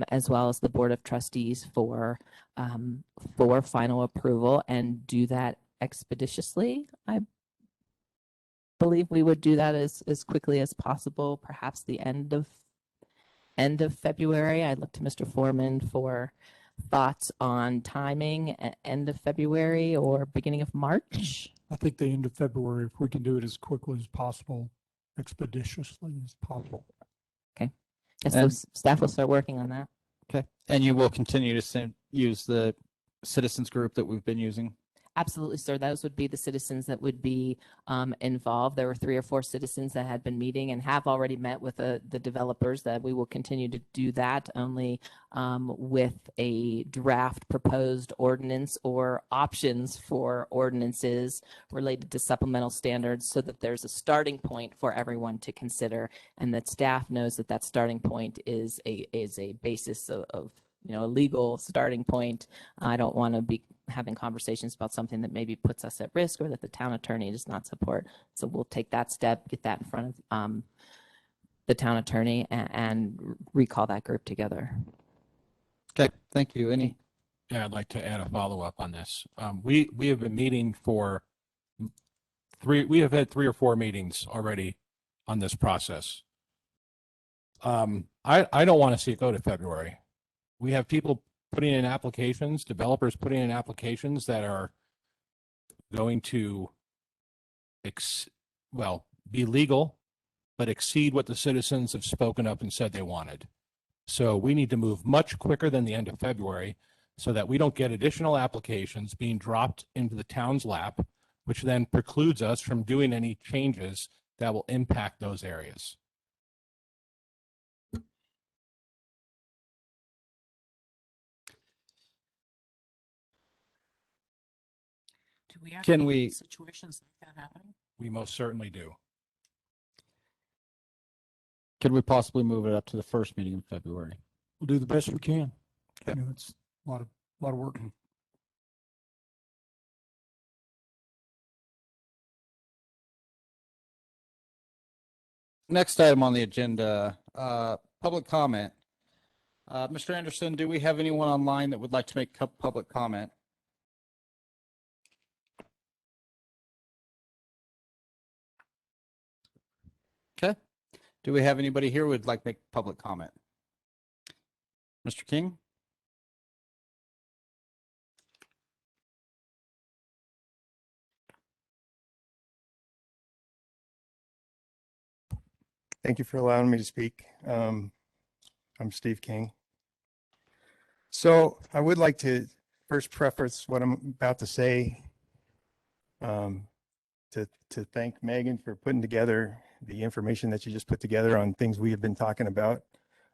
as well as the Board of Trustees for final approval, and do that expeditiously. I believe we would do that as quickly as possible, perhaps the end of February. I look to Mr. Foreman for thoughts on timing at end of February or beginning of March. I think the end of February, if we can do it as quickly as possible, expeditiously as possible. Okay. Yes, And- so staff will start working on that. Okay. And you will continue to use the citizens group that we've been using? Absolutely, sir. Those would be the citizens that would be involved. There were 3 or 4 citizens that had been meeting and have already met with the developers. That we will continue to do that, only with a draft proposed ordinance or options for ordinances related to supplemental standards, so that there's a starting point for everyone to consider, and that staff knows that that starting point is a basis of a legal starting point. I don't want to be having conversations about something that maybe puts us at risk or that the town attorney does not support. So we'll take that step, get that in front of the town attorney, and recall that group together. Okay, thank you. Any? Yeah, I'd like to add a follow-up on this. We have been meeting for we have had 3 or 4 meetings already on this process. I don't want to see it go to February. We have people putting in applications, developers putting in applications that are going to be legal, but exceed what the citizens have spoken up and said they wanted. So we need to move much quicker than the end of February, so that we don't get additional applications being dropped into the town's lap, which then precludes us from doing any changes that will impact those areas. Do we have Can any we- situations like that happening? We most certainly do. Could we possibly move it up to the first meeting in February? We'll do the best we can. Okay. You know, it's a lot of work. Next item on the agenda, public comment. Mr. Anderson, do we have anyone online that would like to make public comment? Okay. Do we have anybody here who would like to make public comment? Mr. King? Thank you for allowing me to speak. I'm Steve King. So I would like to first preface what I'm about to say, to thank Megan for putting together the information that you just put together on things we have been talking about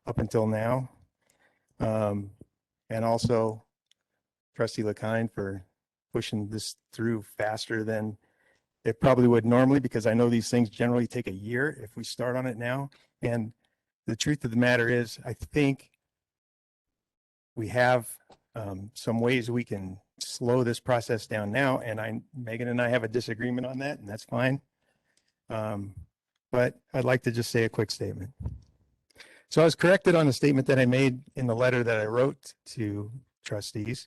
up until now. And also Trustee LeKine for pushing this through faster than it probably would normally, because I know these things generally take a year if we start on it now. And the truth of the matter is, I think we have some ways we can slow this process down now. And Megan and I have a disagreement on that, and that's fine. But I'd like to just say a quick statement. So I was corrected on the statement that I made in the letter that I wrote to trustees.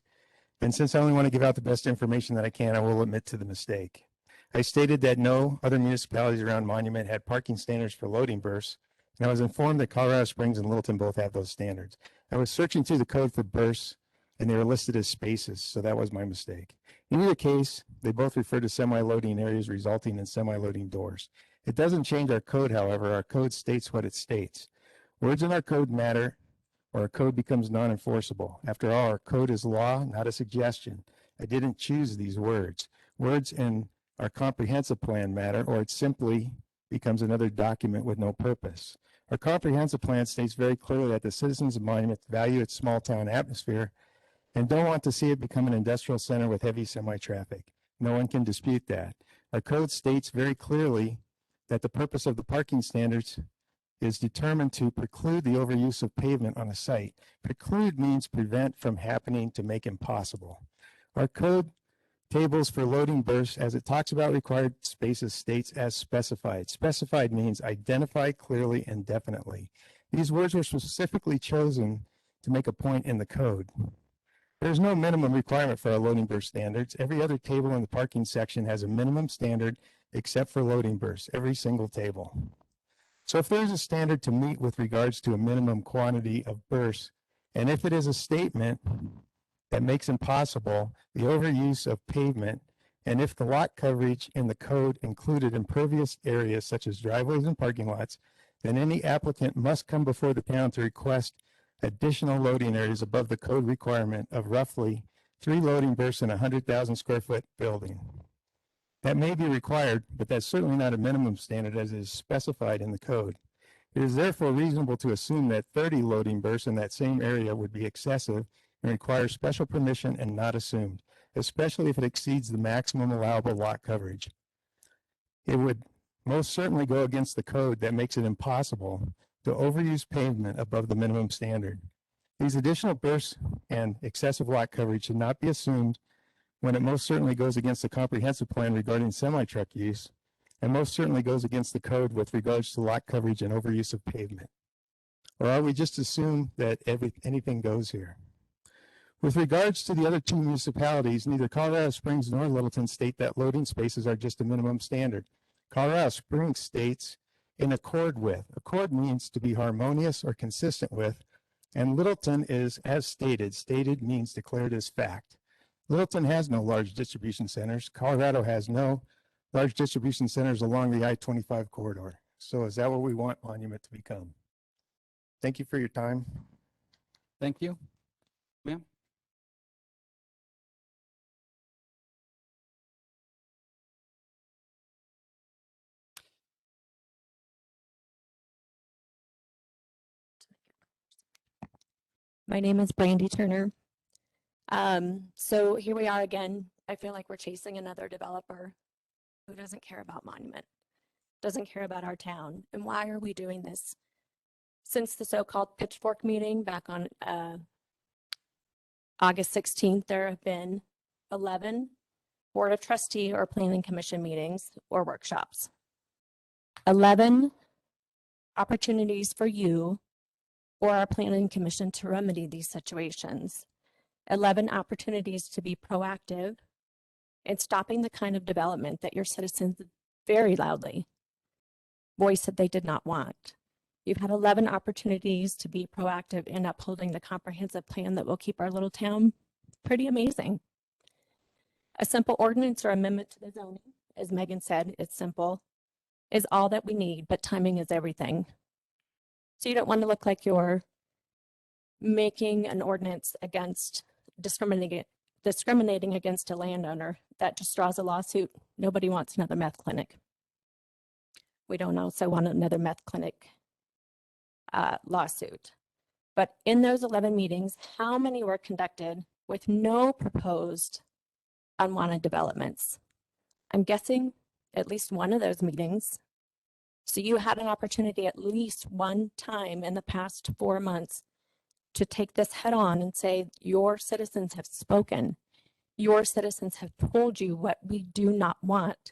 And since I only want to give out the best information that I can, I will admit to the mistake. I stated that no other municipalities around Monument had parking standards for loading berths And I was informed that Colorado Springs and Littleton both have those standards. I was searching through the code for bursts and they were listed as spaces, so that was my mistake. In either case, they both refer to semi-loading areas resulting in semi-loading doors. It doesn't change our code, however. Our code states what it states. Words in our code matter, or our code becomes non-enforceable. After all, our code is law, not a suggestion. I didn't choose these words. Words in our comprehensive plan matter, or it simply becomes another document with no purpose. Our comprehensive plan states very clearly that the citizens of Monument value its small town atmosphere and don't want to see it become an industrial center with heavy semi-traffic. No one can dispute that. Our code states very clearly that the purpose of the parking standards is determined to preclude the overuse of pavement on a site. Preclude means prevent from happening to make impossible. Our code tables for loading bursts, as it talks about required spaces, states as specified. Specified means identify clearly and definitely. These words were specifically chosen to make a point in the code. There's no minimum requirement for our loading burst standards. Every other table in the parking section has a minimum standard except for loading bursts, every single table. So if there's a standard to meet with regards to a minimum quantity of bursts, and if it is a statement that makes impossible the overuse of pavement, and if the lot coverage in the code included impervious areas such as driveways and parking lots, then any applicant must come before the town to request additional loading areas above the code requirement of roughly 3 loading bursts in a 100,000 square foot building. That may be required, but that's certainly not a minimum standard as is specified in the code. It is therefore reasonable to assume that 30 loading bursts in that same area would be excessive and require special permission and not assumed, especially if it exceeds the maximum allowable lot coverage. It would most certainly go against the code that makes it impossible to overuse pavement above the minimum standard. These additional bursts and excessive lot coverage should not be assumed when it most certainly goes against the comprehensive plan regarding semi-truck use, and most certainly goes against the code with regards to lot coverage and overuse of pavement. Or are we just assume that anything goes here? With regards to the other 2 municipalities, neither Colorado Springs nor Littleton state that loading spaces are just a minimum standard. Colorado Springs states in accord with. Accord means to be harmonious or consistent with, and Littleton is as stated. Stated means declared as fact. Littleton has no large distribution centers. Colorado has no large distribution centers along the I-25 corridor. So is that what we want Monument to become? Thank you for your time. Thank you. Ma'am? My name is Brandy Turner. So here we are again. I feel like we're chasing another developer who doesn't care about Monument, doesn't care about our town. And why are we doing this? Since the so-called pitchfork meeting back on August 16th, there have been 11 Board of Trustee or Planning Commission meetings or workshops. 11 opportunities for you or our Planning Commission to remedy these situations. 11 opportunities to be proactive in stopping the kind of development that your citizens very loudly voiced that they did not want. You've had 11 opportunities to be proactive in upholding the comprehensive plan that will keep our little town pretty amazing. A simple ordinance or amendment to the zoning, as Megan said, it's simple, is all that we need, but timing is everything. So you don't want to look like you're making an ordinance against discriminating against a landowner. That just draws a lawsuit. Nobody wants another meth clinic. We don't also want another meth clinic lawsuit. But in those 11 meetings, how many were conducted with no proposed unwanted developments? I'm guessing at least one of those meetings. So you had an opportunity at least one time in the past 4 months to take this head on and say, your citizens have spoken. Your citizens have told you what we do not want.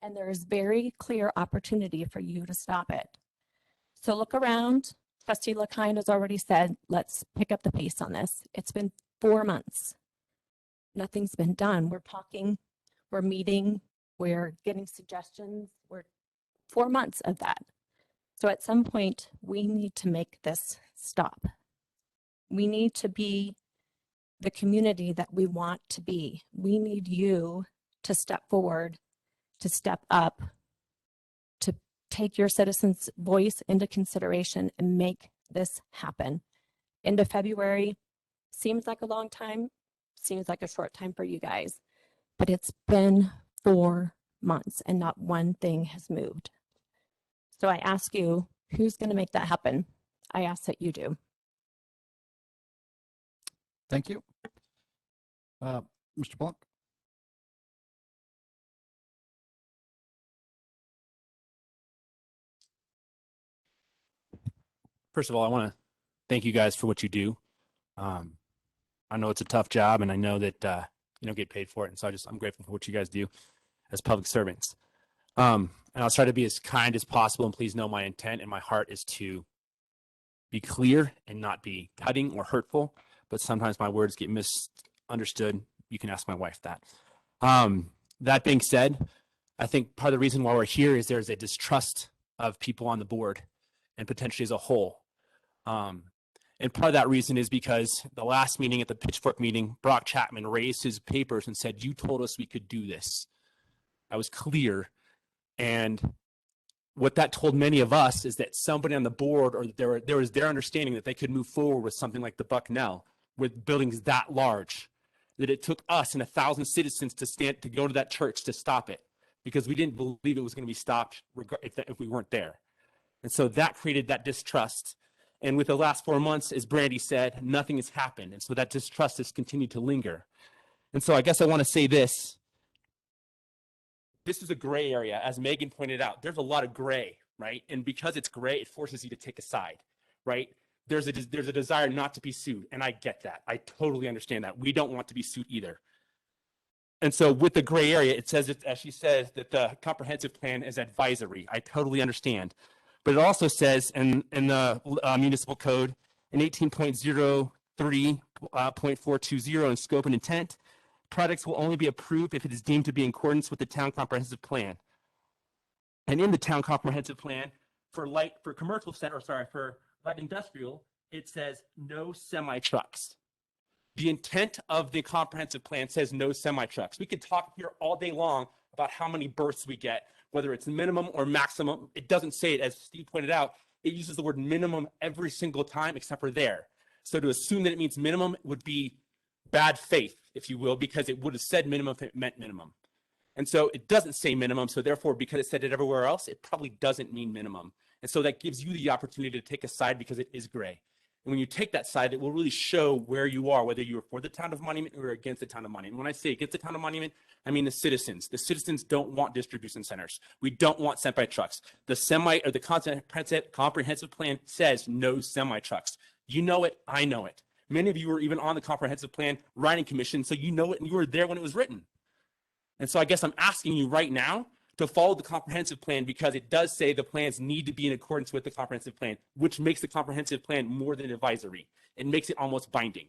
And there is very clear opportunity for you to stop it. So look around. Trustee LaKine has already said, let's pick up the pace on this. It's been 4 months. Nothing's been done. We're talking, we're meeting, we're getting suggestions. We're 4 months of that. So at some point, we need to make this stop. We need to be the community that we want to be. We need you to step forward, to step up, to take your citizens' voice into consideration and make this happen. End of February seems like a long time, seems like a short time for you guys, but it's been 4 months and not one thing has moved. So I ask you, who's going to make that happen? I ask that you do. Thank you. Mr. Blunt? First of all, I want to thank you guys for what you do. I know it's a tough job, and I know that you don't get paid for it, and so I'm grateful for what you guys do as public servants. And I'll try to be as kind as possible, and please know my intent and my heart is to be clear and not be cutting or hurtful, but sometimes my words get misunderstood. You can ask my wife that. That being said, I think part of the reason why we're here is there's a distrust of people on the board and potentially as a whole. And part of that reason is because the last meeting at the Pitchfork meeting, Brock Chapman raised his papers and said, "You told us we could do this." I was clear. And what that told many of us is that somebody on the board, or there was their understanding that they could move forward with something like the Bucknell, with buildings that large, that it took us and 1,000 citizens to go to that church to stop it, because we didn't believe it was going to be stopped if we weren't there. And so that created that distrust. And with the last 4 months, as Brandy said, nothing has happened. And so that distrust has continued to linger. And so I guess I want to say this. This is a gray area. As Megan pointed out, there's a lot of gray, right? And because it's gray, it forces you to take a side, right? There's a desire not to be sued. And I get that. I totally understand that. We don't want to be sued either. And so with the gray area, it says, as she says, that the comprehensive plan is advisory. I totally understand. But it also says in the municipal code in 18.03.420 in scope and intent, projects will only be approved if it is deemed to be in accordance with the town comprehensive plan. And in the town comprehensive plan, for light industrial, it says no semi trucks. The intent of the comprehensive plan says no semi trucks. We could talk here all day long about how many berths we get, whether it's minimum or maximum. It doesn't say it, as Steve pointed out. It uses the word minimum every single time except for there. So to assume that it means minimum would be bad faith, if you will, because it would have said minimum if it meant minimum. And so it doesn't say minimum. So therefore, because it said it everywhere else, it probably doesn't mean minimum. And so that gives you the opportunity to take a side because it is gray. And when you take that side, it will really show where you are, whether you're for the town of Monument or you're against the town of Monument. When I say against the town of Monument, I mean the citizens. The citizens don't want distribution centers. We don't want semi trucks. The comprehensive plan says no semi trucks. You know it, I know it. Many of you were even on the comprehensive plan writing commission, so you know it and you were there when it was written. And so I guess I'm asking you right now to follow the comprehensive plan, because it does say the plans need to be in accordance with the comprehensive plan, which makes the comprehensive plan more than advisory. It makes it almost binding.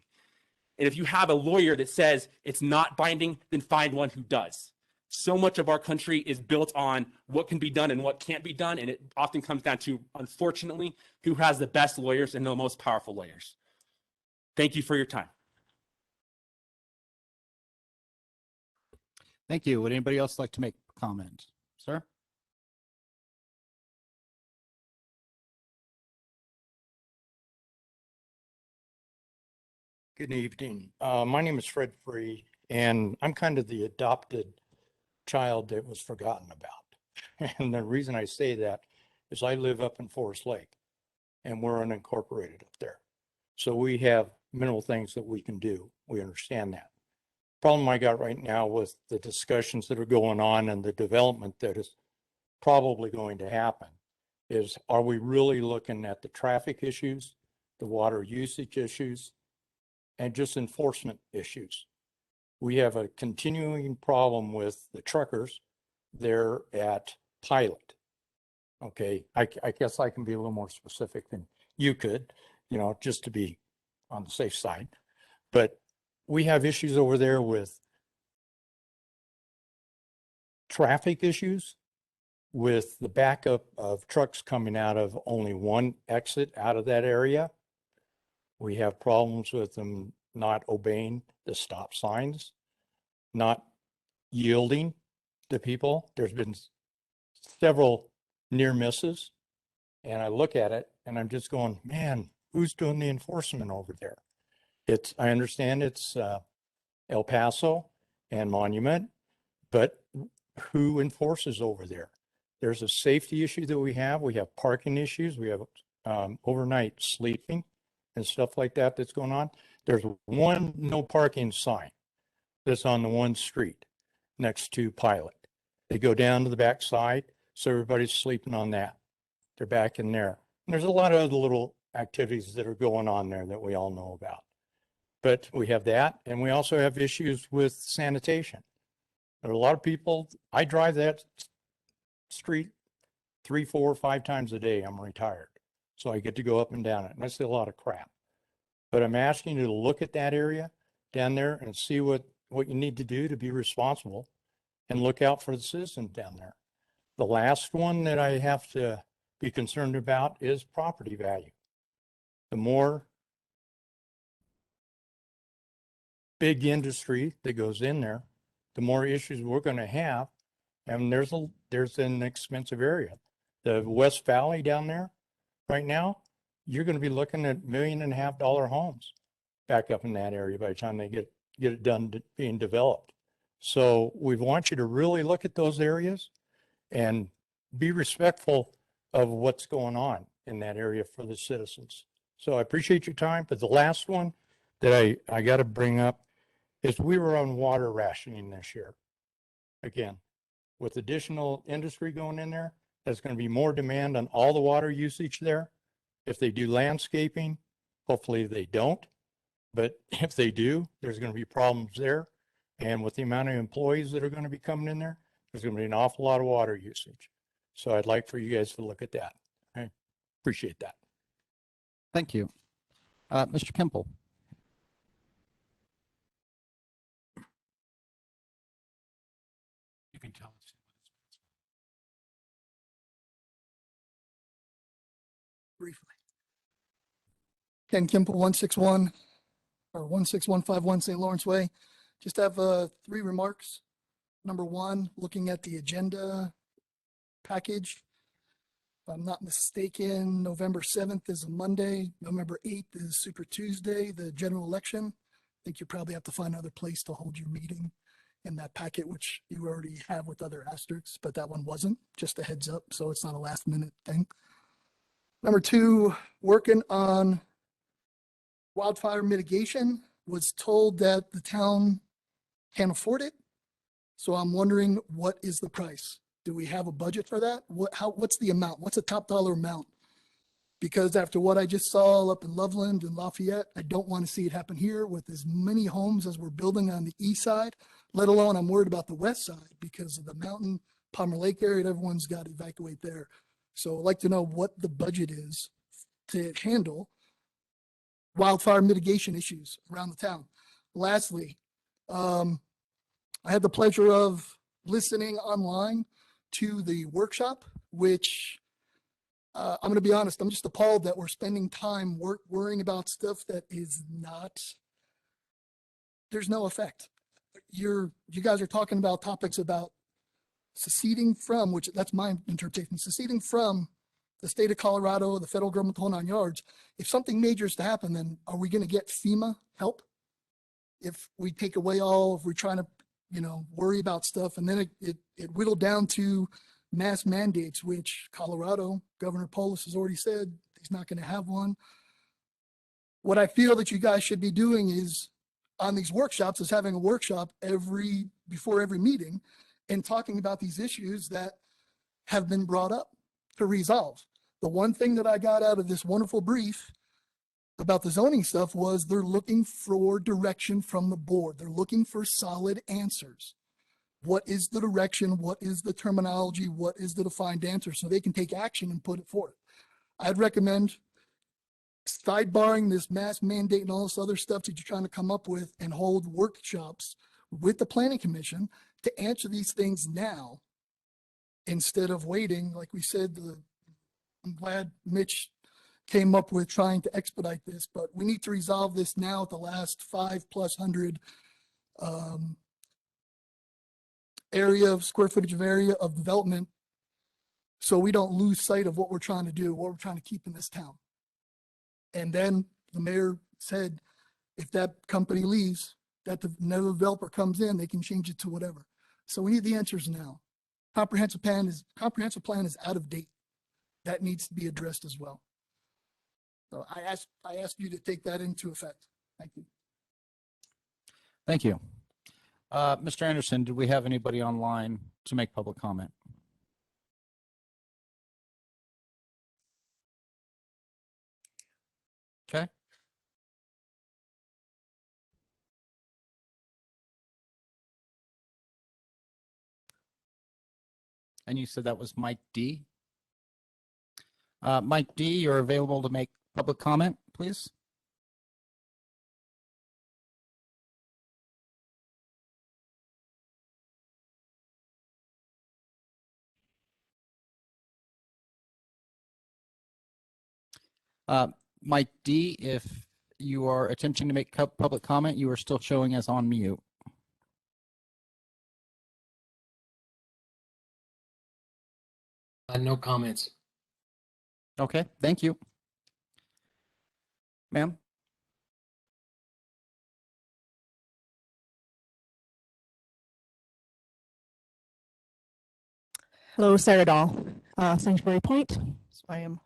And if you have a lawyer that says it's not binding, then find one who does. So much of our country is built on what can be done and what can't be done. And it often comes down to, unfortunately, who has the best lawyers and the most powerful lawyers. Thank you for your time. Thank you. Would anybody else like to make a comment? Sir? Good evening. My name is Fred Free, and I'm kind of the adopted child that was forgotten about. And the reason I say that is I live up in Forest Lake, and we're unincorporated up there. So we have minimal things that we can do. We understand that. Problem I got right now with the discussions that are going on and the development that is probably going to happen is, are we really looking at the traffic issues, the water usage issues, and just enforcement issues? We have a continuing problem with the truckers there at Pilot. Okay, I guess I can be a little more specific than you could, just to be on the safe side. But we have issues over there with traffic issues with the backup of trucks coming out of only one exit out of that area. We have problems with them not obeying the stop signs, not yielding to people. There's been several near misses. And I look at it and I'm just going, man, who's doing the enforcement over there? I understand it's El Paso and Monument, but who enforces over there? There's a safety issue that we have. We have parking issues. We have overnight sleeping and stuff like that that's going on. There's one no parking sign that's on the one street next to Pilot. They go down to the back side, so everybody's sleeping on that. They're back in there. And there's a lot of other little activities that are going on there that we all know about. But we have that, and we also have issues with sanitation. There are a lot of people, I drive that street 3, 4, 5 times a day. I'm retired. So I get to go up and down it, and I see a lot of crap. But I'm asking you to look at that area down there and see what you need to do to be responsible and look out for the citizens down there. The last one that I have to be concerned about is property value. The more big industry that goes in there, the more issues we're going to have. And there's an expensive area. The West Valley down there right now, you're going to be looking at $1.5 million homes back up in that area by the time they get it done being developed. So we want you to really look at those areas and be respectful of what's going on in that area for the citizens. So I appreciate your time, but the last one that I got to bring up is we were on water rationing this year. Again, with additional industry going in there, there's going to be more demand on all the water usage there. If they do landscaping, hopefully they don't. But if they do, there's going to be problems there. And with the amount of employees that are going to be coming in there, there's going to be an awful lot of water usage. So I'd like for you guys to look at that. I appreciate that. Thank you. Mr. Kimple. You can tell us. Briefly. Ken Kimple, 16151 St. Lawrence Way. Just have 3 remarks. Number 1, looking at the agenda package. If I'm not mistaken, November 7th is a Monday. November 8th is Super Tuesday, the general election. I think you probably have to find another place to hold your meeting in that packet, which you already have with other asterisks, but that one wasn't. Just a heads up, so it's not a last minute thing. Number 2, working on wildfire mitigation. Was told that the town can't afford it. So I'm wondering, what is the price? Do we have a budget for that? What's the amount? What's the top dollar amount? Because after what I just saw up in Loveland and Lafayette, I don't want to see it happen here with as many homes as we're building on the east side, let alone I'm worried about the west side because of the mountain, Palmer Lake area, everyone's got to evacuate there. So I'd like to know what the budget is to handle wildfire mitigation issues around the town. Lastly, I had the pleasure of listening online to the workshop, which I'm going to be honest, I'm just appalled that we're spending time worrying about stuff that is not, there's no effect. You guys are talking about topics about seceding from, which that's my interpretation, seceding from the state of Colorado, the federal government, the whole 9 yards. If something major is to happen, then are we going to get FEMA help? If we take away if we're trying to, worry about stuff, and then it whittled down to mass mandates, which Colorado, Governor Polis has already said he's not going to have one. What I feel that you guys should be doing is on these workshops is having a workshop before every meeting and talking about these issues that have been brought up to resolve. The one thing that I got out of this wonderful brief about the zoning stuff was they're looking for direction from the board. They're looking for solid answers. What is the direction? What is the terminology? What is the defined answer? So they can take action and put it forth. I'd recommend sidebarring this mass mandate and all this other stuff that you're trying to come up with and hold workshops with the planning commission to answer these things now instead of waiting, like we said, I'm glad Mitch came up with trying to expedite this, but we need to resolve this now at the last 500+ square footage of area of development. So we don't lose sight of what we're trying to do, what we're trying to keep in this town. And then the mayor said, if that company leaves, that the another developer comes in, they can change it to whatever. So we need the answers now. Comprehensive plan is out of date. That needs to be addressed as well. So I asked you to take that into effect. Thank you. Thank you. Mr. Anderson, do we have anybody online to make public comment? Okay. And you said that was Mike D. Mike D, you're available to make public comment, please. Mike D, if you are attempting to make public comment, you are still showing as on mute. No comments. Okay, thank you. Ma'am? Hello, Sarah Dahl, Sanctuary Point. So I am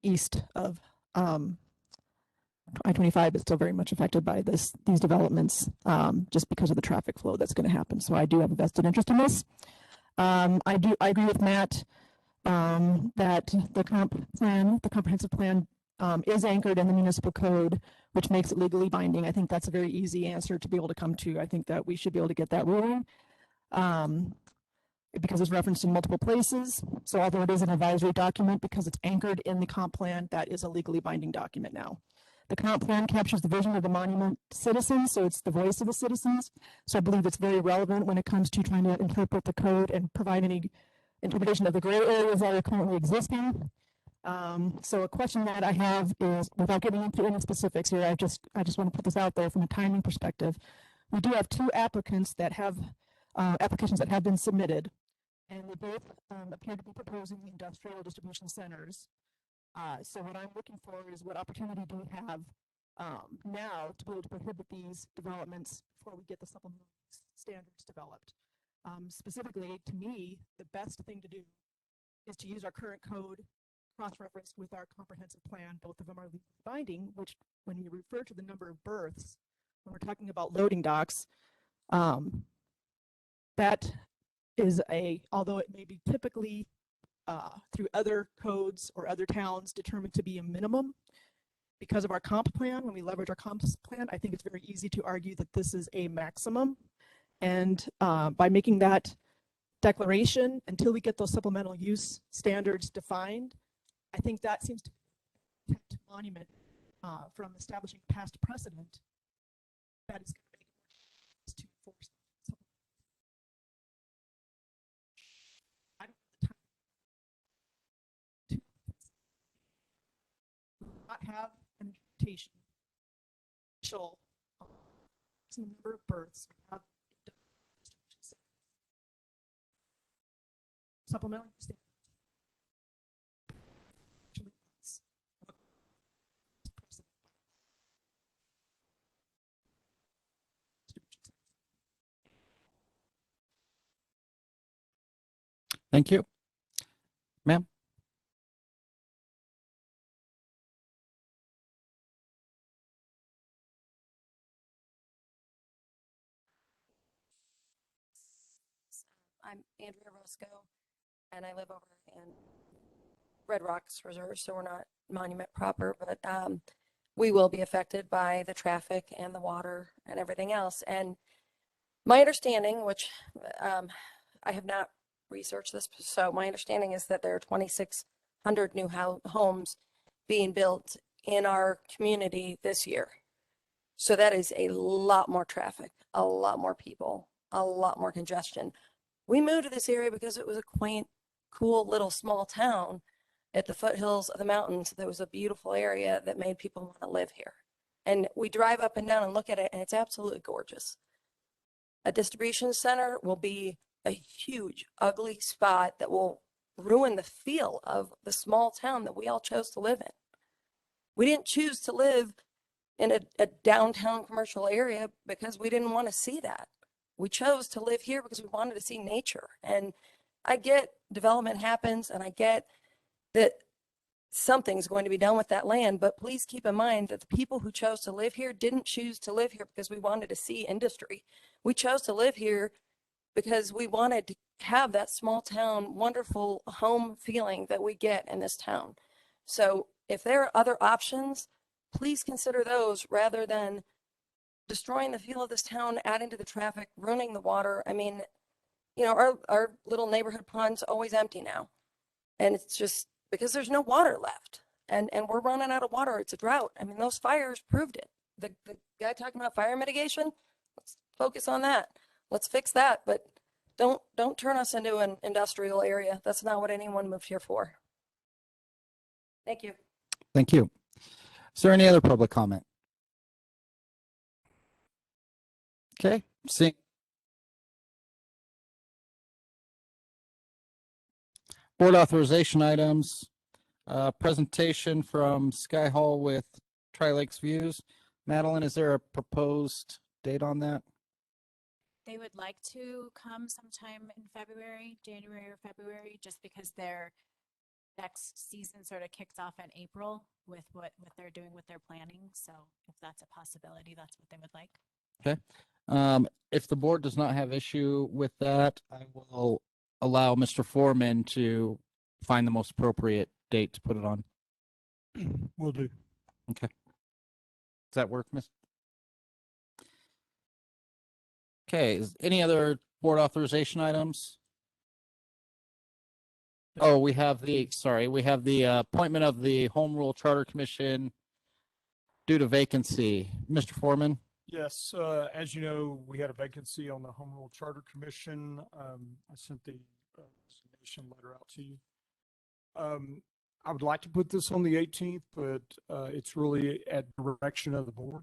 east of I-25, but still very much affected by these developments, just because of the traffic flow that's going to happen. So I do have a vested interest in this. I agree with Matt that the comprehensive plan is anchored in the municipal code, which makes it legally binding. I think that's a very easy answer to be able to come to. I think that we should be able to get that ruling. Because it's referenced in multiple places. So although it is an advisory document, because it's anchored in the comp plan, that is a legally binding document now. The comp plan captures the vision of the monument citizens, so it's the voice of the citizens. So I believe it's very relevant when it comes to trying to interpret the code and provide any interpretation of the gray areas that are currently existing. So a question that I have is, without getting into any specifics here, I just want to put this out there from a timing perspective. We do have two applicants that have applications that have been submitted, and they both appear to be proposing industrial distribution centers. So what I'm looking for is, what opportunity do we have now to be able to prohibit these developments before we get the supplemental standards developed? Specifically, to me, the best thing to do is to use our current code cross-referenced with our comprehensive plan. Both of them are legally binding, which, when you refer to the number of berths, when we're talking about loading docks, that is although it may be typically through other codes or other towns determined to be a minimum, because of our comp plan, when we leverage our comp plan, I think it's very easy to argue that this is a maximum. And by making that declaration, until we get those supplemental use standards defined, I think that seems to protect monument from establishing past precedent that is going to make it to enforce. I don't have the time to not have an interpretation number of births have supplemental use. Thank you. Ma'am? I'm Andrea Roscoe, and I live over in Red Rocks Reserve, so we're not monument proper, but we will be affected by the traffic and the water and everything else. And my understanding, which I have not researched this, so my understanding is that there are 2,600 new homes being built in our community this year. So that is a lot more traffic, a lot more people, a lot more congestion. We moved to this area because it was a quaint cool little small town at the foothills of the mountains that was a beautiful area that made people want to live here. And we drive up and down and look at it, and it's absolutely gorgeous. A distribution center will be a huge, ugly spot that will ruin the feel of the small town that we all chose to live in. We didn't choose to live in a downtown commercial area because we didn't want to see that. We chose to live here because we wanted to see nature. And I get development happens, and I get that something's going to be done with that land, but please keep in mind that the people who chose to live here didn't choose to live here because we wanted to see industry. We chose to live here because we wanted to have that small town, wonderful home feeling that we get in this town. So if there are other options, please consider those rather than destroying the feel of this town, adding to the traffic, ruining the water. I mean, you know, our little neighborhood pond's always empty now. And it's just because there's no water left, and we're running out of water. It's a drought. I mean, those fires proved it. The guy talking about fire mitigation, let's focus on that. Let's fix that, but don't turn us into an industrial area. That's not what anyone moved here for. Thank you. Thank you. Is there any other public comment? Okay, seeing. Board authorization items, presentation from Sky Hall with Tri-Lakes Views. Madeline, is there a proposed date on that? They would like to come sometime in February, January or February, just because their next season sort of kicks off in April with what they're doing with their planning. So if that's a possibility, that's what they would like. Okay. If the board does not have issue with that, I will allow Mr. Foreman to find the most appropriate date to put it on. Will do. Okay. Does that work, Miss? Okay, is any other board authorization items? Oh, we have the appointment of the Home Rule Charter Commission due to vacancy. Mr. Foreman? Yes, as you know, we had a vacancy on the Home Rule Charter Commission. I sent the resignation letter out to you. I would like to put this on the 18th, but it's really at direction of the board.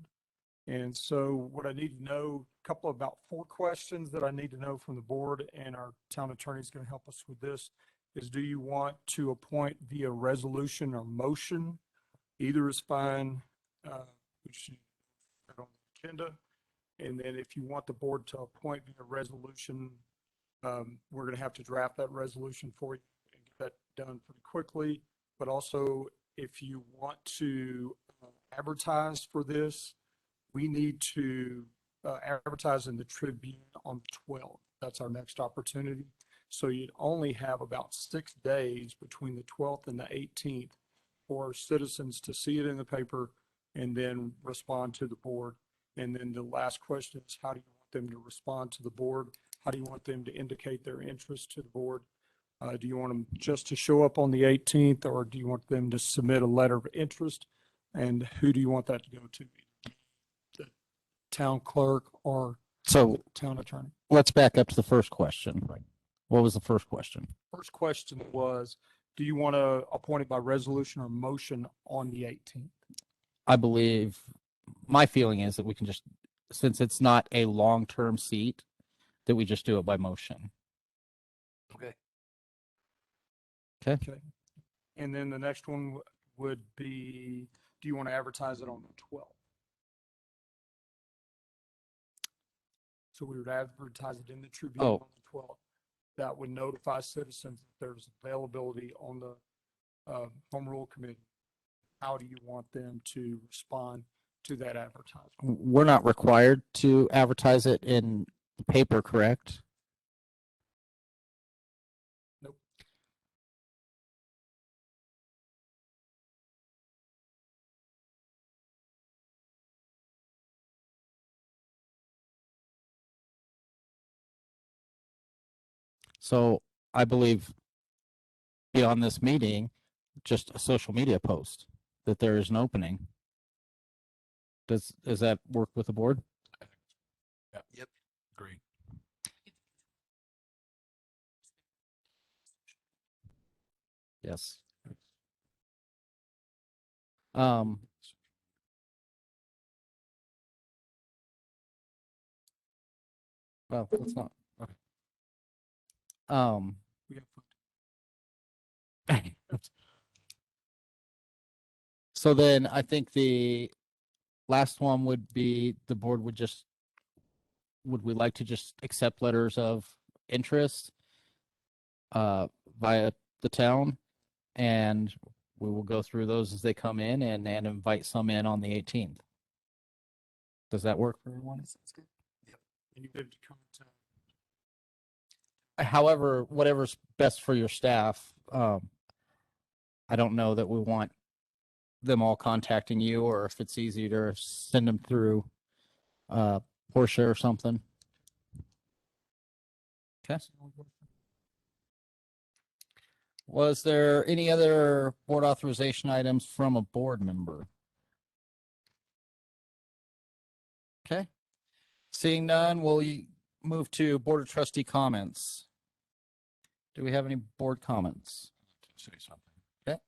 And so what I need to know, about 4 questions that I need to know from the board, and our town attorney is going to help us with this, is do you want to appoint via resolution or motion? Either is fine. We just need to put it on the agenda. And then if you want the board to appoint via resolution, we're going to have to draft that resolution for you and get that done pretty quickly. But also, if you want to advertise for this, we need to advertise in the Tribune on the 12th. That's our next opportunity. So you'd only have about 6 days between the 12th and the 18th for citizens to see it in the paper and then respond to the board. And then the last question is, how do you want them to respond to the board? How do you want them to indicate their interest to the board? Do you want them just to show up on the 18th, or do you want them to submit a letter of interest? And who do you want that to go to? The town clerk or town attorney? Let's back up to the first question. Right. What was the first question? First question was, do you want to appoint it by resolution or motion on the 18th? I believe my feeling is that we can just, since it's not a long-term seat, that we just do it by motion. Okay. Okay. Okay. And then the next one would be, do you want to advertise it on the 12th? So we would advertise it in the Tribune on the 12th. That would notify citizens that there's availability on the Home Rule Committee. How do you want them to respond to that advertisement? We're not required to advertise it in the paper, correct? Nope. So I believe beyond this meeting, just a social media post that there is an opening. Does that work with the board? Yeah. Yep. Agree. Yes. Um, well, that's not. Okay. Um, We have so then I think the last one would be the board would we like to just accept letters of interest via the town, and we will go through those as they come in and invite some in on the 18th. Does that work for everyone? Sounds good. Yep. And you have to come to However, whatever's best for your staff. I don't know that we want them all contacting you, or if it's easy to send them through Portia or something. Okay. Was there any other board authorization items from a board member? Okay. Seeing none, we'll move to Board of Trustee comments. Do we have any board comments? to say something. Okay.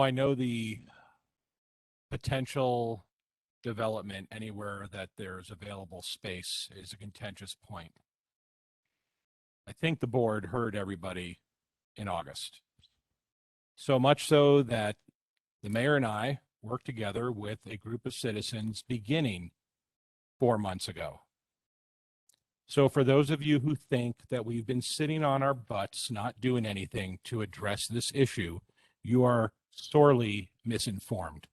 I know the potential development anywhere that there's available space is a contentious point. I think the board heard everybody in August. So much so that the mayor and I worked together with a group of citizens beginning 4 months ago. So for those of you who think that we've been sitting on our butts, not doing anything to address this issue, you are sorely misinformed.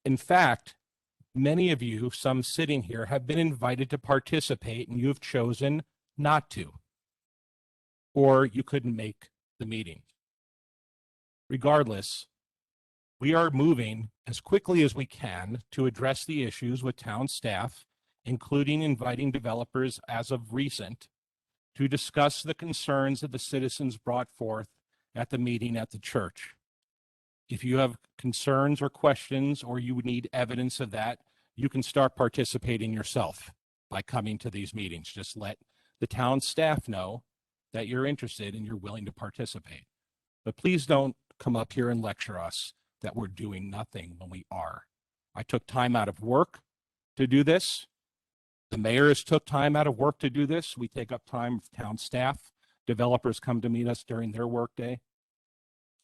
In fact, many of you, some sitting here, have been invited to participate and you have chosen not to, or you couldn't make the meeting. Regardless, we are moving as quickly as we can to address the issues with town staff, including inviting developers as of recent to discuss the concerns that the citizens brought forth at the meeting at the church. If you have concerns or questions, or you need evidence of that, you can start participating yourself by coming to these meetings. Just let the town staff know that you're interested and you're willing to participate. But please don't come up here and lecture us that we're doing nothing when we are. I took time out of work to do this. The mayor has took time out of work to do this. We take up time with town staff. Developers come to meet us during their workday.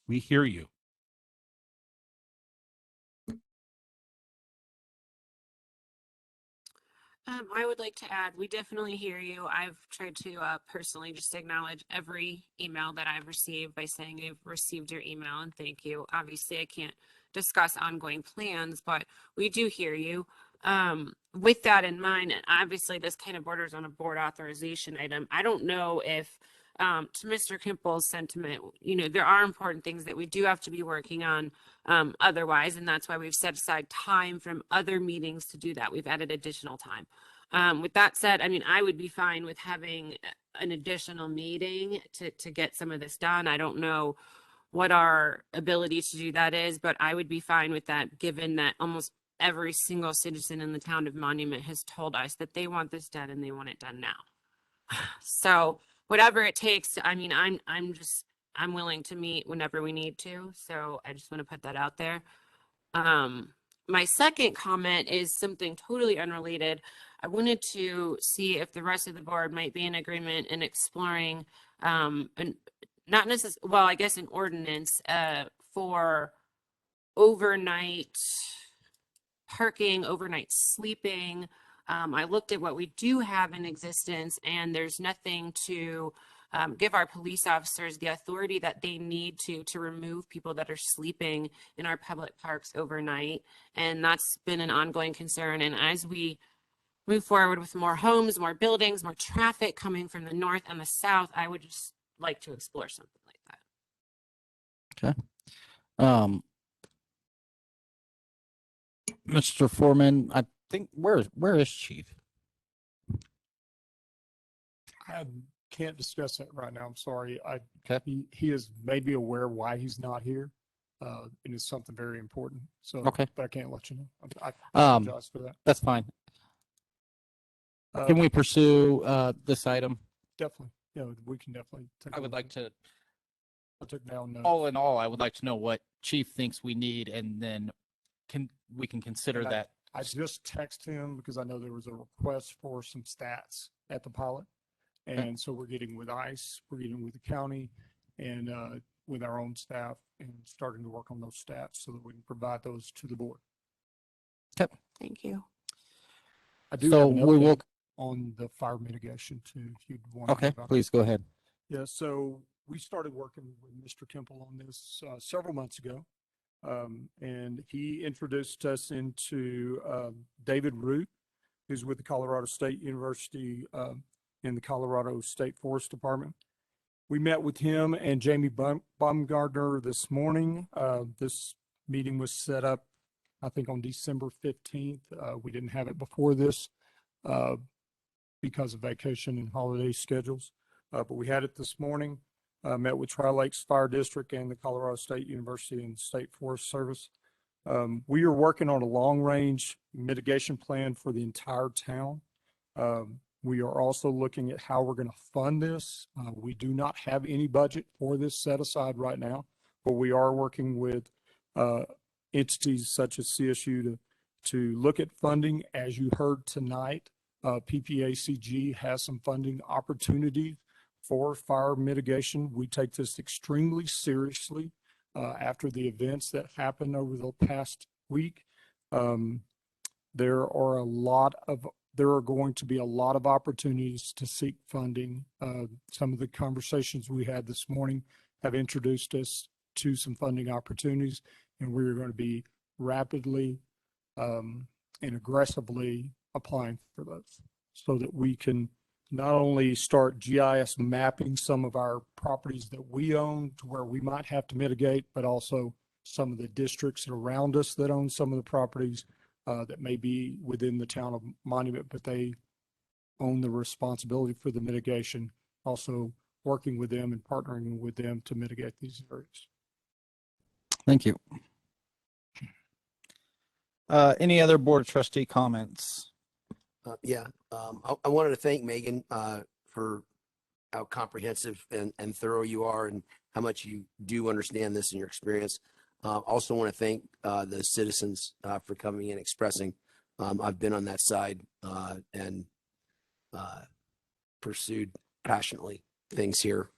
We hear you. I would like to add, we definitely hear you. I've tried to personally just acknowledge every email that I've received by saying I've received your email and thank you. Obviously, I can't discuss ongoing plans, but we do hear you. With that in mind, and obviously this kind of borders on a board authorization item. I don't know if, to Mr. Kimple's sentiment, there are important things that we do have to be working on otherwise, and that's why we've set aside time from other meetings to do that. We've added additional time. With that said, I would be fine with having an additional meeting to get some of this done. I don't know what our ability to do that is, but I would be fine with that, given that almost every single citizen in the town of Monument has told us that they want this done and they want it done now. So whatever it takes, I'm willing to meet whenever we need to. So I just want to put that out there. My second comment is something totally unrelated. I wanted to see if the rest of the board might be in agreement in exploring, not necessarily, well, I guess an ordinance for overnight parking, overnight sleeping. I looked at what we do have in existence, and there's nothing to give our police officers the authority that they need to remove people that are sleeping in our public parks overnight. And that's been an ongoing concern. And as we move forward with more homes, more buildings, more traffic coming from the north and the south, I would just like to explore something like that. Okay. Mr. Foreman, I think where is Chief? I can't discuss that right now. I'm sorry. Okay. He is maybe aware why he's not here. And it's something very important. So, Okay. but I can't let you know. I apologize for that. That's fine. Can we pursue this item definitely. Yeah, we can definitely. I would like to, I took down notes. all in all, I would like to know what chief thinks we need, and then we can consider And that. I just texted him because I know there was a request for some stats at the pilot. And so we're getting with ICE, we're getting with the county and with our own staff and starting to work on those stats so that we can provide those to the board. Thank you. I do So have an we will- update on the fire mitigation too, if you'd want to. Okay, hear about please that. go ahead. Yeah, so we started working with Mr. Temple on this several months ago. And he introduced us into David Root, who's with the Colorado State University in the Colorado State Forest Department. We met with him and Jamie Baumgardner this morning. This meeting was set up, I think, on December 15th. We didn't have it before this because of vacation and holiday schedules, but we had it this morning. Met with Tri-Lakes Fire District and the Colorado State University and State Forest Service. We are working on a long-range mitigation plan for the entire town. We are also looking at how we're going to fund this. We do not have any budget for this set aside right now, but we are working with entities such as CSU to look at funding. As you heard tonight, PPACG has some funding opportunities for fire mitigation. We take this extremely seriously after the events that happened over the past week. There are going to be a lot of opportunities to seek funding. Some of the conversations we had this morning have introduced us to some funding opportunities, and we're going to be rapidly and aggressively applying for those so that we can not only start GIS mapping some of our properties that we own to where we might have to mitigate, but also some of the districts around us that own some of the properties that may be within the town of Monument, but they own the responsibility for the mitigation, also working with them and partnering with them to mitigate these areas. Thank you. Any other board of trustee comments? I wanted to thank Megan for how comprehensive and thorough you are and how much you do understand this in your experience. Also want to thank the citizens for coming and expressing. I've been on that side and pursued passionately things here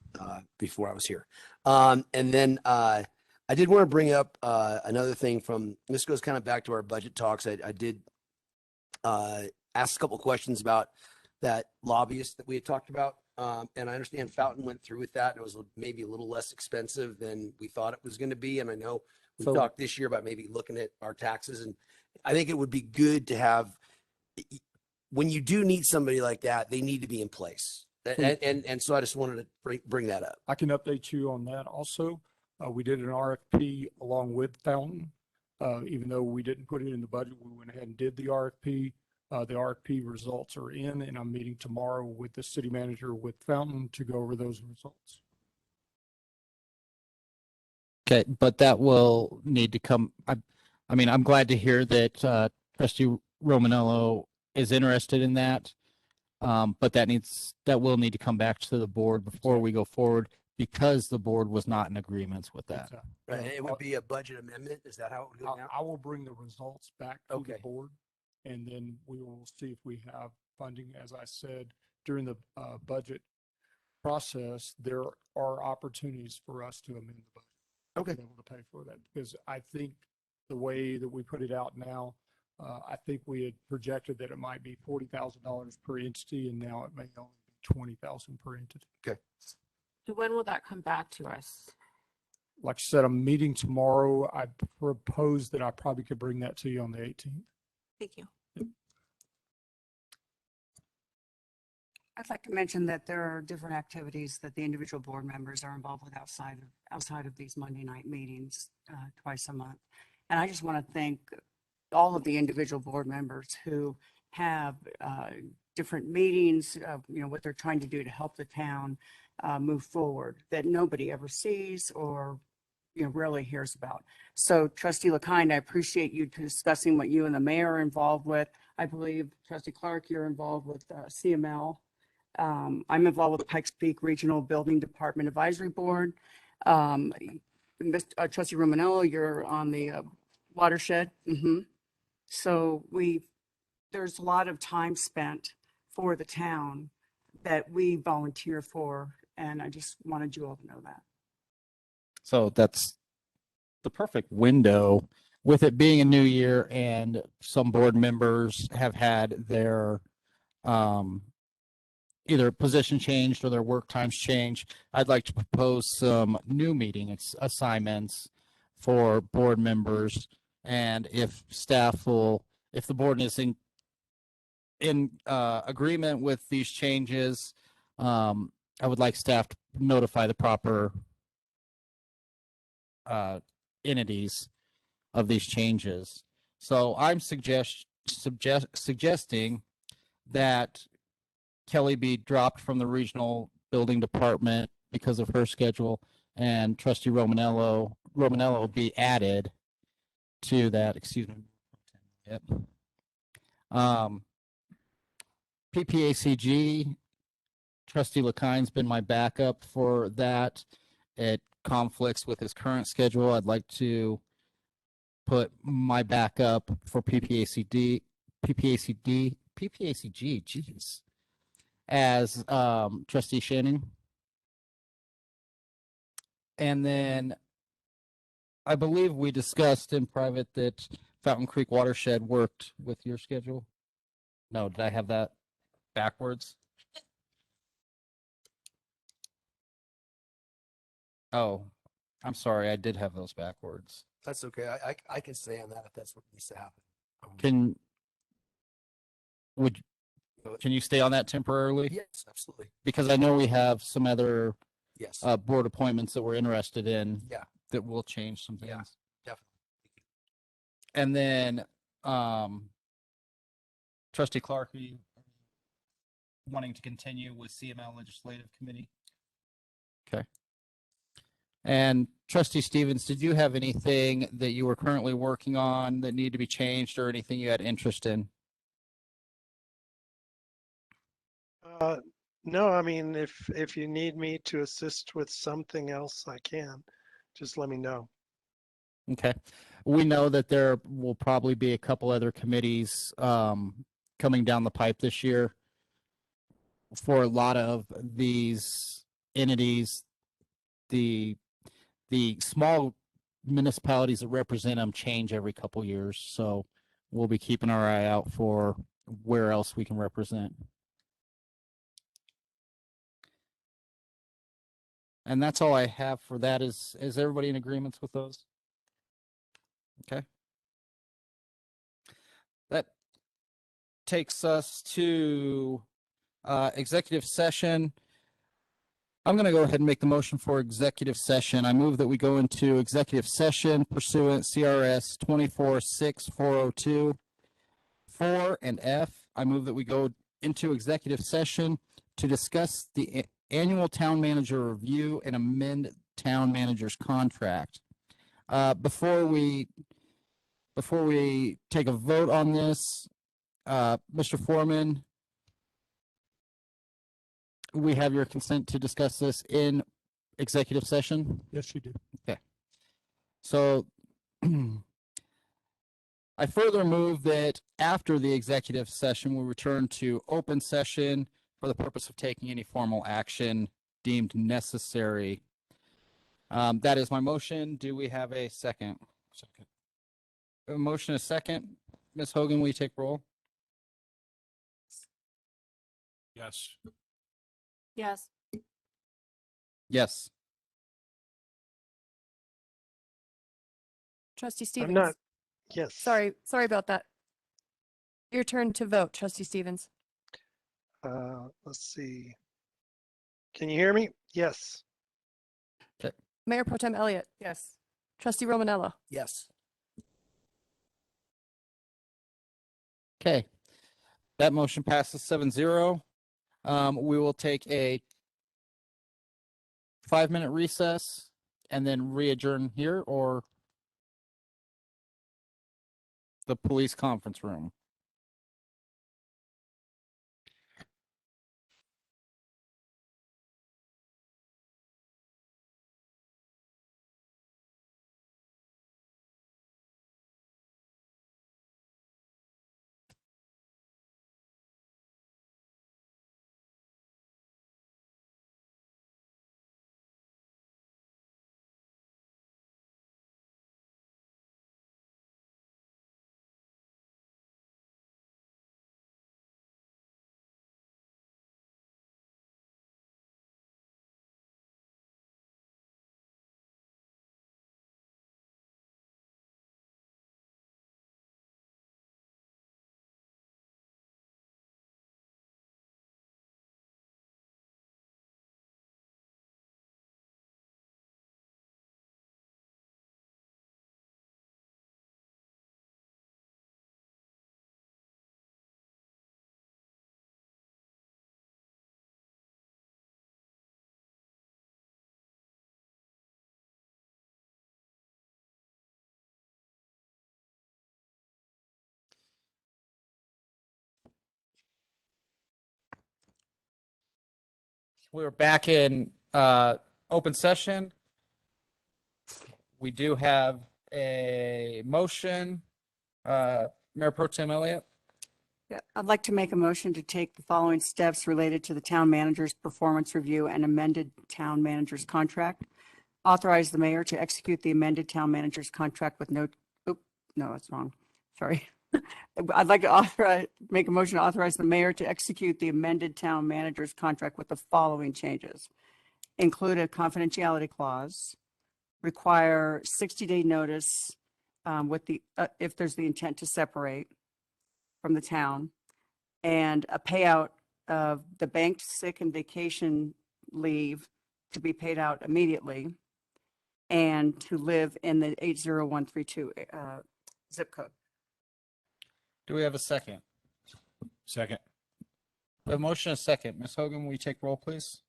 before I was here. And then I did want to bring up another thing from, this goes kind of back to our budget talks. I did ask a couple questions about that lobbyist that we had talked about. And I understand Fountain went through with that. It was maybe a little less expensive than we thought it was going to be. And I know we talked this year about maybe looking at our taxes. And I think it would be good to have, when you do need somebody like that, they need to be in place. And so I just wanted to bring that up. I can update you on that also. We did an RFP along with Fountain. Even though we didn't put it in the budget, we went ahead and did the RFP. The RFP results are in, and I'm meeting tomorrow with the city manager with Fountain to go over those results. Okay, but that will need to come. I mean, I'm glad to hear that Trustee Romanello is interested in that. But that will need to come back to the board before we go forward because the board was not in agreement with that. Right. It would be a budget amendment. Is that how it would go now? I will bring the results back to the board, and then we will see if we have funding. As I said, during the budget process, there are opportunities for us to amend the budget. Okay. To be able to pay for that, because I think the way that we put it out now, I think we had projected that it might be $40,000 per entity, and now it may only be $20,000 per entity. Okay. So when will that come back to us? Like I said, I'm meeting tomorrow. I propose that I probably could bring that to you on the 18th. Thank you. I'd like to mention that there are different activities that the individual board members are involved with outside of these Monday night meetings twice a month. And I just want to thank all of the individual board members who have different meetings, what they're trying to do to help the town move forward that nobody ever sees or rarely hears about. So Trustee LeKind, I appreciate you discussing what you and the mayor are involved with. I believe Trustee Clark, you're involved with CML. I'm involved with Pikes Peak Regional Building Department Advisory Board. Trustee Romanello, you're on the watershed. So there's a lot of time spent for the town that we volunteer for, and I just wanted you all to know that. So that's the perfect window with it being a new year and some board members have had their either position changed or their work times changed. I'd like to propose some new meeting assignments for board members. And if staff if the board is in agreement with these changes, I would like staff to notify the proper entities of these changes. So I'm suggesting that Kelly be dropped from the regional building department because of her schedule, and Trustee Romanello be added to that. Excuse me. Yep. PPACG, Trustee Lakine's been my backup for that. It conflicts with his current schedule. I'd like to put my backup for PPACG, geez, as Trustee Shannon. And then I believe we discussed in private that Fountain Creek Watershed worked with your schedule. No, did I have that backwards? Oh, I'm sorry. I did have those backwards. That's okay. I can stay on that if that's what needs to happen. Can you stay on that temporarily? Yes, absolutely. Because I know we have some other Yes. board appointments that we're interested in. Yeah. That will change some things. Yeah, definitely. And then Trustee Clark, are you wanting to continue with CML Legislative Committee? Okay. And Trustee Stevens, did you have anything that you were currently working on that need to be changed or anything you had interest in? No, I mean, if you need me to assist with something else, I can. Just let me know. Okay. We know that there will probably be a couple other committees coming down the pipe this year. For a lot of these entities, the small municipalities that represent them change every couple years. So we'll be keeping our eye out for where else we can represent. And that's all I have for that. Is everybody in agreement with those? Okay. That takes us to executive session. I'm going to go ahead and make the motion for executive session. I move that we go into executive session pursuant CRS 246402 4 and F. I move that we go into executive session to discuss the annual town manager review and amend town manager's contract. Before we take a vote on this, Mr. Foreman, we have your consent to discuss this in executive session? Yes, you do. Okay. So I further move that after the executive session, we return to open session for the purpose of taking any formal action deemed necessary. That is my motion. Do we have a second? Second. A motion, a second. Ms. Hogan, will you take roll? Yes. Yes. Yes. Trustee I'm Stevens. not, yes. Sorry about that. Your turn to vote, Trustee Stevens. Let's see. Can you hear me? Yes. Okay. Mayor Pro Tem Elliott. Yes. Trustee Romanello. Yes. Okay. That motion passes 7-0. We will take a 5-minute recess and then re-adjourn here or the police conference room. We're back in open session. We do have a motion. Mayor Pro Tem Elliott. Yeah, I'd like to make a motion to take the following steps related to the town manager's performance review and amended town manager's contract. Authorize the mayor to execute the amended town manager's contract with no, no, that's wrong. Sorry. I'd like to make a motion to authorize the mayor to execute the amended town manager's contract with the following changes. Include a confidentiality clause, require 60-day notice with the, if there's the intent to separate from the town, and a payout of the banked sick and vacation leave to be paid out immediately, and to live in the 80132 zip code. Do we have a second? Second. We have a motion and a second. Ms. Hogan, will you take roll, please?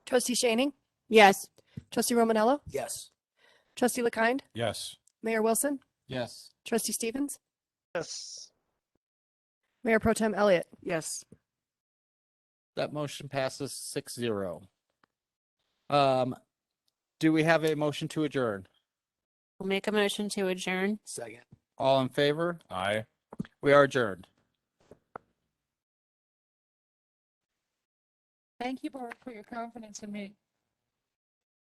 Trustee Shaning, Yes. trustee Romanello, Yes. trustee LaKind, Yes. Mayor Wilson, Yes. trustee Stevens, Yes. Mayor Pro Tem Elliott. Yes. That motion passes 6-0. Do we have a motion to adjourn? We'll make a motion to adjourn. Second. All in favor? Aye. We are adjourned. Thank you, Board, for your confidence in me.